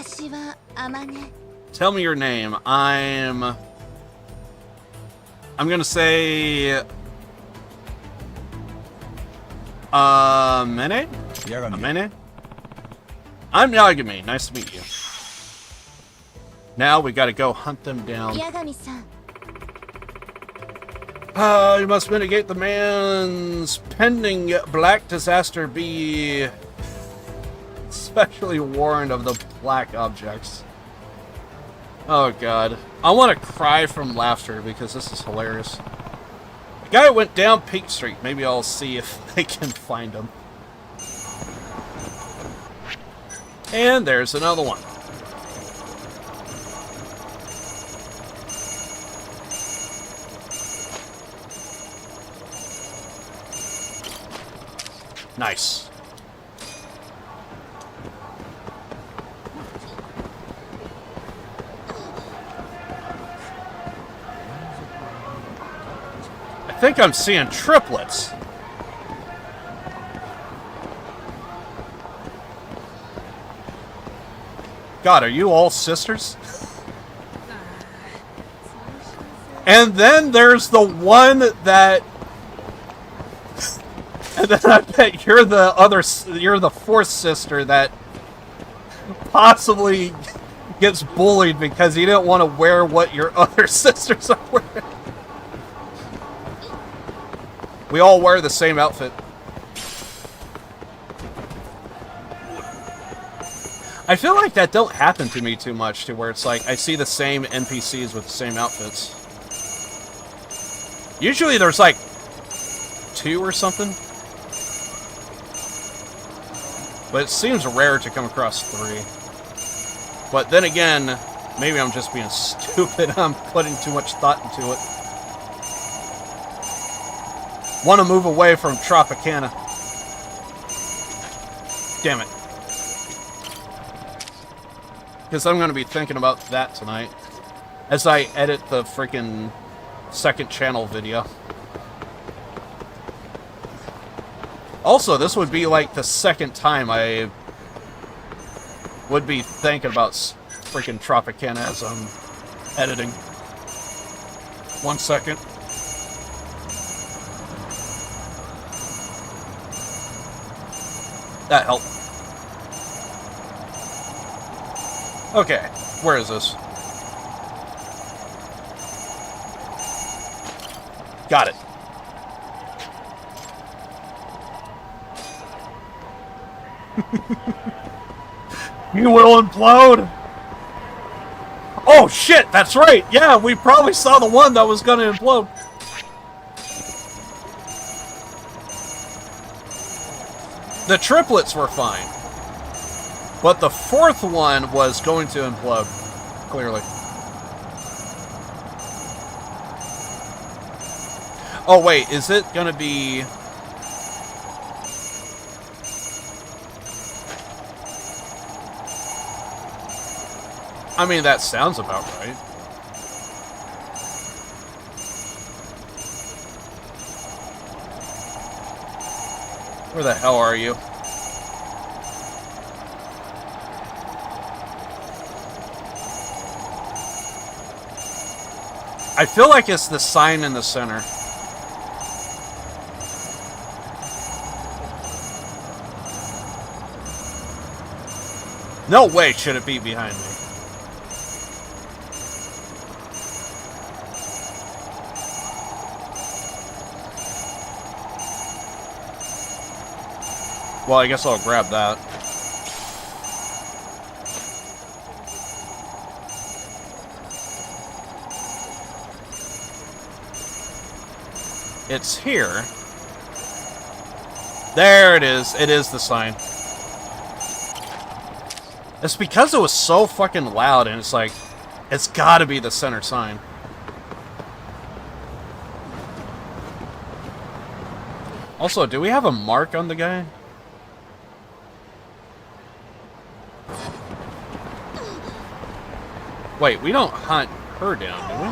Tell me your name. I'm gonna say... Amene? Amene? I'm Yagami. Nice to meet you. Now we gotta go hunt them down. You must mitigate the man's pending black disaster. Be especially warned of the black objects. Oh god. I want to cry from laughter because this is hilarious. The guy went down Peak Street. Maybe I'll see if they can find him. And there's another one. Nice. I think I'm seeing triplets. God, are you all sisters? And then there's the one that... And then I bet you're the fourth sister that possibly gets bullied because you didn't want to wear what your other sisters are wearing. We all wear the same outfit. I feel like that don't happen to me too much, to where it's like I see the same NPCs with the same outfits. Usually there's like 2 or something. But it seems rare to come across 3. But then again, maybe I'm just being stupid. I'm putting too much thought into it. Want to move away from Tropicana. Damn it. Because I'm going to be thinking about that tonight. As I edit the freaking second channel video. Also, this would be like the second time I would be thinking about freaking Tropicana as I'm editing. 1 second. That helped. Okay, where is this? Got it. You will implode! Oh shit, that's right! Yeah, we probably saw the one that was gonna implode. The triplets were fine. But the fourth one was going to implode, clearly. Oh wait, is it gonna be... I mean, that sounds about right. Where the hell are you? I feel like it's the sign in the center. No way should it be behind me. Well, I guess I'll grab that. It's here. There it is. It is the sign. It's because it was so fucking loud, and it's like, it's gotta be the center sign. Also, do we have a mark on the guy? Wait, we don't hunt her down, do we?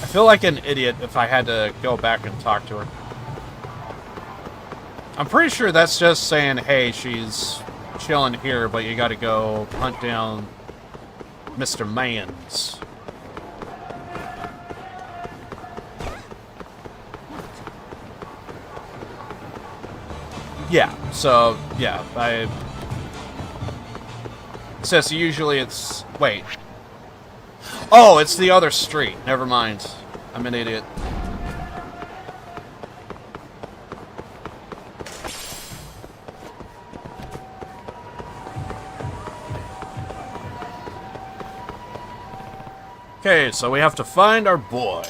I feel like an idiot if I had to go back and talk to her. I'm pretty sure that's just saying, hey, she's chilling here, but you gotta go hunt down Mr. Mans. Yeah, so, yeah, it says usually it's... Wait. Oh, it's the other street. Never mind. I'm an idiot. Okay, so we have to find our boy.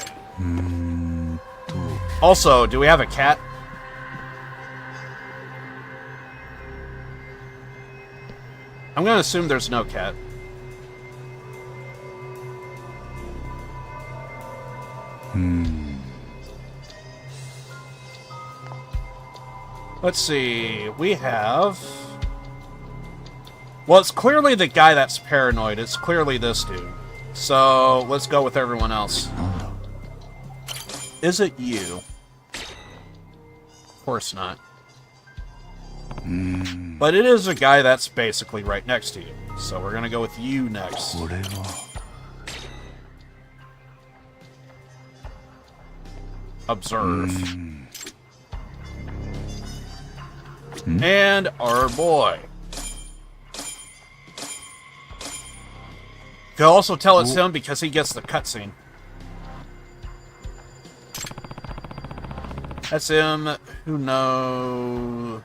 Also, do we have a cat? I'm gonna assume there's no cat. Let's see. We have... Well, it's clearly the guy that's paranoid. It's clearly this dude. So, let's go with everyone else. Is it you? Of course not. But it is a guy that's basically right next to you. So we're gonna go with you next. Observe. And our boy. You can also tell it's him because he gets the cutscene. That's him who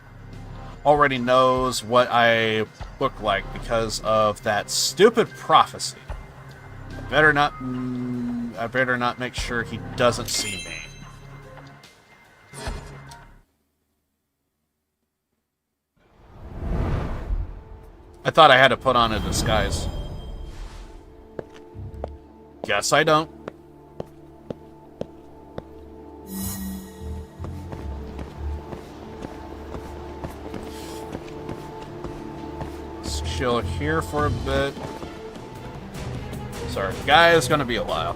already knows what I look like because of that stupid prophecy. I better not make sure he doesn't see me. I thought I had to put on a disguise. Guess I don't. Let's chill here for a bit. Sorry, guy is gonna be a while.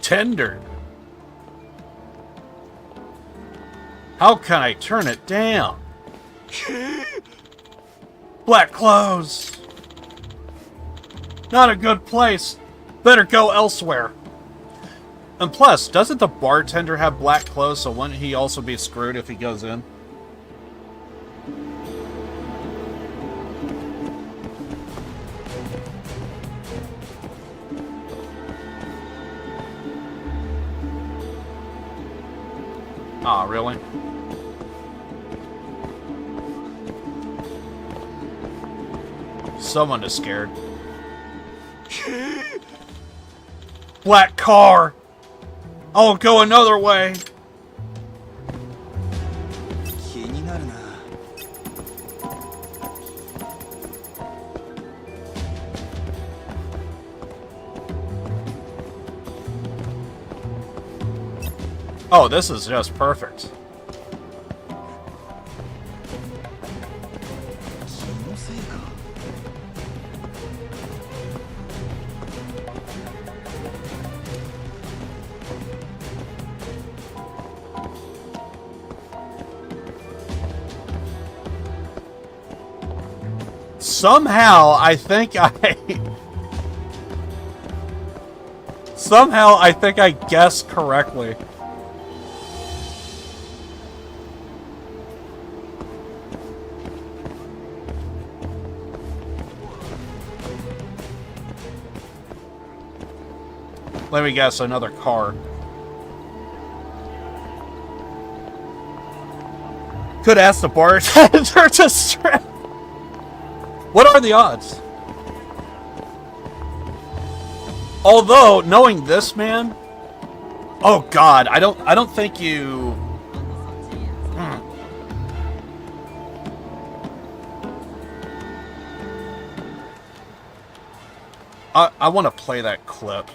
Tender. How can I turn it down? Black clothes. Not a good place. Better go elsewhere. And plus, doesn't the bartender have black clothes, so wouldn't he also be screwed if he goes in? Aw, really? Someone is scared. Black car! I'll go another way! Oh, this is just perfect. Somehow, I think I guessed correctly. Let me guess, another car. Could ask the bartender to strip. What are the odds? Although, knowing this man, oh God, I don't think you. I want to play that clip.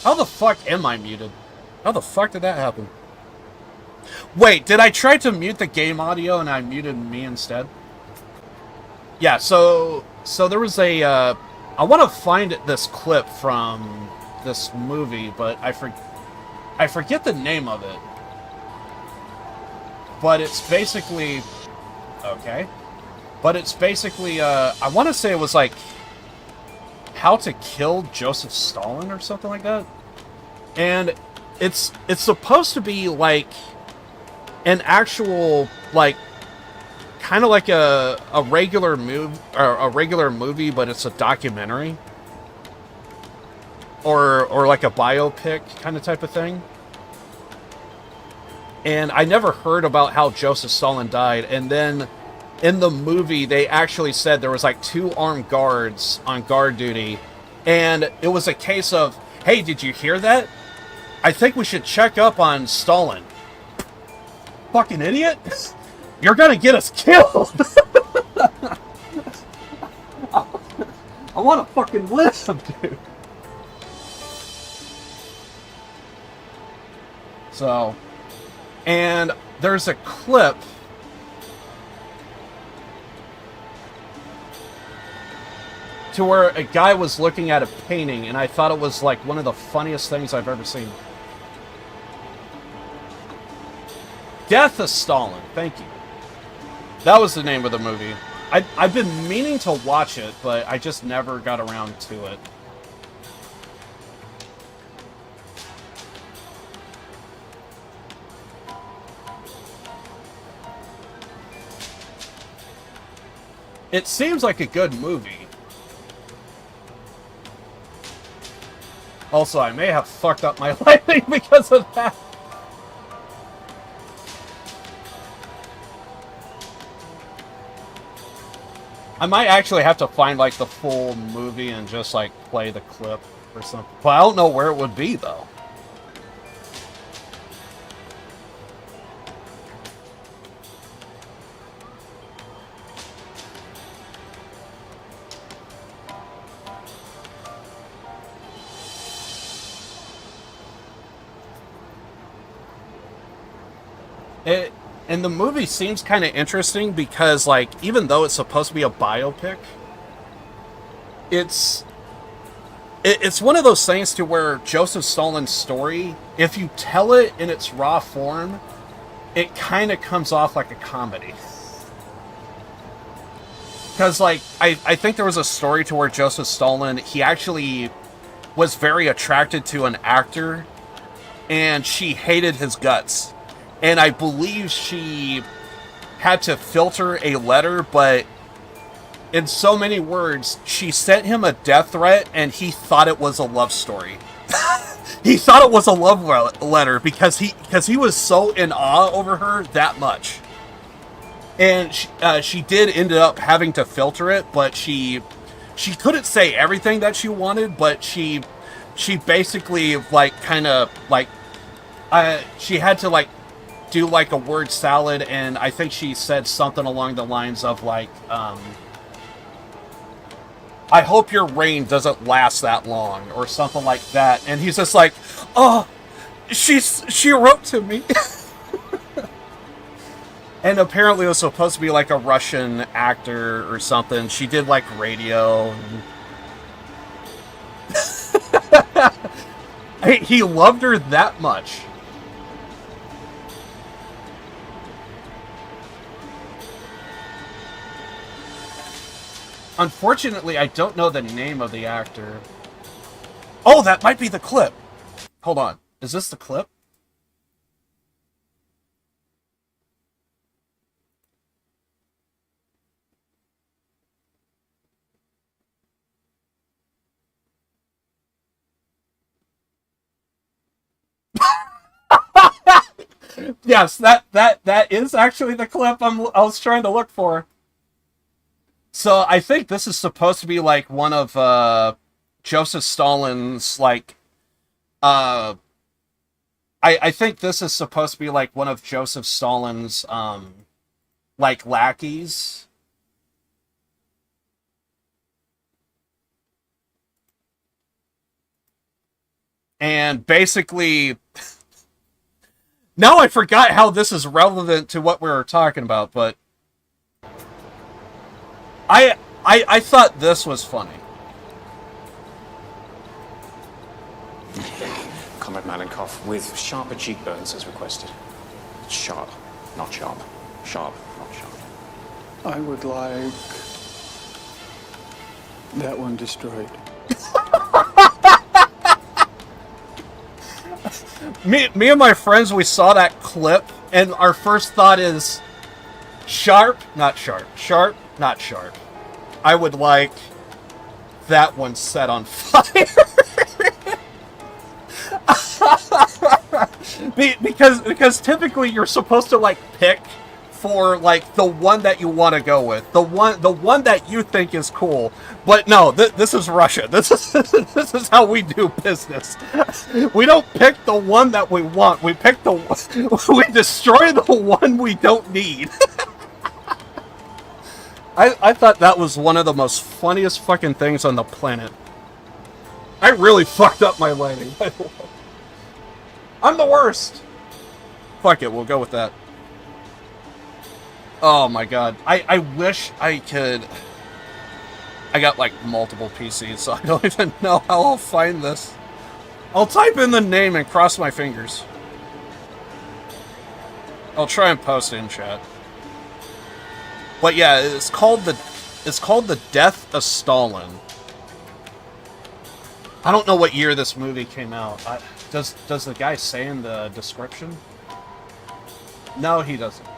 How the fuck am I muted? How the fuck did that happen? Wait, did I try to mute the game audio and I muted me instead? Yeah, so there was a, I want to find this clip from this movie, but I forget the name of it. But it's basically, okay. But it's basically, I want to say it was like, How to Kill Joseph Stalin or something like that. And it's supposed to be like an actual, like, kind of like a regular movie, but it's a documentary. Or like a biopic kind of type of thing. And I never heard about how Joseph Stalin died, and then in the movie, they actually said there was like 2 armed guards on guard duty, and it was a case of, hey, did you hear that? I think we should check up on Stalin. Fucking idiot! You're gonna get us killed! I wanna fucking live, dude! So, and there's a clip to where a guy was looking at a painting, and I thought it was like one of the funniest things I've ever seen. Death of Stalin, thank you. That was the name of the movie. I've been meaning to watch it, but I just never got around to it. It seems like a good movie. Also, I may have fucked up my lighting because of that. I might actually have to find, like, the full movie and just, like, play the clip or something. But I don't know where it would be, though. And the movie seems kind of interesting because, like, even though it's supposed to be a biopic, it's one of those things to where Joseph Stalin's story, if you tell it in its raw form, it kind of comes off like a comedy. Because, like, I think there was a story to where Joseph Stalin, he actually was very attracted to an actor, and she hated his guts. And I believe she had to filter a letter, but in so many words, she sent him a death threat, and he thought it was a love story. He thought it was a love letter because he was so in awe over her that much. And she did end up having to filter it, but she couldn't say everything that she wanted, but she basically, like, kind of, like, she had to, like, do, like, a word salad, and I think she said something along the lines of, like, I hope your reign doesn't last that long, or something like that. And he's just like, oh, she wrote to me. And apparently it was supposed to be, like, a Russian actor or something. She did, like, radio. He loved her that much. Unfortunately, I don't know the name of the actor. Oh, that might be the clip. Hold on. Is this the clip? Yes, that is actually the clip I was trying to look for. So I think this is supposed to be, like, one of Joseph Stalin's, like, I think this is supposed to be, like, one of Joseph Stalin's like, lackeys. And basically, now I forgot how this is relevant to what we were talking about, but I thought this was funny. Comrade Malenkov, with sharper cheekbones as requested. Sharp, not sharp. Sharp, not sharp. I would like that one destroyed. Me and my friends, we saw that clip, and our first thought is sharp, not sharp. Sharp, not sharp. I would like that one set on fire. because typically you're supposed to like pick for like the one that you want to go with, the one that you think is cool. But no, this is Russia. This is how we do business. We don't pick the one that we want. We pick we destroy the one we don't need. I thought that was one of the most funniest fucking things on the planet. I really fucked up my lighting, by the way. I'm the worst. Fuck it, we'll go with that. Oh my god. I wish I could... I got like multiple PCs, so I don't even know how I'll find this. I'll type in the name and cross my fingers. I'll try and post it in chat. But yeah, it's called the Death of Stalin. I don't know what year this movie came out. Does the guy say in the description? No, he doesn't.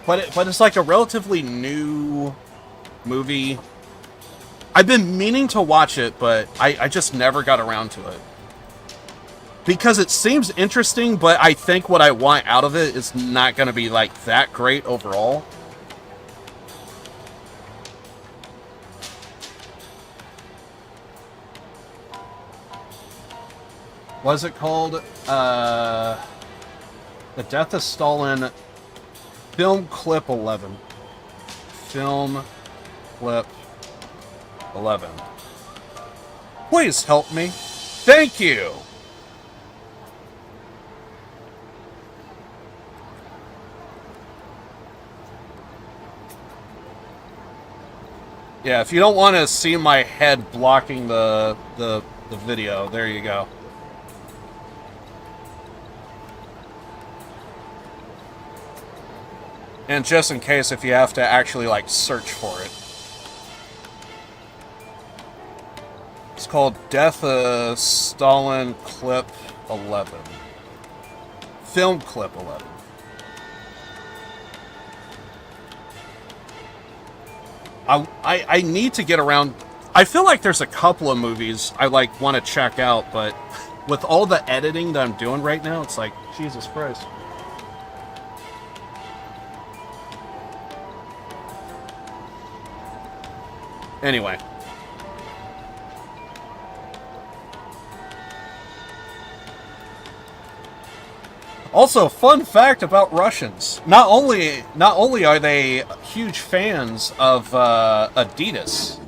But it's like a relatively new movie. I've been meaning to watch it, but I just never got around to it. Because it seems interesting, but I think what I want out of it is not going to be like that great overall. What is it called? The Death of Stalin Film Clip 11. Film Clip 11. Please help me. Thank you! Yeah, if you don't want to see my head blocking the video, there you go. And just in case if you have to actually, like, search for it. It's called Death of Stalin Clip 11. Film Clip 11. I need to get around... I feel like there's a couple of movies I, like, want to check out, but with all the editing that I'm doing right now, it's like, Jesus Christ. Anyway. Also, fun fact about Russians. Not only are they huge fans of Adidas,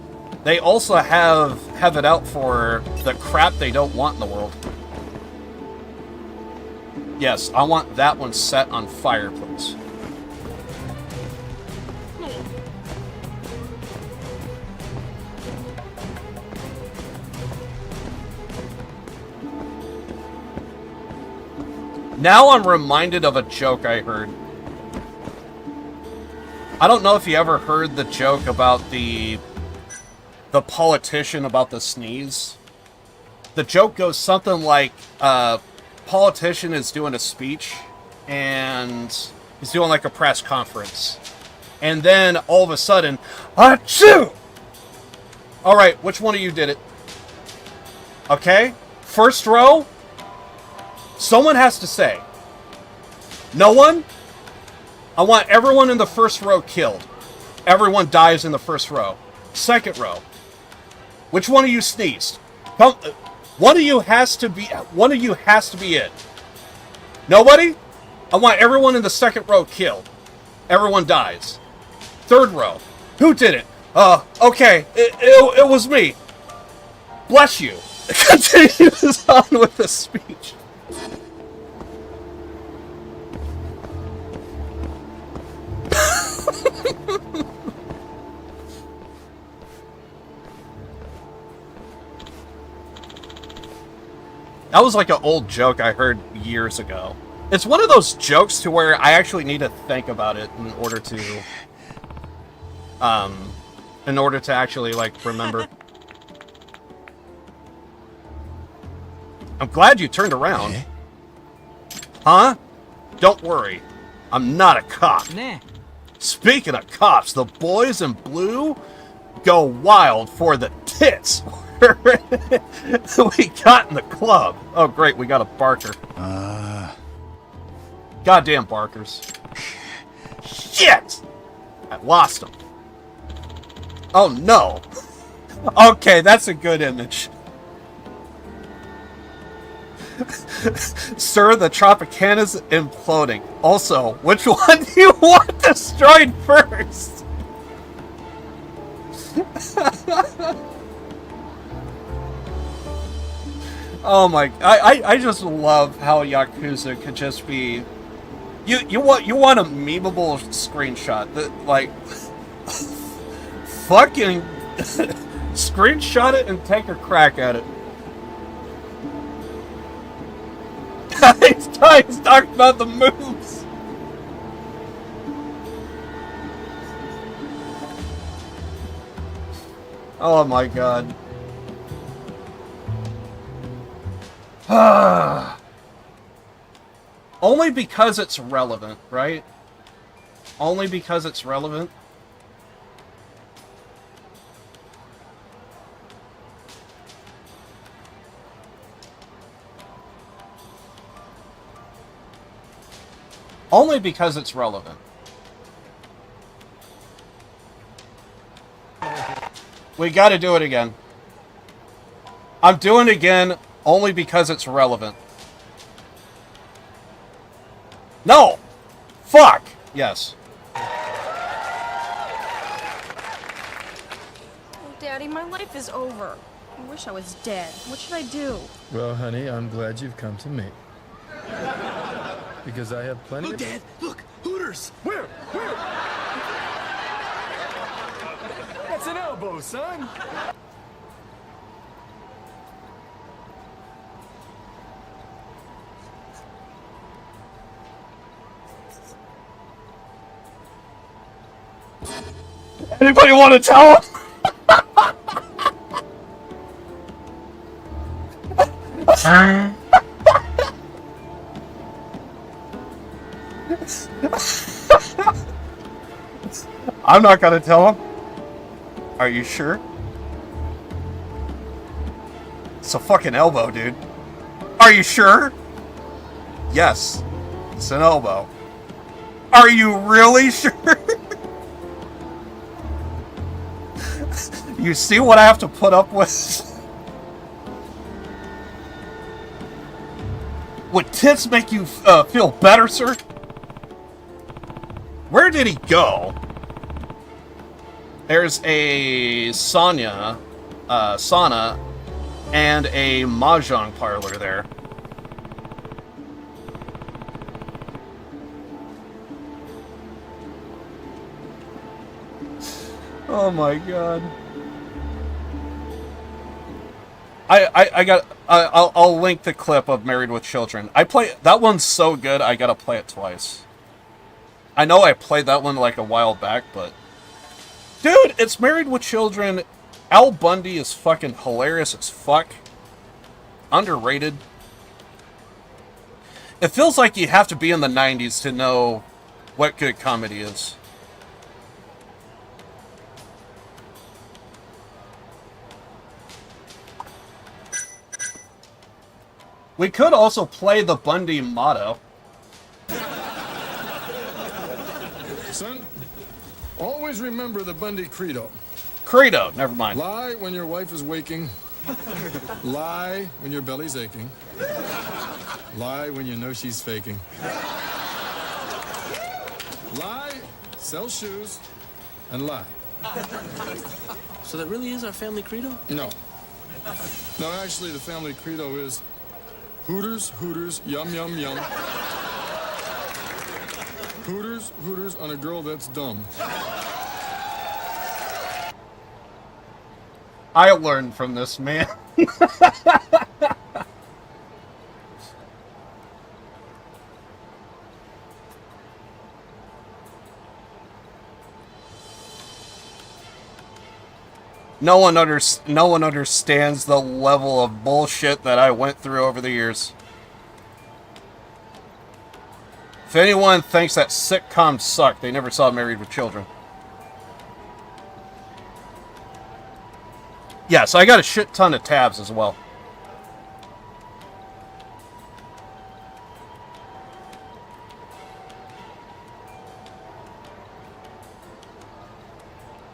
they also have it out for the crap they don't want in the world. Yes, I want that one set on fire, please. Now I'm reminded of a joke I heard. I don't know if you ever heard the joke about the politician about the sneeze. The joke goes something like, politician is doing a speech, and he's doing like a press conference. And then, all of a sudden, achoo! Alright, which one of you did it? Okay? First row? Someone has to say. No one? I want everyone in the first row killed. Everyone dies in the first row. Second row. Which one of you sneezed? Come, one of you has to be it. Nobody? I want everyone in the second row killed. Everyone dies. Third row. Who did it? Okay. It was me. Bless you. Continues on with this speech. That was like an old joke I heard years ago. It's one of those jokes to where I actually need to think about it in order to actually, like, remember. I'm glad you turned around. Huh? Don't worry. I'm not a cop. Nah. Speaking of cops, the boys in blue go wild for the tits we got in the club. Oh, great, we got a barker. Goddamn barkers. Shit! I lost him. Oh, no. Okay, that's a good image. Sir, the Tropicana's imploding. Also, which one do you want destroyed first? Oh my! I just love how Yakuza could just be. You want a memeable screenshot that, like, fucking screenshot it and take a crack at it. He's talking about the moves. Oh my god. Only because it's relevant, right? Only because it's relevant. Only because it's relevant. We gotta do it again. I'm doing it again only because it's relevant. No! Fuck! Yes. Oh, Daddy, my life is over. I wish I was dead. What should I do? Well, honey, I'm glad you've come to me. Because I have plenty Look, of... Dad! Look! Hooters! Where? That's an elbow, son! Anybody want to tell him? I'm not gonna tell him. Are you sure? It's a fucking elbow, dude. Are you sure? Yes. It's an elbow. Are you really sure? You see what I have to put up with? Would tits make you feel better, sir? Where did he go? There's a sauna, and a mahjong parlor there. Oh my god. I'll link the clip of Married with Children. That one's so good, I gotta play it twice. I know I played that one like a while back, but... Dude, it's Married with Children. Al Bundy is fucking hilarious as fuck. Underrated. It feels like you have to be in the 90s to know what good comedy is. We could also play the Bundy motto. Son, always remember the Bundy credo. Credo, never mind. Lie when your wife is waking. Lie when your belly's aching. Lie when you know she's faking. Lie, sell shoes, and lie. So that really is our family credo? No. No, actually, the family credo is Hooters, Hooters, yum, yum, yum. Hooters, Hooters on a girl that's dumb. I learned from this, man. No one understands the level of bullshit that I went through over the years. If anyone thinks that sitcoms suck, they never saw Married with Children. Yeah, so I got a shit ton of tabs as well.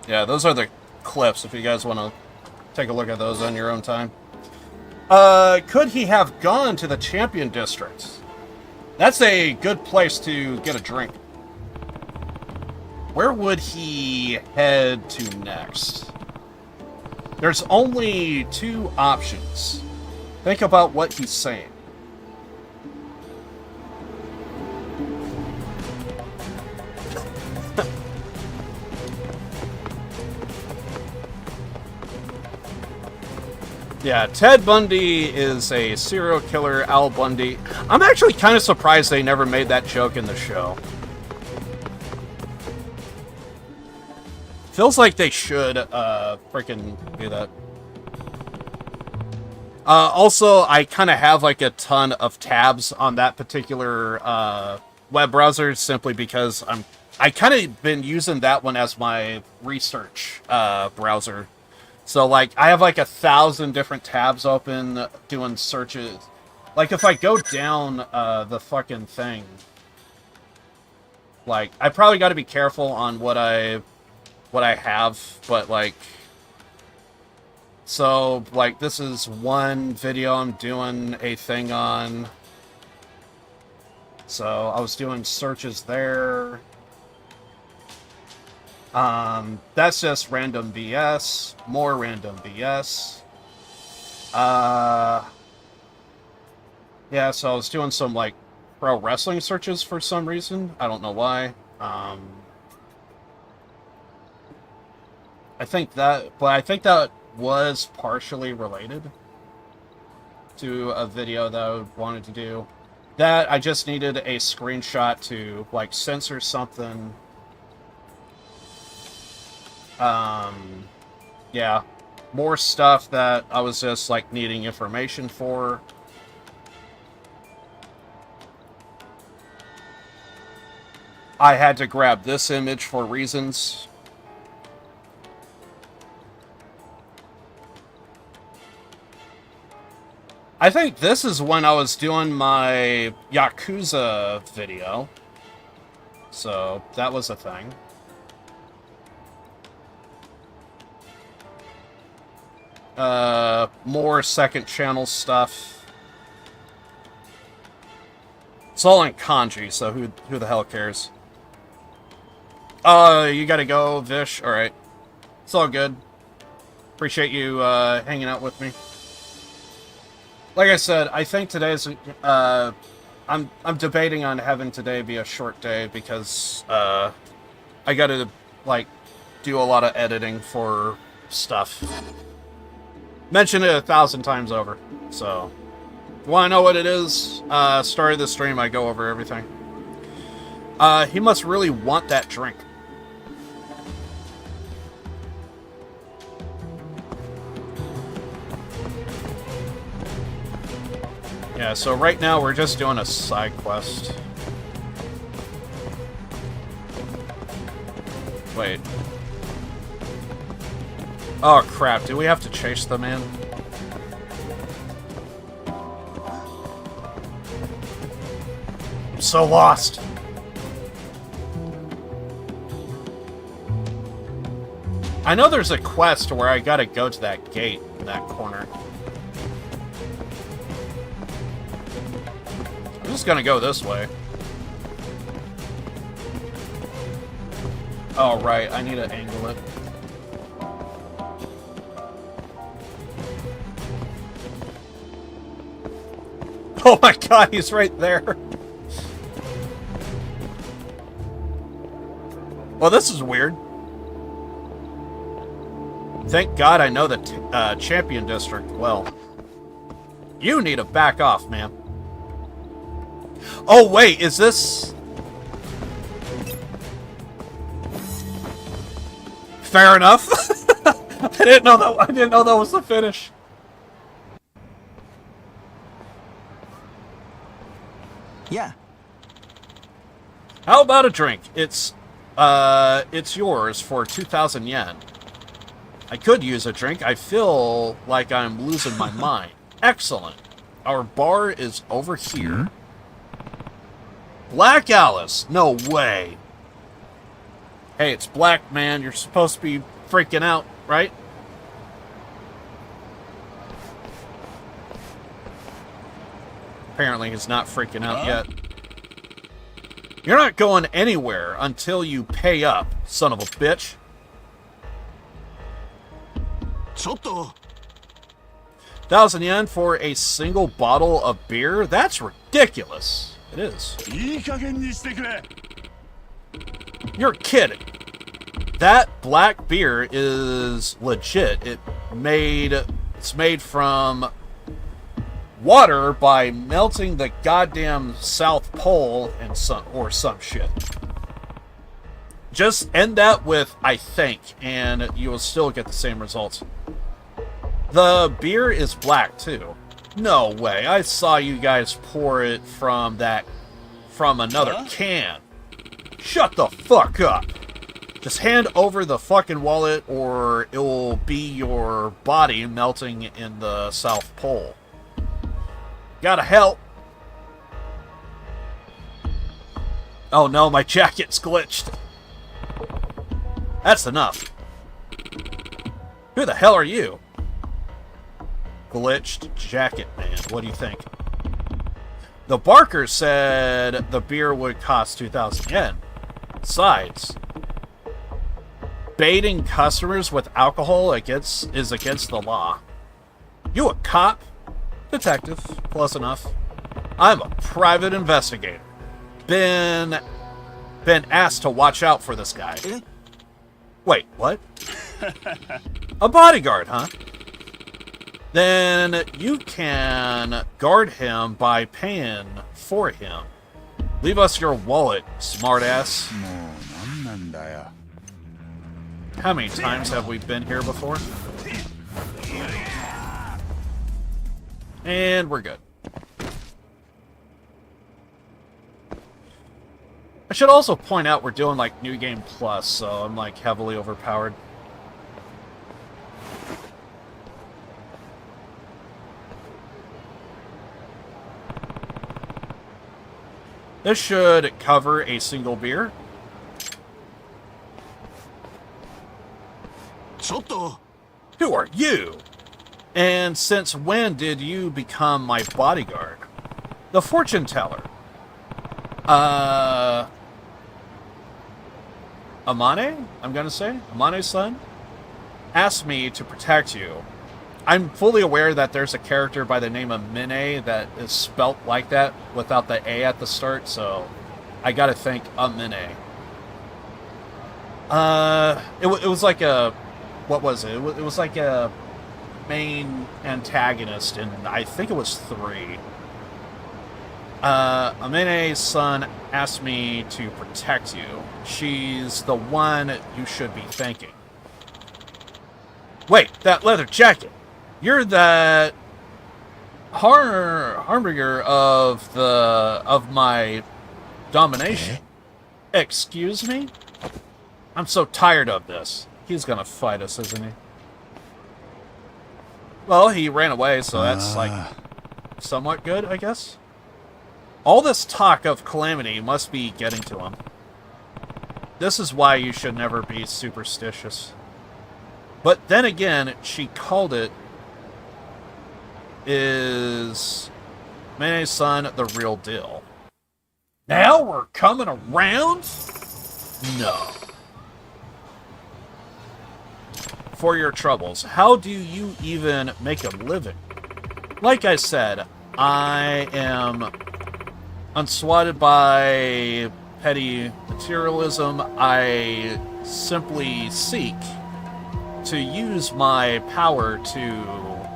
Yeah, those are the clips if you guys want to take a look at those on your own time. Could he have gone to the Champion District? That's a good place to get a drink. Where would he head to next? There's only two options. Think about what he's saying. Yeah, Ted Bundy is a serial killer, Al Bundy. I'm actually kind of surprised they never made that joke in the show. Feels like they should, freaking do that. Also, I kind of have, like, a ton of tabs on that particular, web browser, simply because I kind of been using that one as my research, browser. So, like, I have, like, 1,000 different tabs open doing searches. Like, if I go down, the fucking thing, like, I probably got to be careful on what I have, but, like, so, like, this is one video I'm doing a thing on. So, I was doing searches there. That's just random BS, more random BS. Yeah, so I was doing some, like, pro wrestling searches for some reason. I don't know why. I think that was partially related to a video that I wanted to do. That I just needed a screenshot to, like, censor something. Yeah, more stuff that I was just, like, needing information for. I had to grab this image for reasons. I think this is when I was doing my Yakuza video. So, that was a thing. More second channel stuff. It's all in kanji, so who the hell cares? You gotta go, Vish. Alright. It's all good. Appreciate you, hanging out with me. Like I said, I think today's, I'm debating on having today be a short day because, I gotta, like, do a lot of editing for stuff. Mentioned it 1,000 times over, so if you want to know what it is, start of the stream, I go over everything. He must really want that drink. Yeah, so right now we're just doing a side quest. Wait. Oh crap, do we have to chase the man? I'm so lost. I know there's a quest where I gotta go to that gate in that corner. I'm just gonna go this way. Oh right, I need to angle it. Oh my god, he's right there. Well, this is weird. Thank God I know the Champion District well. You need to back off, man. Oh, wait, is this... Fair enough. I didn't know that was the finish. Yeah. How about a drink? It's yours for 2,000 yen. I could use a drink. I feel like I'm losing my mind. Excellent. Our bar is over here. Black Alice. No way. Hey, it's black, man. You're supposed to be freaking out, right? Apparently he's not freaking out yet. You're not going anywhere until you pay up, son of a bitch. 1,000 yen for a single bottle of beer? That's ridiculous. It is. You're kidding. That black beer is legit. It's made from water by melting the goddamn South Pole and some shit. Just end that with "I think," and you will still get the same results. The beer is black too. No way. I saw you guys pour it from another can. Shut the fuck up. Just hand over the fucking wallet or it will be your body melting in the South Pole. Gotta help. Oh no, my jacket's glitched. That's enough. Who the hell are you? Glitched jacket man. What do you think? The Barker said the beer would cost 2,000 yen. Besides, baiting customers with alcohol is against the law. You a cop? Detective. Close enough. I'm a private investigator. Been asked to watch out for this guy. Wait, what? A bodyguard, huh? Then you can guard him by paying for him. Leave us your wallet, smartass. How many times have we been here before? And we're good. I should also point out we're doing like New Game Plus, so I'm like heavily overpowered. This should cover a single beer. Who are you? And since when did you become my bodyguard? The fortune teller. Amane? I'm gonna say? Amane's son? Asked me to protect you. I'm fully aware that there's a character by the name of Mine that is spelt like that without the A at the start, so I gotta think Mine. It was like a... What was it? It was like a main antagonist, and I think it was 3. Amine's son asked me to protect you. She's the one you should be thanking. Wait, that leather jacket! You're that harbinger of my domination. Excuse me? I'm so tired of this. He's gonna fight us, isn't he? Well, he ran away, so that's like somewhat good, I guess. All this talk of calamity must be getting to him. This is why you should never be superstitious. But then again, she called it, is Mine's son the real deal? Now we're coming around? No. For your troubles, how do you even make a living? Like I said, I am unswatted by petty materialism. I simply seek to use my power to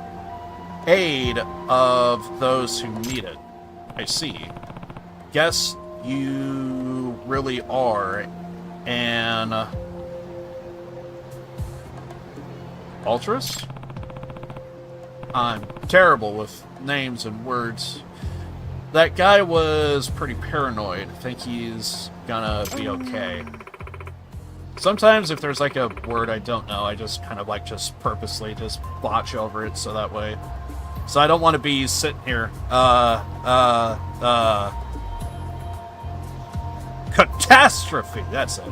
aid of those who need it. I see. Guess you really are an altruist? I'm terrible with names and words. That guy was pretty paranoid. I think he's gonna be okay. Sometimes if there's like a word I don't know, I just kind of like just purposely just botch over it so that way. So I don't want to be sitting here, catastrophe, that's it.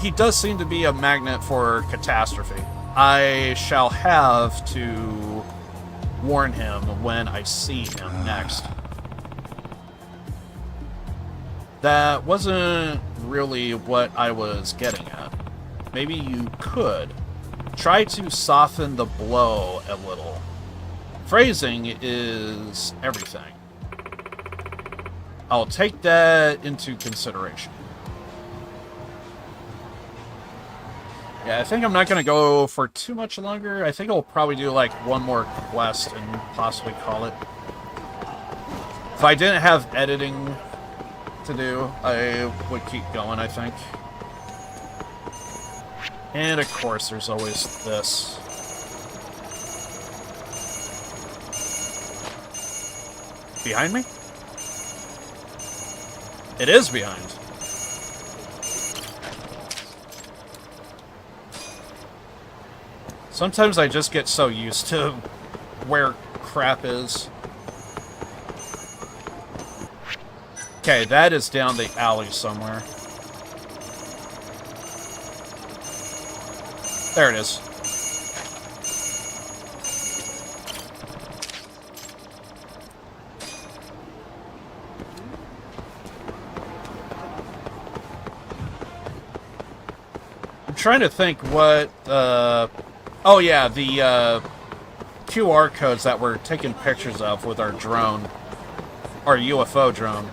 He does seem to be a magnet for catastrophe. I shall have to warn him when I see him next. That wasn't really what I was getting at. Maybe you could try to soften the blow a little. Phrasing is everything. I'll take that into consideration. Yeah, I think I'm not going to go for too much longer. I think I'll probably do like one more quest and possibly call it. If I didn't have editing to do, I would keep going, I think. And of course, there's always this. Behind me? It is behind. Sometimes I just get so used to where crap is. Okay, that is down the alley somewhere. There it is. I'm trying to think what, oh yeah, the QR codes that we're taking pictures of with our drone, our UFO drone.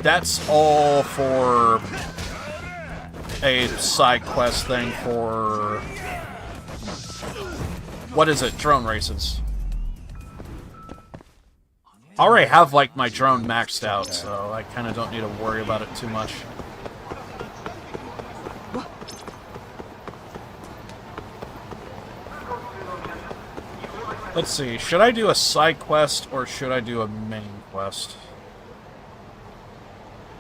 That's all for a side quest thing for, what is it, drone races. I already have like my drone maxed out, so I kind of don't need to worry about it too much. Let's see, should I do a side quest or should I do a main quest?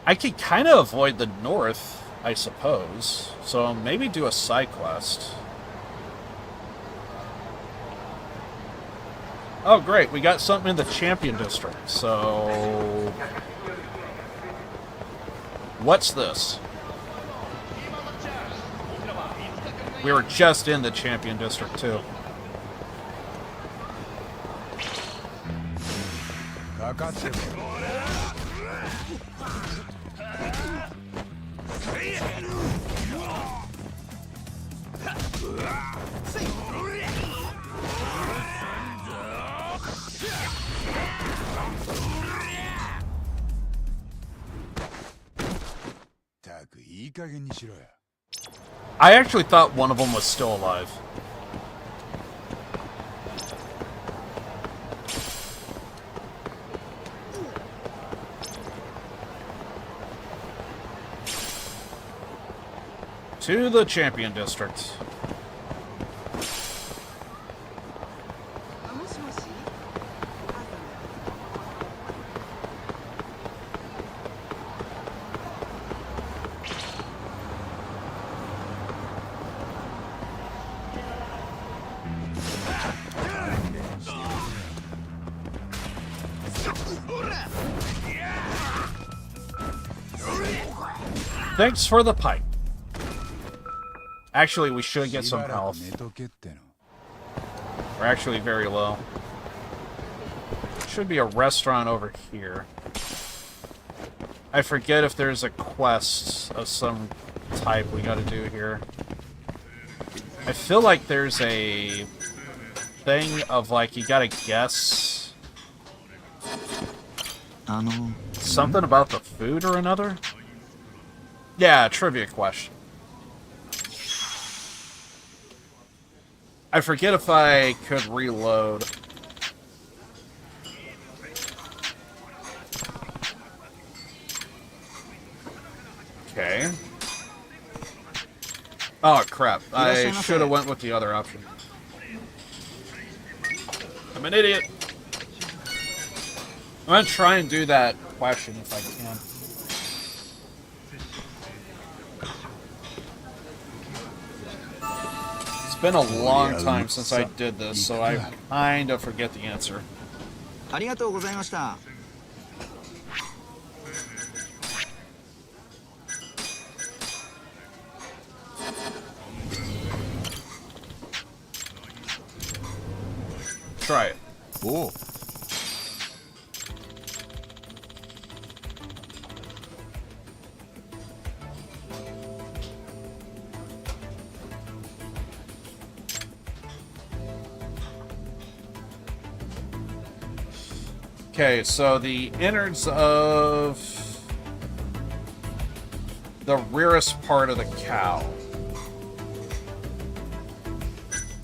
I could kind of avoid the north, I suppose, so maybe do a side quest. Oh great, we got something in the Champion District, so... What's this? We were just in the Champion District too. I actually thought one of them was still alive. To the Champion District. Thanks for the pipe. Actually, we should get some health. We're actually very low. Should be a restaurant over here. I forget if there's a quest of some type we gotta do here. I feel like there's a thing of like you gotta guess something about the food or another? Yeah, trivia question. I forget if I could reload. Okay. Oh crap, I should have went with the other option. I'm an idiot. I'm gonna try and do that question if I can. It's been a long time since I did this, so I kind of forget the answer. ありがとうございました。 Try it. Oh. Okay, so the innards of the rearest part of the cow.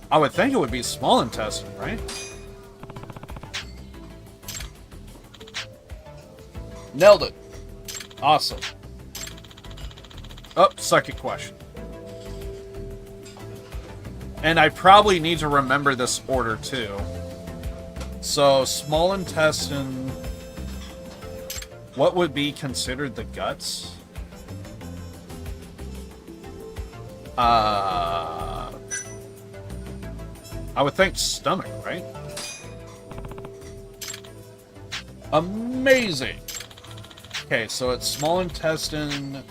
I would think it would be small intestine, right? Nailed it. Awesome. Oh, second question. And I probably need to remember this order too. So, small intestine. What would be considered the guts? I would think stomach, right? Amazing. Okay, so it's small intestine,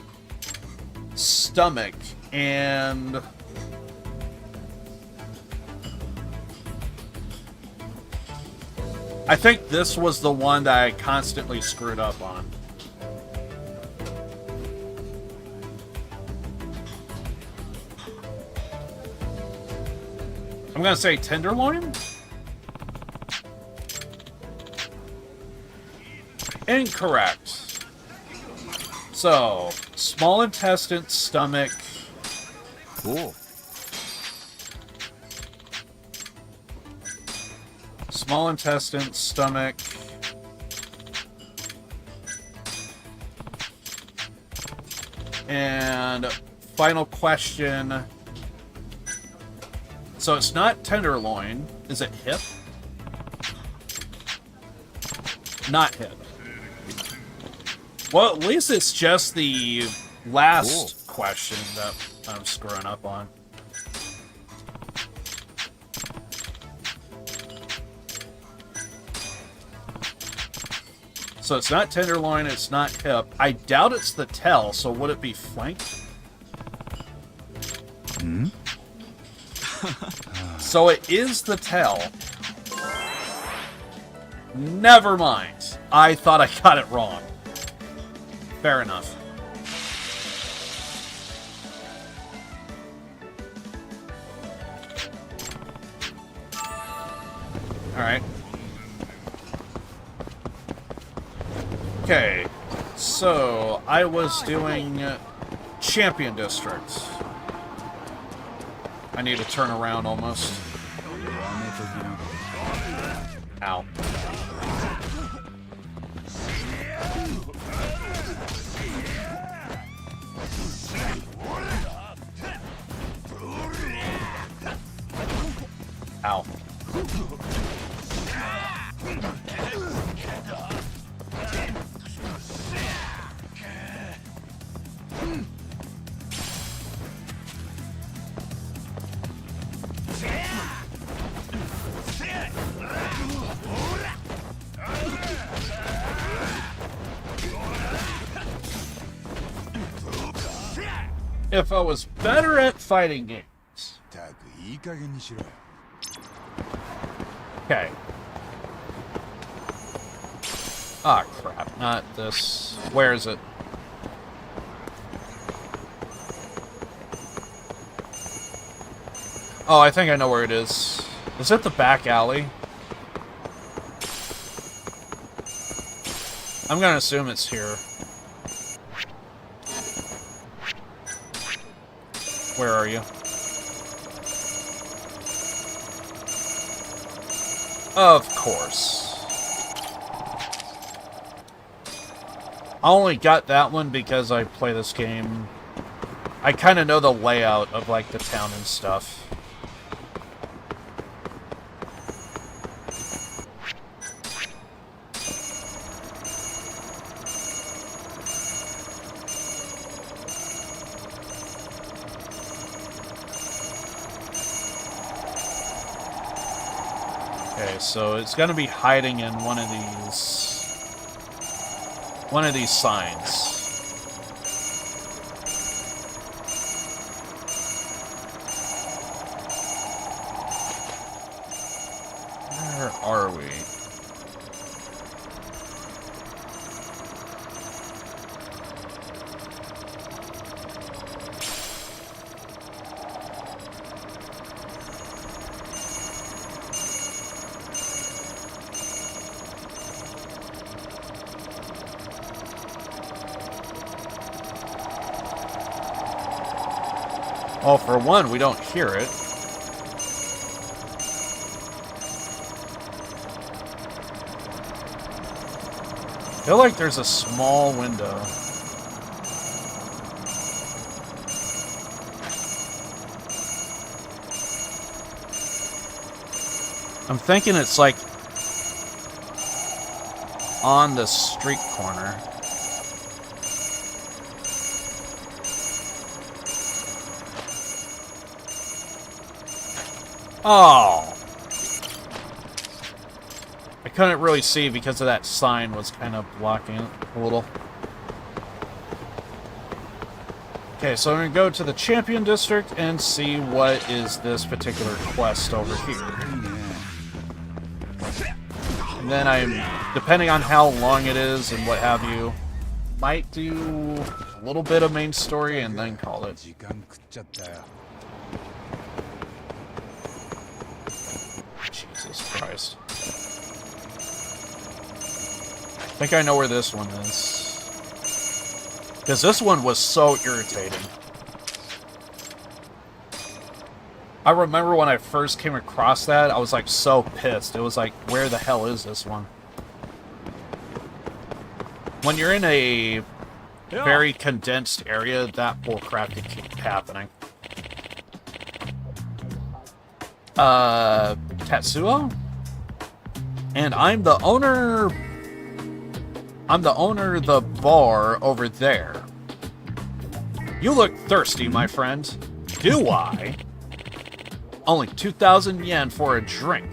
stomach, and I think this was the one that I constantly screwed up on. I'm gonna say tenderloin? Incorrect. So, small intestine, stomach. Cool. Small intestine, stomach. And final question. So it's not tenderloin. Is it hip? Not hip. Well, at least it's just the last question that I'm screwing up on. So it's not tenderloin, it's not hip. I doubt it's the tail, so would it be flank? Hmm? So it is the tail. Never mind. I thought I got it wrong. Fair enough. Alright. Okay. So, I was doing Champion District. I need to turn around almost. Ow. Ow. If I was better at fighting games. Okay. Ah, crap. Not this. Where is it? Oh, I think I know where it is. Is it the back alley? I'm gonna assume it's here. Where are you? Of course. I only got that one because I play this game. I kind of know the layout of, like, the town and stuff. Okay, so it's gonna be hiding in one of these signs. Where are we? Well, for one, we don't hear it. I feel like there's a small window. I'm thinking it's like on the street corner. Oh! I couldn't really see because of that sign was kind of blocking it a little. Okay, so I'm going to go to the Champion District and see what is this particular quest over here. And then depending on how long it is and what have you, might do a little bit of main story and then call it. Jesus Christ. I think I know where this one is. Because this one was so irritating. I remember when I first came across that, I was like so pissed. It was like, where the hell is this one? When you're in a very condensed area, that bullcrap can keep happening. Tatsuo? And I'm the owner of the bar over there. You look thirsty, my friend. Do I? Only 2,000 yen for a drink.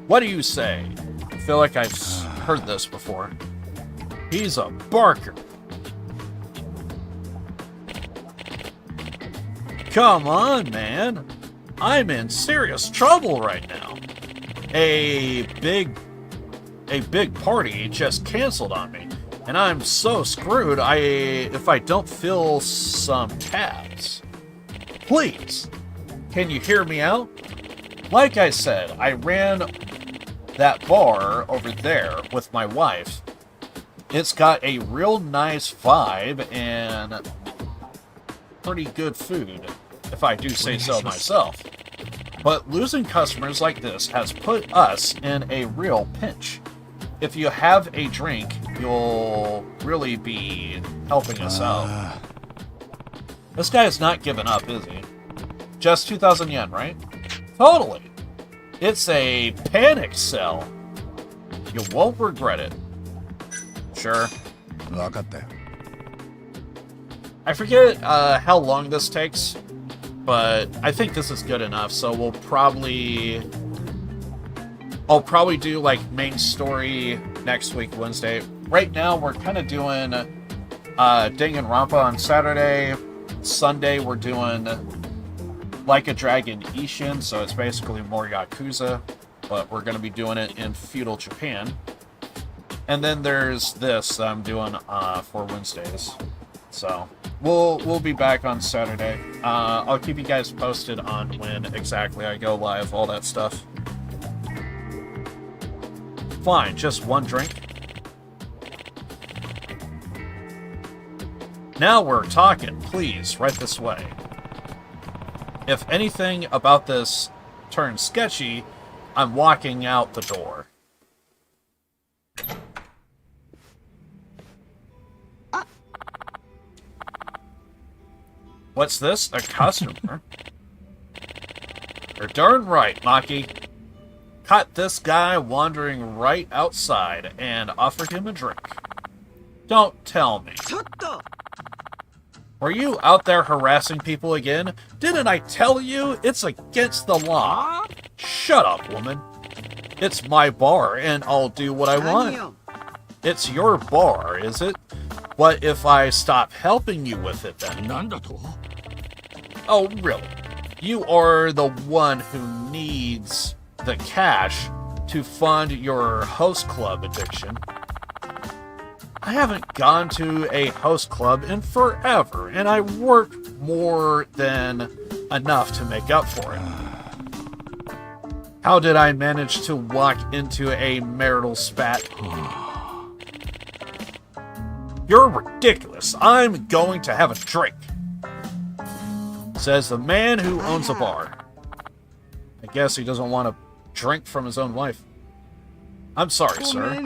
What do you say? I feel like I've heard this before. He's a barker. Come on, man. I'm in serious trouble right now. A big party just canceled on me, and I'm so screwed if I don't fill some tabs. Please, can you hear me out? Like I said, I ran that bar over there with my wife. It's got a real nice vibe and pretty good food, if I do say so myself. But losing customers like this has put us in a real pinch. If you have a drink, you'll really be helping us out. This guy is not giving up, is he? Just 2,000 yen, right? Totally. It's a panic sell. You won't regret it. Sure. I forget how long this takes, but I think this is good enough, so I'll probably do, like, main story next week, Wednesday. Right now, we're kind of doing Danganronpa on Saturday. Sunday, we're doing Like a Dragon Ishin, so it's basically more Yakuza, but we're going to be doing it in feudal Japan. And then there's this that I'm doing for Wednesdays. So we'll be back on Saturday. I'll keep you guys posted on when exactly I go live, all that stuff. Fine, just one drink. Now we're talking. Please, right this way. If anything about this turns sketchy, I'm walking out the door. What's this? A customer? You're darn right, Maki. Caught this guy wandering right outside and offered him a drink. Don't tell me. Were you out there harassing people again? Didn't I tell you it's against the law? Shut up, woman. It's my bar, and I'll do what I want. It's your bar, is it? What if I stop helping you with it then? Oh, really? You are the one who needs the cash to fund your host club addiction. I haven't gone to a host club in forever, and I worked more than enough to make up for it. How did I manage to walk into a marital spat? You're ridiculous. I'm going to have a drink. Says the man who owns a bar. I guess he doesn't want to drink from his own wife. I'm sorry, sir.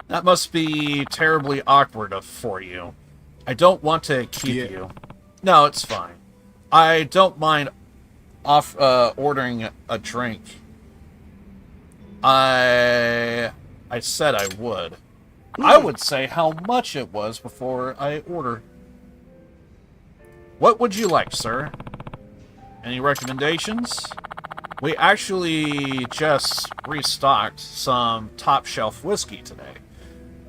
That must be terribly awkward for you. I don't want to keep you. No, it's fine. I don't mind ordering a drink. I said I would. I would say how much it was before I order. What would you like, sir? Any recommendations? We actually just restocked some top shelf whiskey today.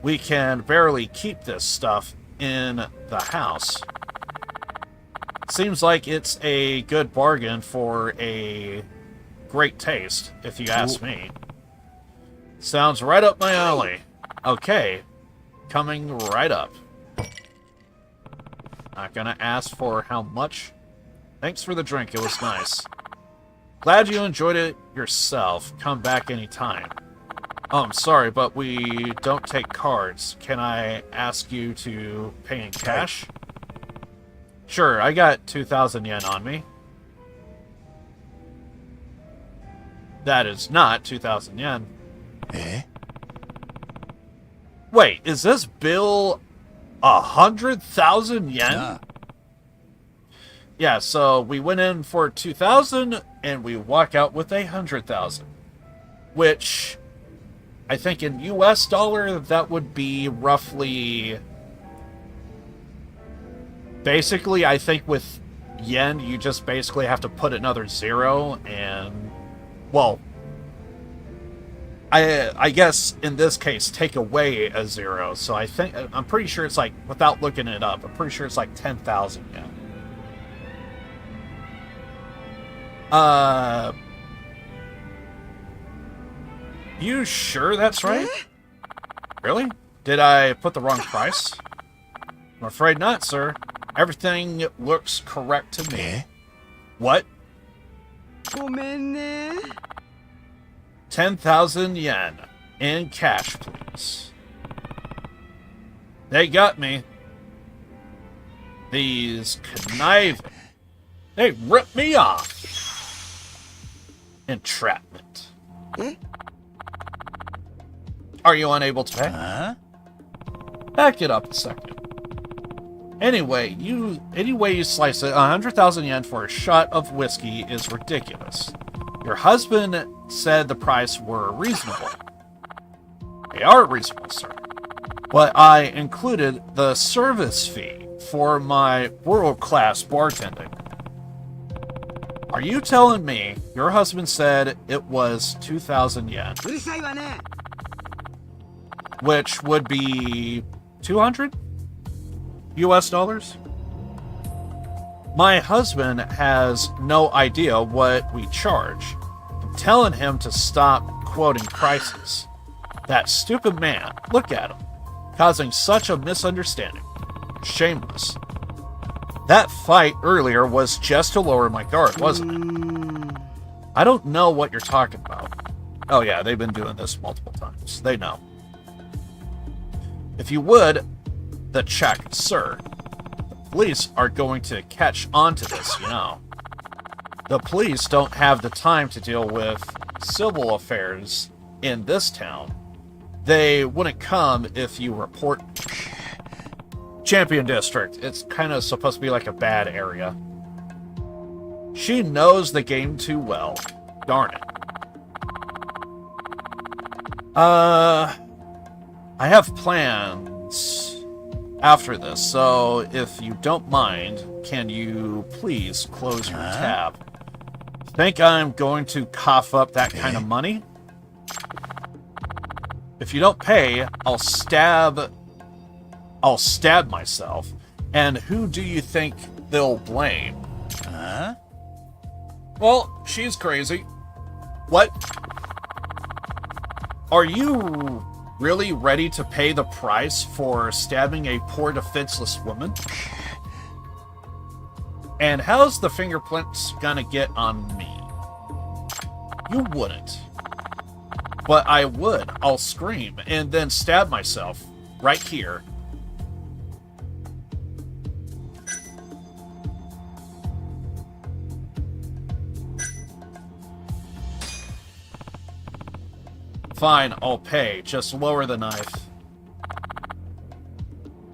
We can barely keep this stuff in the house. Seems like it's a good bargain for a great taste, if you ask me. Sounds right up my alley. Okay, coming right up. Not gonna ask for how much. Thanks for the drink, it was nice. Glad you enjoyed it yourself. Come back anytime. Oh, I'm sorry, but we don't take cards. Can I ask you to pay in cash? Sure, I got 2,000 yen on me. That is not 2,000 yen. Eh? Wait, is this bill 100,000 yen? Nah. Yeah, so we went in for 2,000 and we walk out with 100,000, which I think in US dollar that would be roughly. Basically, I think with yen you just basically have to put another zero and, well, I guess in this case take away a zero. So I'm pretty sure it's like, without looking it up, I'm pretty sure it's like 10,000 yen. You sure that's right? Really? Did I put the wrong price? I'm afraid not, sir. Everything looks correct to me. What? 10,000 yen. In cash, please. They got me. These conniving. They ripped me off. Entrapment. Are you unable to pay? Back it up a second. Anyway, you slice it, 100,000 yen for a shot of whiskey is ridiculous. Your husband said the price were reasonable. They are reasonable, sir. But I included the service fee for my world-class bartending. Are you telling me your husband said it was 2,000 yen? Which would be 200 US dollars? My husband has no idea what we charge. I'm telling him to stop quoting prices. That stupid man, look at him, causing such a misunderstanding. Shameless. That fight earlier was just to lower my guard, wasn't it? I don't know what you're talking about. Oh yeah, they've been doing this multiple times. They know. If you would, the check, sir. The police are going to catch on to this, you know. The police don't have the time to deal with civil affairs in this town. They wouldn't come if you report Champion District. It's kind of supposed to be like a bad area. She knows the game too well. Darn it. I have plans after this, so if you don't mind, can you please close your tab? Think I'm going to cough up that kind of money? If you don't pay, I'll stab myself. And who do you think they'll blame? Huh? Well, she's crazy. What? Are you really ready to pay the price for stabbing a poor defenseless woman? And how's the fingerprints gonna get on me? You wouldn't. But I would. I'll scream and then stab myself right here. Fine, I'll pay. Just lower the knife.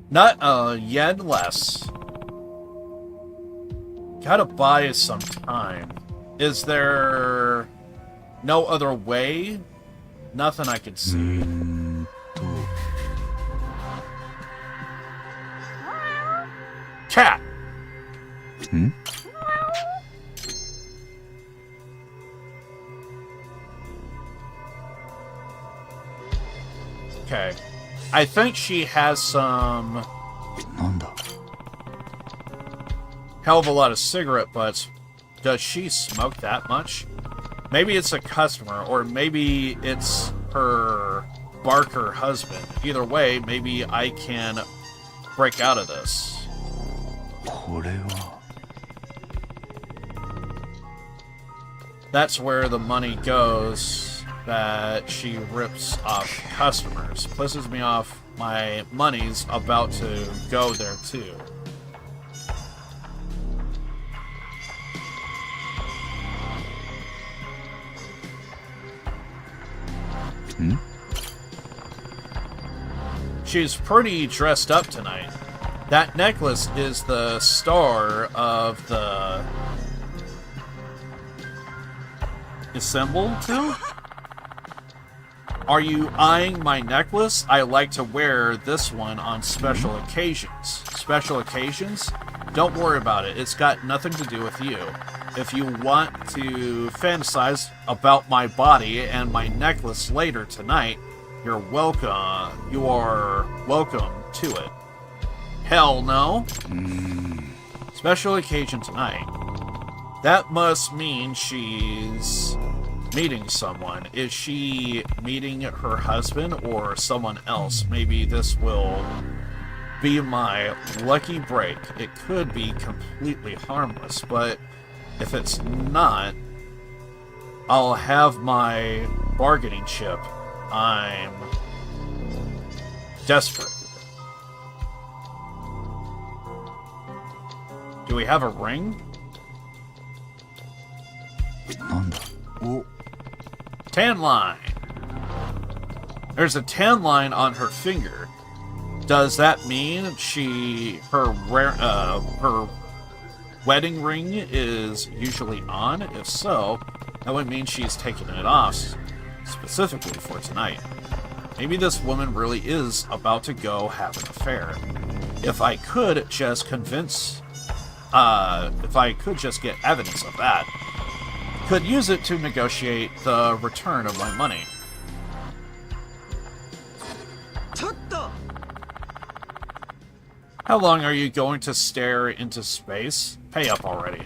Not a yen less. Gotta buy some time. Is there no other way? Nothing I can see. Cat! Hmm? Okay. I think she has some... hell of a lot of cigarette butts. Does she smoke that much? Maybe it's a customer, or maybe it's her Barker husband. Either way, maybe I can break out of this. That's where the money goes that she rips off customers. Pisses me off. My money's about to go there too. Hmm? She's pretty dressed up tonight. That necklace is the star of the symbol too? Are you eyeing my necklace? I like to wear this one on special occasions. Special occasions? Don't worry about it. It's got nothing to do with you. If you want to fantasize about my body and my necklace later tonight, you're welcome. You are welcome to it. Hell no. Special occasion tonight. That must mean she's meeting someone. Is she meeting her husband or someone else? Maybe this will be my lucky break. It could be completely harmless, but if it's not, I'll have my bargaining chip. I'm desperate. Do we have a ring? Ooh. Tan line. There's a tan line on her finger. Does that mean her wedding ring is usually on? If so, that would mean she's taking it off specifically for tonight. Maybe this woman really is about to go have an affair. If I could just get evidence of that, could use it to negotiate the return of my money. How long are you going to stare into space? Pay up already.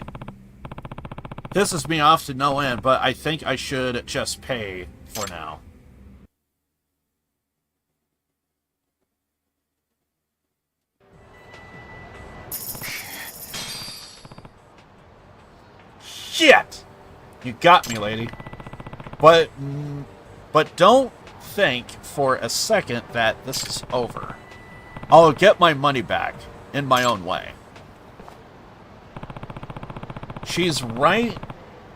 Pisses me off to no end, but I think I should just pay for now. Shit! You got me, lady. But But don't think for a second that this is over. I'll get my money back in my own way. She's right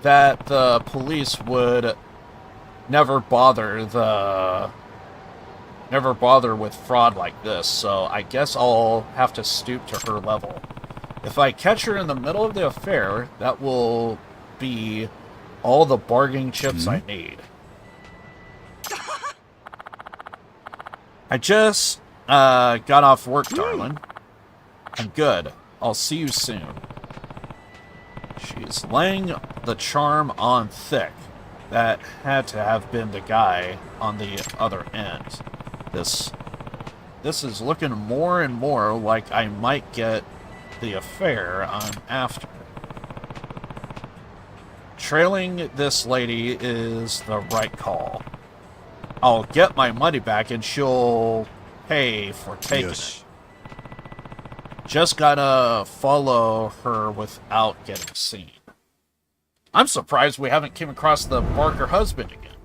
that the police would never bother with fraud like this, so I guess I'll have to stoop to her level. If I catch her in the middle of the affair, that will be all the bargaining chips I need. I just got off work, darling. I'm good. I'll see you soon. She's laying the charm on thick. That had to have been the guy on the other end. This is looking more and more like I might get the affair I'm after. Trailing this lady is the right call. I'll get my money back and she'll pay for taking it. Just gotta follow her without getting seen. I'm surprised we haven't came across the Barker husband again.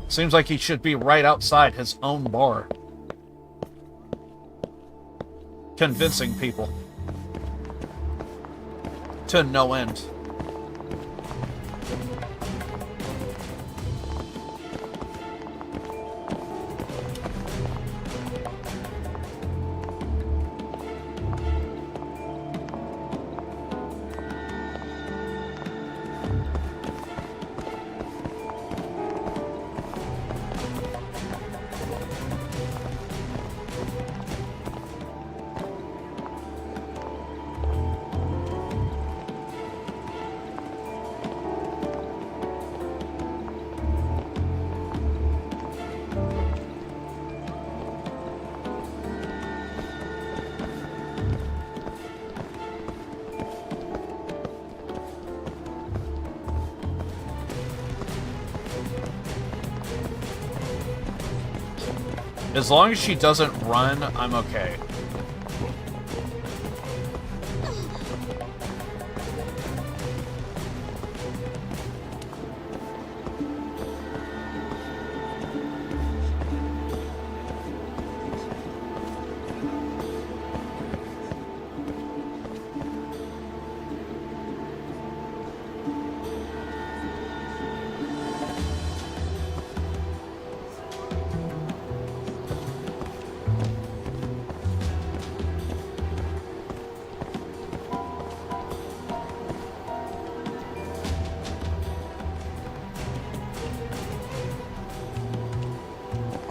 Seems like he should be right outside his own bar. Convincing people. To no end. As long as she doesn't run, I'm okay.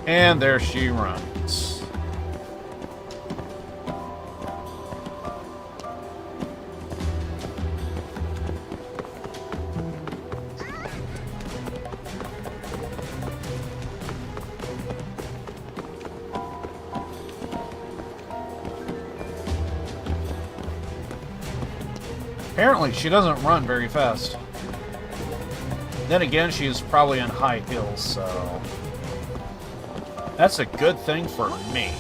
And there she runs. Apparently, she doesn't run very fast. Then again, she's probably in high heels, so that's a good thing for me.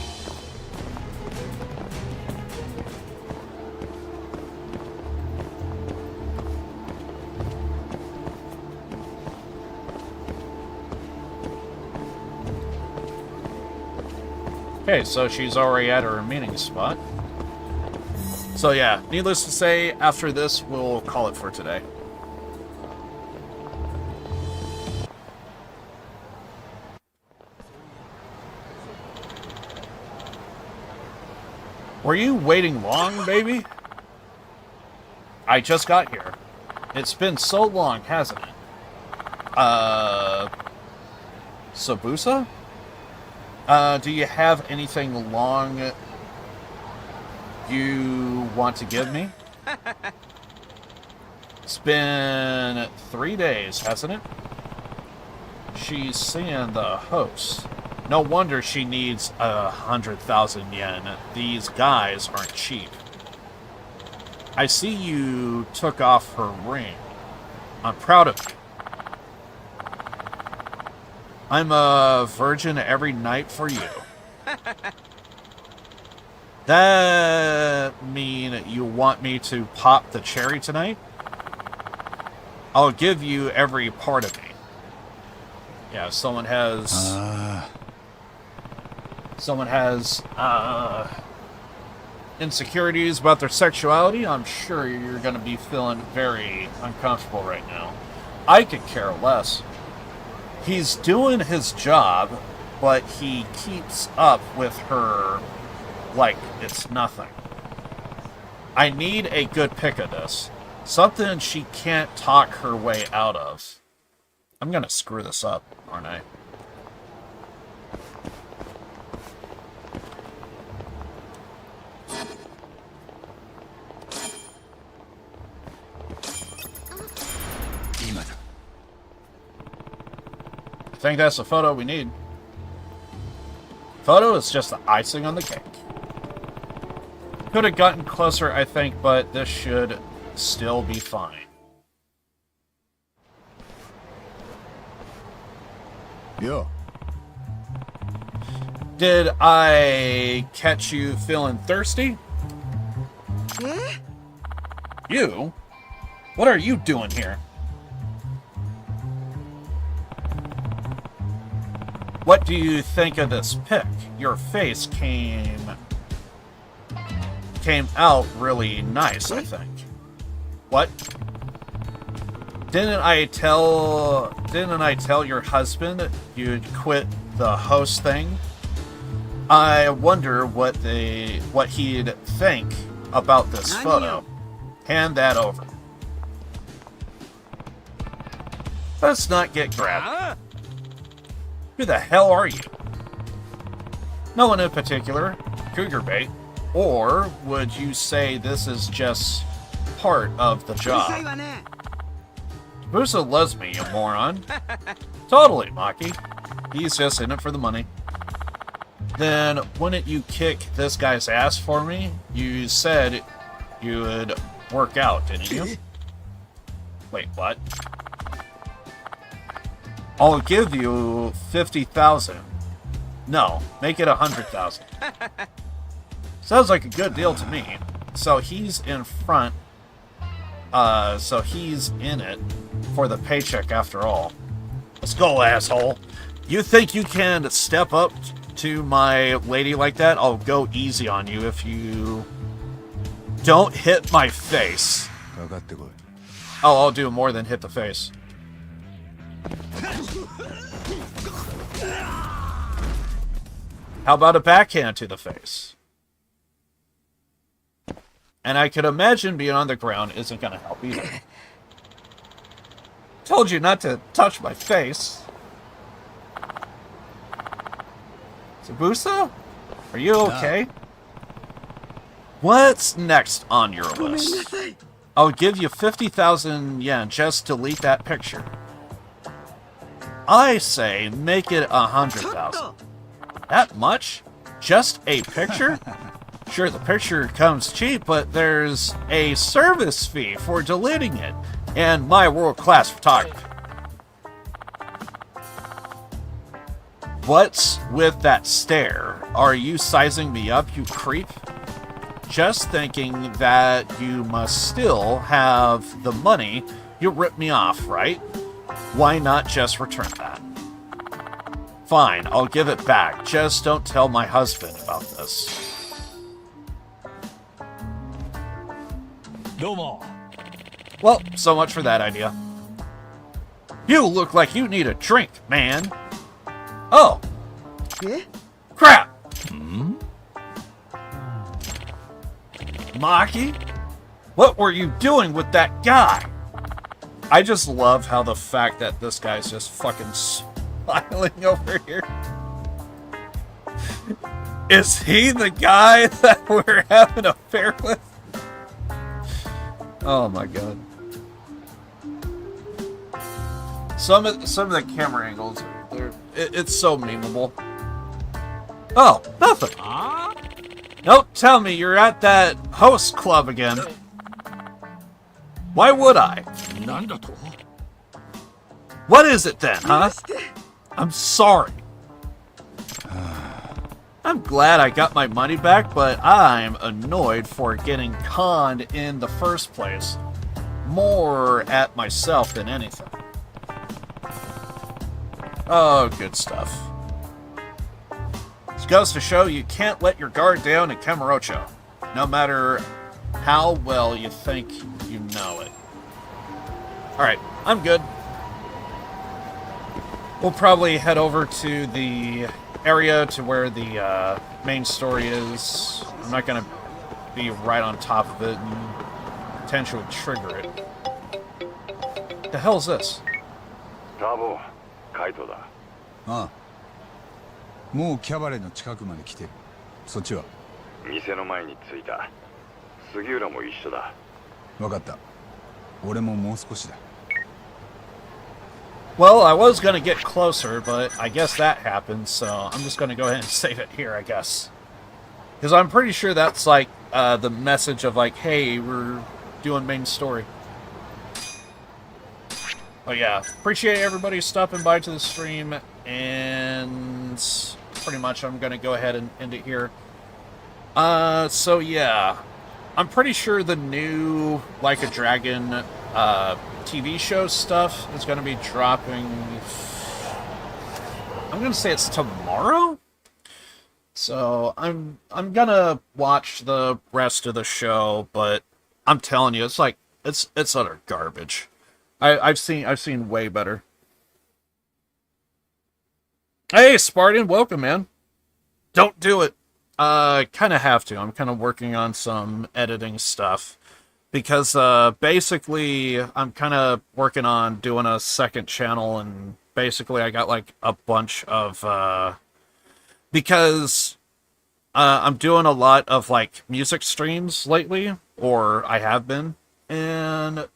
Okay, so she's already at her meeting spot. So yeah, needless to say, after this, we'll call it for today. Were you waiting long, baby? I just got here. It's been so long, hasn't it? Sabusa? Do you have anything long you want to give me? It's been 3 days, hasn't it? She's seeing the host. No wonder she needs 100,000 yen. These guys aren't cheap. I see you took off her ring. I'm proud of you. I'm a virgin every night for you. That mean you want me to pop the cherry tonight? I'll give you every part of me. Yeah, someone has insecurities about their sexuality, I'm sure you're going to be feeling very uncomfortable right now. I could care less. He's doing his job, but he keeps up with her like it's nothing. I need a good pick of this. Something she can't talk her way out of. I'm going to screw this up, aren't I? I think that's the photo we need. Photo is just the icing on the cake. Could have gotten closer, I think, but this should still be fine. Yo. Did I catch you feeling thirsty? You? What are you doing here? What do you think of this pic? Your face came out really nice, I think. What? Didn't I tell your husband you'd quit the host thing? I wonder what he'd think about this photo. Hand that over. Let's not get grabbed. Who the hell are you? No one in particular. Cougar bait. Or would you say this is just part of the job? Busa loves me, you moron. Totally, Maki. He's just in it for the money. Then wouldn't you kick this guy's ass for me? You said you would work out, didn't you? Wait, what? I'll give you 50,000. No, make it 100,000. Sounds like a good deal to me. So he's in front. So he's in it for the paycheck after all. Let's go, asshole. You think you can step up to my lady like that? I'll go easy on you if you don't hit my face. Oh, I'll do more than hit the face. How about a backhand to the face? And I could imagine being on the ground isn't going to help either. Told you not to touch my face. Zabusa? Are you okay? What's next on your list? I'll give you 50,000 yen just to delete that picture. I say make it 100,000. That much? Just a picture? Sure, the picture comes cheap, but there's a service fee for deleting it, and my world-class photography. What's with that stare? Are you sizing me up, you creep? Just thinking that you must still have the money you ripped me off, right? Why not just return that? Fine, I'll give it back. Just don't tell my husband about this. Well, so much for that idea. You look like you need a drink, man. Oh. Crap! Maki? What were you doing with that guy? I just love how the fact that this guy's just fucking smiling over here. Is he the guy that we're having an affair with? Oh my god. Some of the camera angles, it's so memeable. Oh, nothing. Don't tell me you're at that host club again. Why would I? What is it then, huh? I'm sorry. I'm glad I got my money back, but I'm annoyed for getting conned in the first place. More at myself than anything. Oh, good stuff. This goes to show you can't let your guard down in Kamurocho, no matter how well you think you know it. Alright, I'm good. We'll probably head over to the area to where the main story is. I'm not going to be right on top of it and potentially trigger it. The hell is this? タボ、カイトだ。ああ。もうキャバレーの近くまで来てる。そっちは？店の前に着いた。杉浦も一緒だ。わかった。俺ももう少しだ。Well, I was going to get closer, but I guess that happened, so I'm just going to go ahead and save it here, I guess. Because I'm pretty sure that's, like, the message of, like, hey, we're doing main story. But yeah, appreciate everybody stopping by to the stream, and pretty much I'm going to go ahead and end it here. So yeah, I'm pretty sure the new Like a Dragon, TV show stuff is going to be dropping. I'm going to say it's tomorrow. So I'm going to watch the rest of the show, but I'm telling you, it's like it's utter garbage. I've seen way better. Hey Spartan, welcome man. Don't do it. Kind of have to. I'm kind of working on some editing stuff. Because, basically, I'm kind of working on doing a second channel, and basically I got, like, a bunch of, because, I'm doing a lot of, like, music streams lately, or I have been, and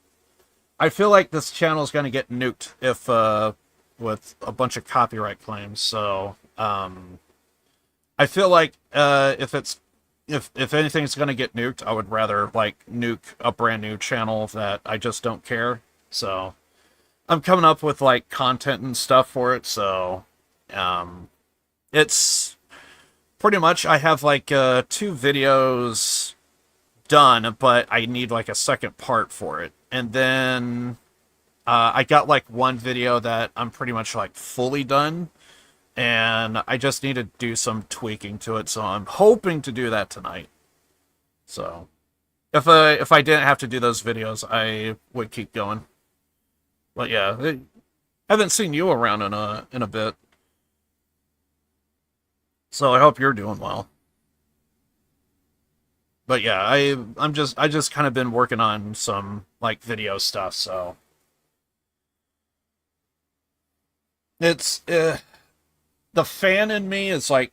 I feel like this channel is going to get nuked if, with a bunch of copyright claims, so, I feel like, if anything's going to get nuked, I would rather, like, nuke a brand new channel that I just don't care. So, I'm coming up with, like, content and stuff for it, so, it's pretty much, I have, like, 2 videos done, but I need, like, a second part for it. And then, I got, like, 1 video that I'm pretty much, like, fully done. And I just need to do some tweaking to it, so I'm hoping to do that tonight. So, if I didn't have to do those videos, I would keep going. But yeah, I haven't seen you around in a bit, so I hope you're doing well. But yeah, I just kind of been working on some like video stuff, so it's the fan in me is like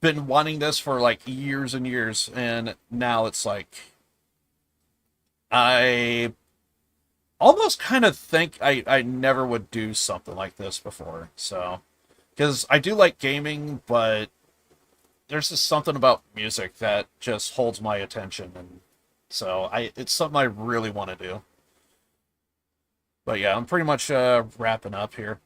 been wanting this for like years and years, and now it's like I almost kind of think I never would do something like this before. So, because I do like gaming, but there's just something about music that just holds my attention, and so it's something I really want to do. But yeah, I'm pretty much wrapping up here.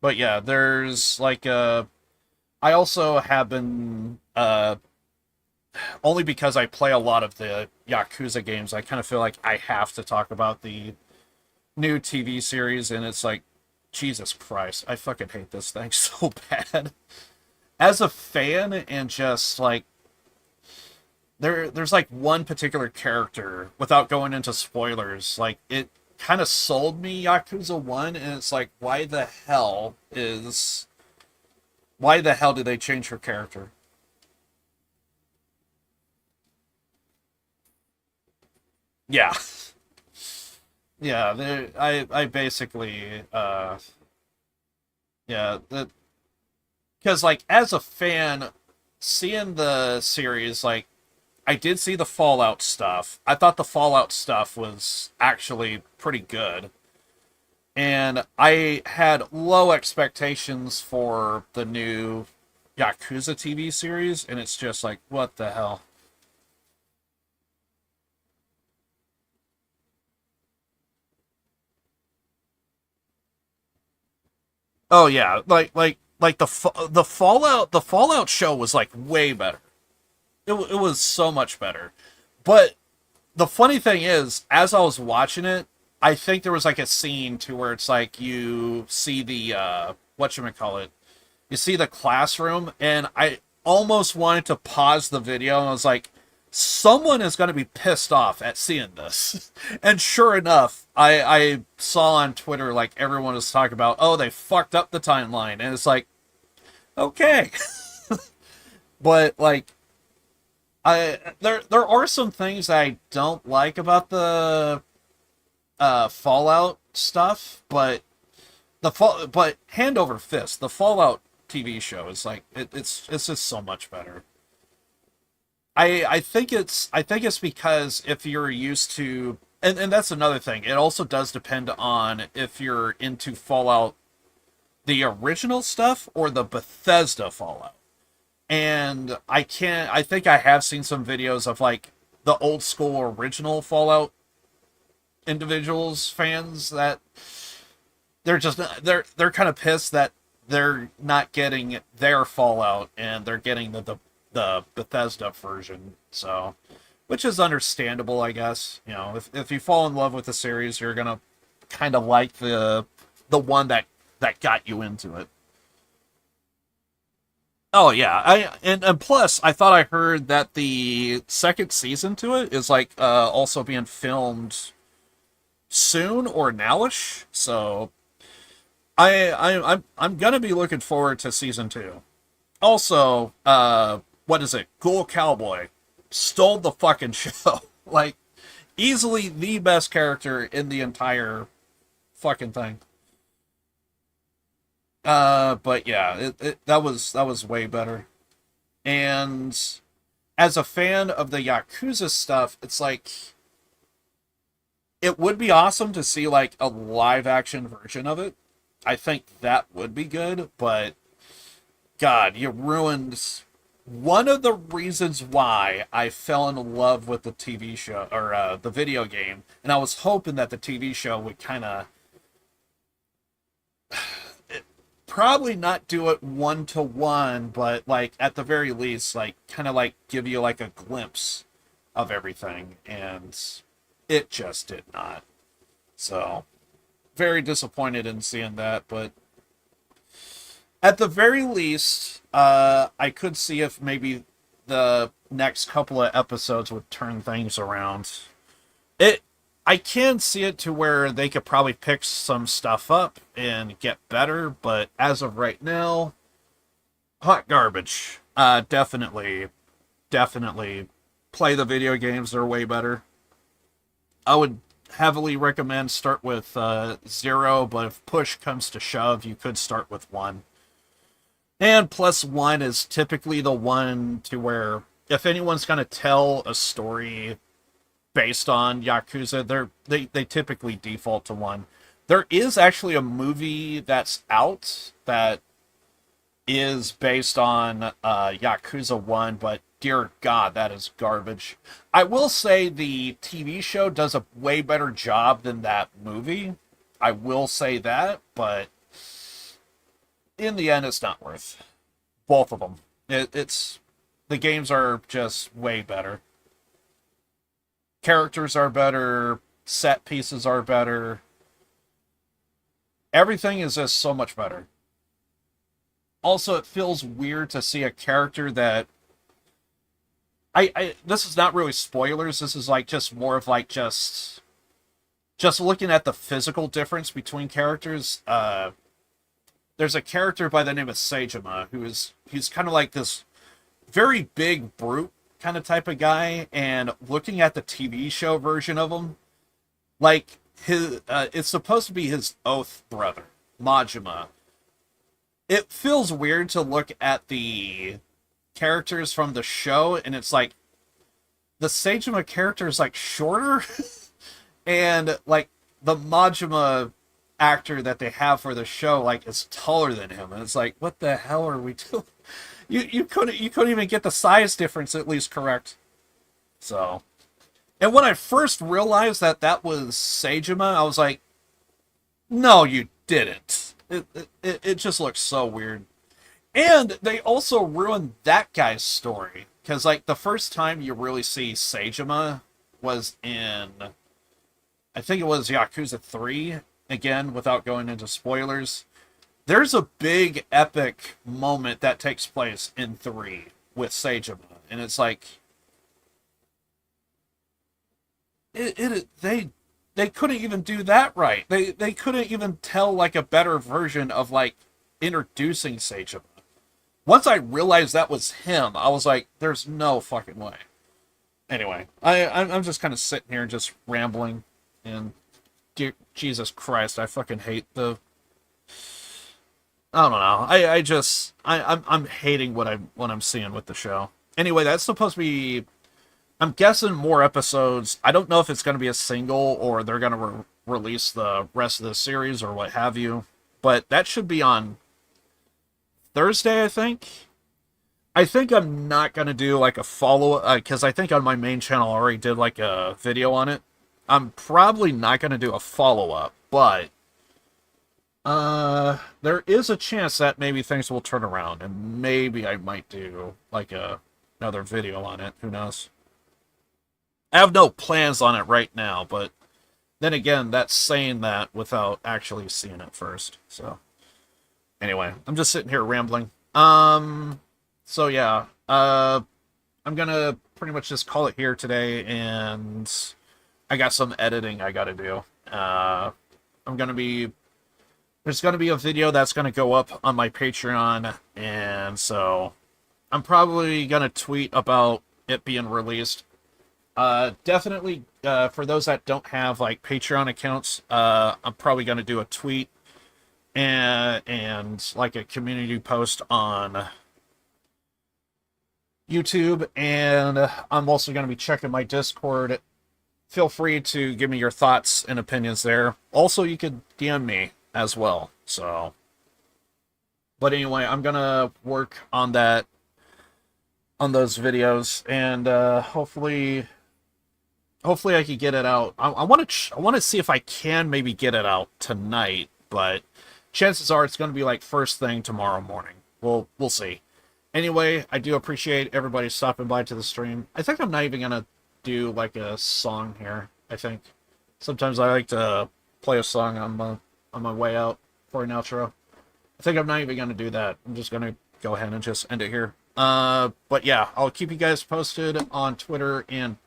But yeah, there's like I also have been only because I play a lot of the Yakuza games, I kind of feel like I have to talk about the new TV series, and it's like, Jesus Christ, I fucking hate this thing so bad. As a fan, and just like there's like one particular character, without going into spoilers, like it kind of sold me Yakuza 1, and it's like, why the hell did they change her character? Yeah. Yeah, I basically, yeah, because, like, as a fan, seeing the series, like, I did see the Fallout stuff. I thought the Fallout stuff was actually pretty good. And I had low expectations for the new Yakuza TV series, and it's just like, what the hell? Oh yeah, like the Fallout show was like way better. It was so much better. But the funny thing is, as I was watching it, I think there was like a scene to where it's like you see the whatchamacallit, you see the classroom, and I almost wanted to pause the video, and I was like, someone is going to be pissed off at seeing this. And sure enough, I saw on Twitter, like, everyone was talking about, oh, they fucked up the timeline. And it's like, okay. But, like, there are some things I don't like about the Fallout stuff, but hand over fist, the Fallout TV show is like, it's just so much better. I think it's because if you're used to, and that's another thing, it also does depend on if you're into Fallout, the original stuff, or the Bethesda Fallout. And I think I have seen some videos of like the old school original Fallout individuals, fans, that they're kind of pissed that they're not getting their Fallout and they're getting the Bethesda version, so, which is understandable, I guess. You know, if you fall in love with the series, you're gonna kind of like the one that got you into it. Oh yeah, and plus, I thought I heard that the second season to it is like also being filmed soon or nowish, so I'm gonna be looking forward to season 2. Also, what is it? Ghoul Cowboy stole the fucking show. Like, easily the best character in the entire fucking thing. But yeah, that was way better. And as a fan of the Yakuza stuff, it's like, it would be awesome to see like a live action version of it. I think that would be good, but God, you ruined one of the reasons why I fell in love with the TV show, or the video game, and I was hoping that the TV show would kind of probably not do it 1-to-1, but like at the very least, like kind of like give you like a glimpse of everything, and it just did not. So very disappointed in seeing that, but at the very least, I could see if maybe the next couple of episodes would turn things around. I can see it to where they could probably pick some stuff up and get better, but as of right now, hot garbage. Definitely play the video games. They're way better. I would heavily recommend start with 0, but if push comes to shove, you could start with 1. And plus 1 is typically the one to where if anyone's going to tell a story based on Yakuza, they typically default to 1. There is actually a movie that's out that is based on Yakuza 1, but dear God, that is garbage. I will say the TV show does a way better job than that movie. I will say that, but in the end, it's not worth both of them. It's the games are just way better. Characters are better. Set pieces are better. Everything is just so much better. Also, it feels weird to see a character that this is not really spoilers. This is like just more of like just looking at the physical difference between characters. There's a character by the name of Seijima he's kind of like this very big brute kind of type of guy, and looking at the TV show version of him, like his it's supposed to be his oath brother, Majima. It feels weird to look at the characters from the show, and it's like the Seijima character is like shorter, and like the Majima actor that they have for the show like is taller than him, and it's like, what the hell are we doing? You couldn't even get the size difference at least correct. So, and when I first realized that was Seijima, I was like, no, you didn't. It just looks so weird. And they also ruined that guy's story, because like the first time you really see Seijima was in I think it was Yakuza 3, again, without going into spoilers. There's a big epic moment that takes place in 3 with Seijima, and it's like they couldn't even do that right. They couldn't even tell like a better version of like introducing Seijima. Once I realized that was him, I was like, there's no fucking way. Anyway, I'm just kind of sitting here just rambling, and dear Jesus Christ, I fucking hate the... I don't know. I'm hating what I'm seeing with the show. Anyway, that's supposed to be... I'm guessing more episodes. I don't know if it's going to be a single or they're going to release the rest of the series or what have you. But that should be on Thursday, I think. I think I'm not going to do like a follow-up, because I think on my main channel I already did like a video on it. I'm probably not going to do a follow-up, but there is a chance that maybe things will turn around, and maybe I might do like another video on it. Who knows? I have no plans on it right now, but then again, that's saying that without actually seeing it first. So anyway, I'm just sitting here rambling. So yeah, I'm gonna pretty much just call it here today, and I got some editing I gotta do. There's gonna be a video that's gonna go up on my Patreon, and so I'm probably gonna tweet about it being released. Definitely, for those that don't have like Patreon accounts, I'm probably gonna do a tweet and like a community post on YouTube, and I'm also going to be checking my Discord. Feel free to give me your thoughts and opinions there. Also, you could DM me as well. So, but anyway, I'm going to work on that, on those videos, and hopefully I can get it out. I want to see if I can maybe get it out tonight, but chances are it's going to be like first thing tomorrow morning. We'll see. Anyway, I do appreciate everybody stopping by to the stream. I think I'm not even going to do like a song here, I think. Sometimes I like to play a song on my way out for an outro. I think I'm not even going to do that. I'm just going to go ahead and just end it here. But yeah, I'll keep you guys posted on Twitter and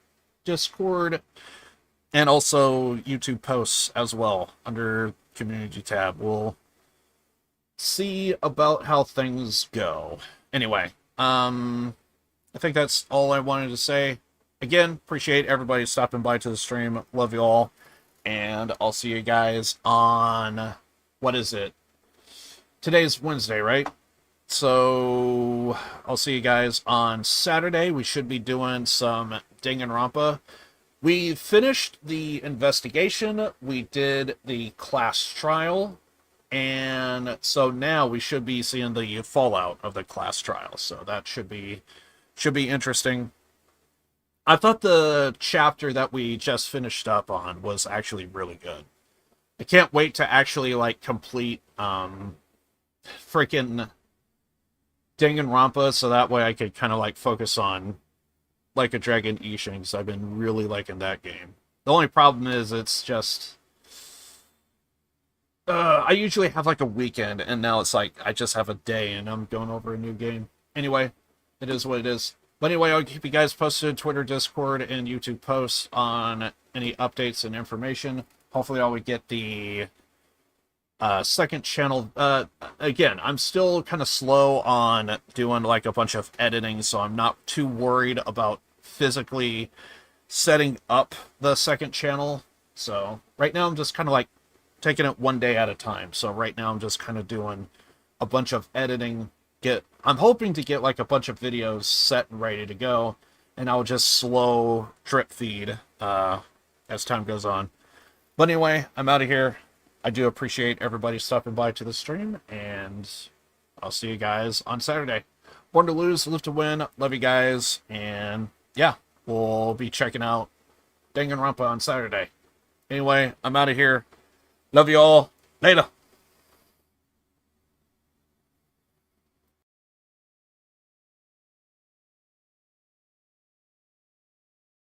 Discord, and also YouTube posts as well under community tab. We'll see about how things go. Anyway, I think that's all I wanted to say. Again, appreciate everybody stopping by to the stream. Love you all. And I'll see you guys on... What is it? Today's Wednesday, right? So I'll see you guys on Saturday. We should be doing some Danganronpa. We finished the investigation. We did the class trial. And so now we should be seeing the fallout of the class trial. So that should be interesting. I thought the chapter that we just finished up on was actually really good. I can't wait to actually like complete freaking Danganronpa, so that way I could kind of like focus on Like a Dragon Ishin, because I've been really liking that game. The only problem is it's just I usually have like a weekend, and now it's like I just have a day and I'm going over a new game. Anyway, it is what it is. But anyway, I'll keep you guys posted, Twitter, Discord, and YouTube posts on any updates and information. Hopefully I would get the second channel. Again, I'm still kind of slow on doing like a bunch of editing, so I'm not too worried about physically setting up the second channel. So right now I'm just kind of like taking it one day at a time. So right now I'm just kind of doing a bunch of editing. I'm hoping to get like a bunch of videos set and ready to go, and I'll just slow drip feed as time goes on. But anyway, I'm out of here. I do appreciate everybody stopping by to the stream, and I'll see you guys on Saturday. Born to lose, live to win. Love you guys, and yeah, we'll be checking out Danganronpa on Saturday. Anyway, I'm out of here. Love you all. Later.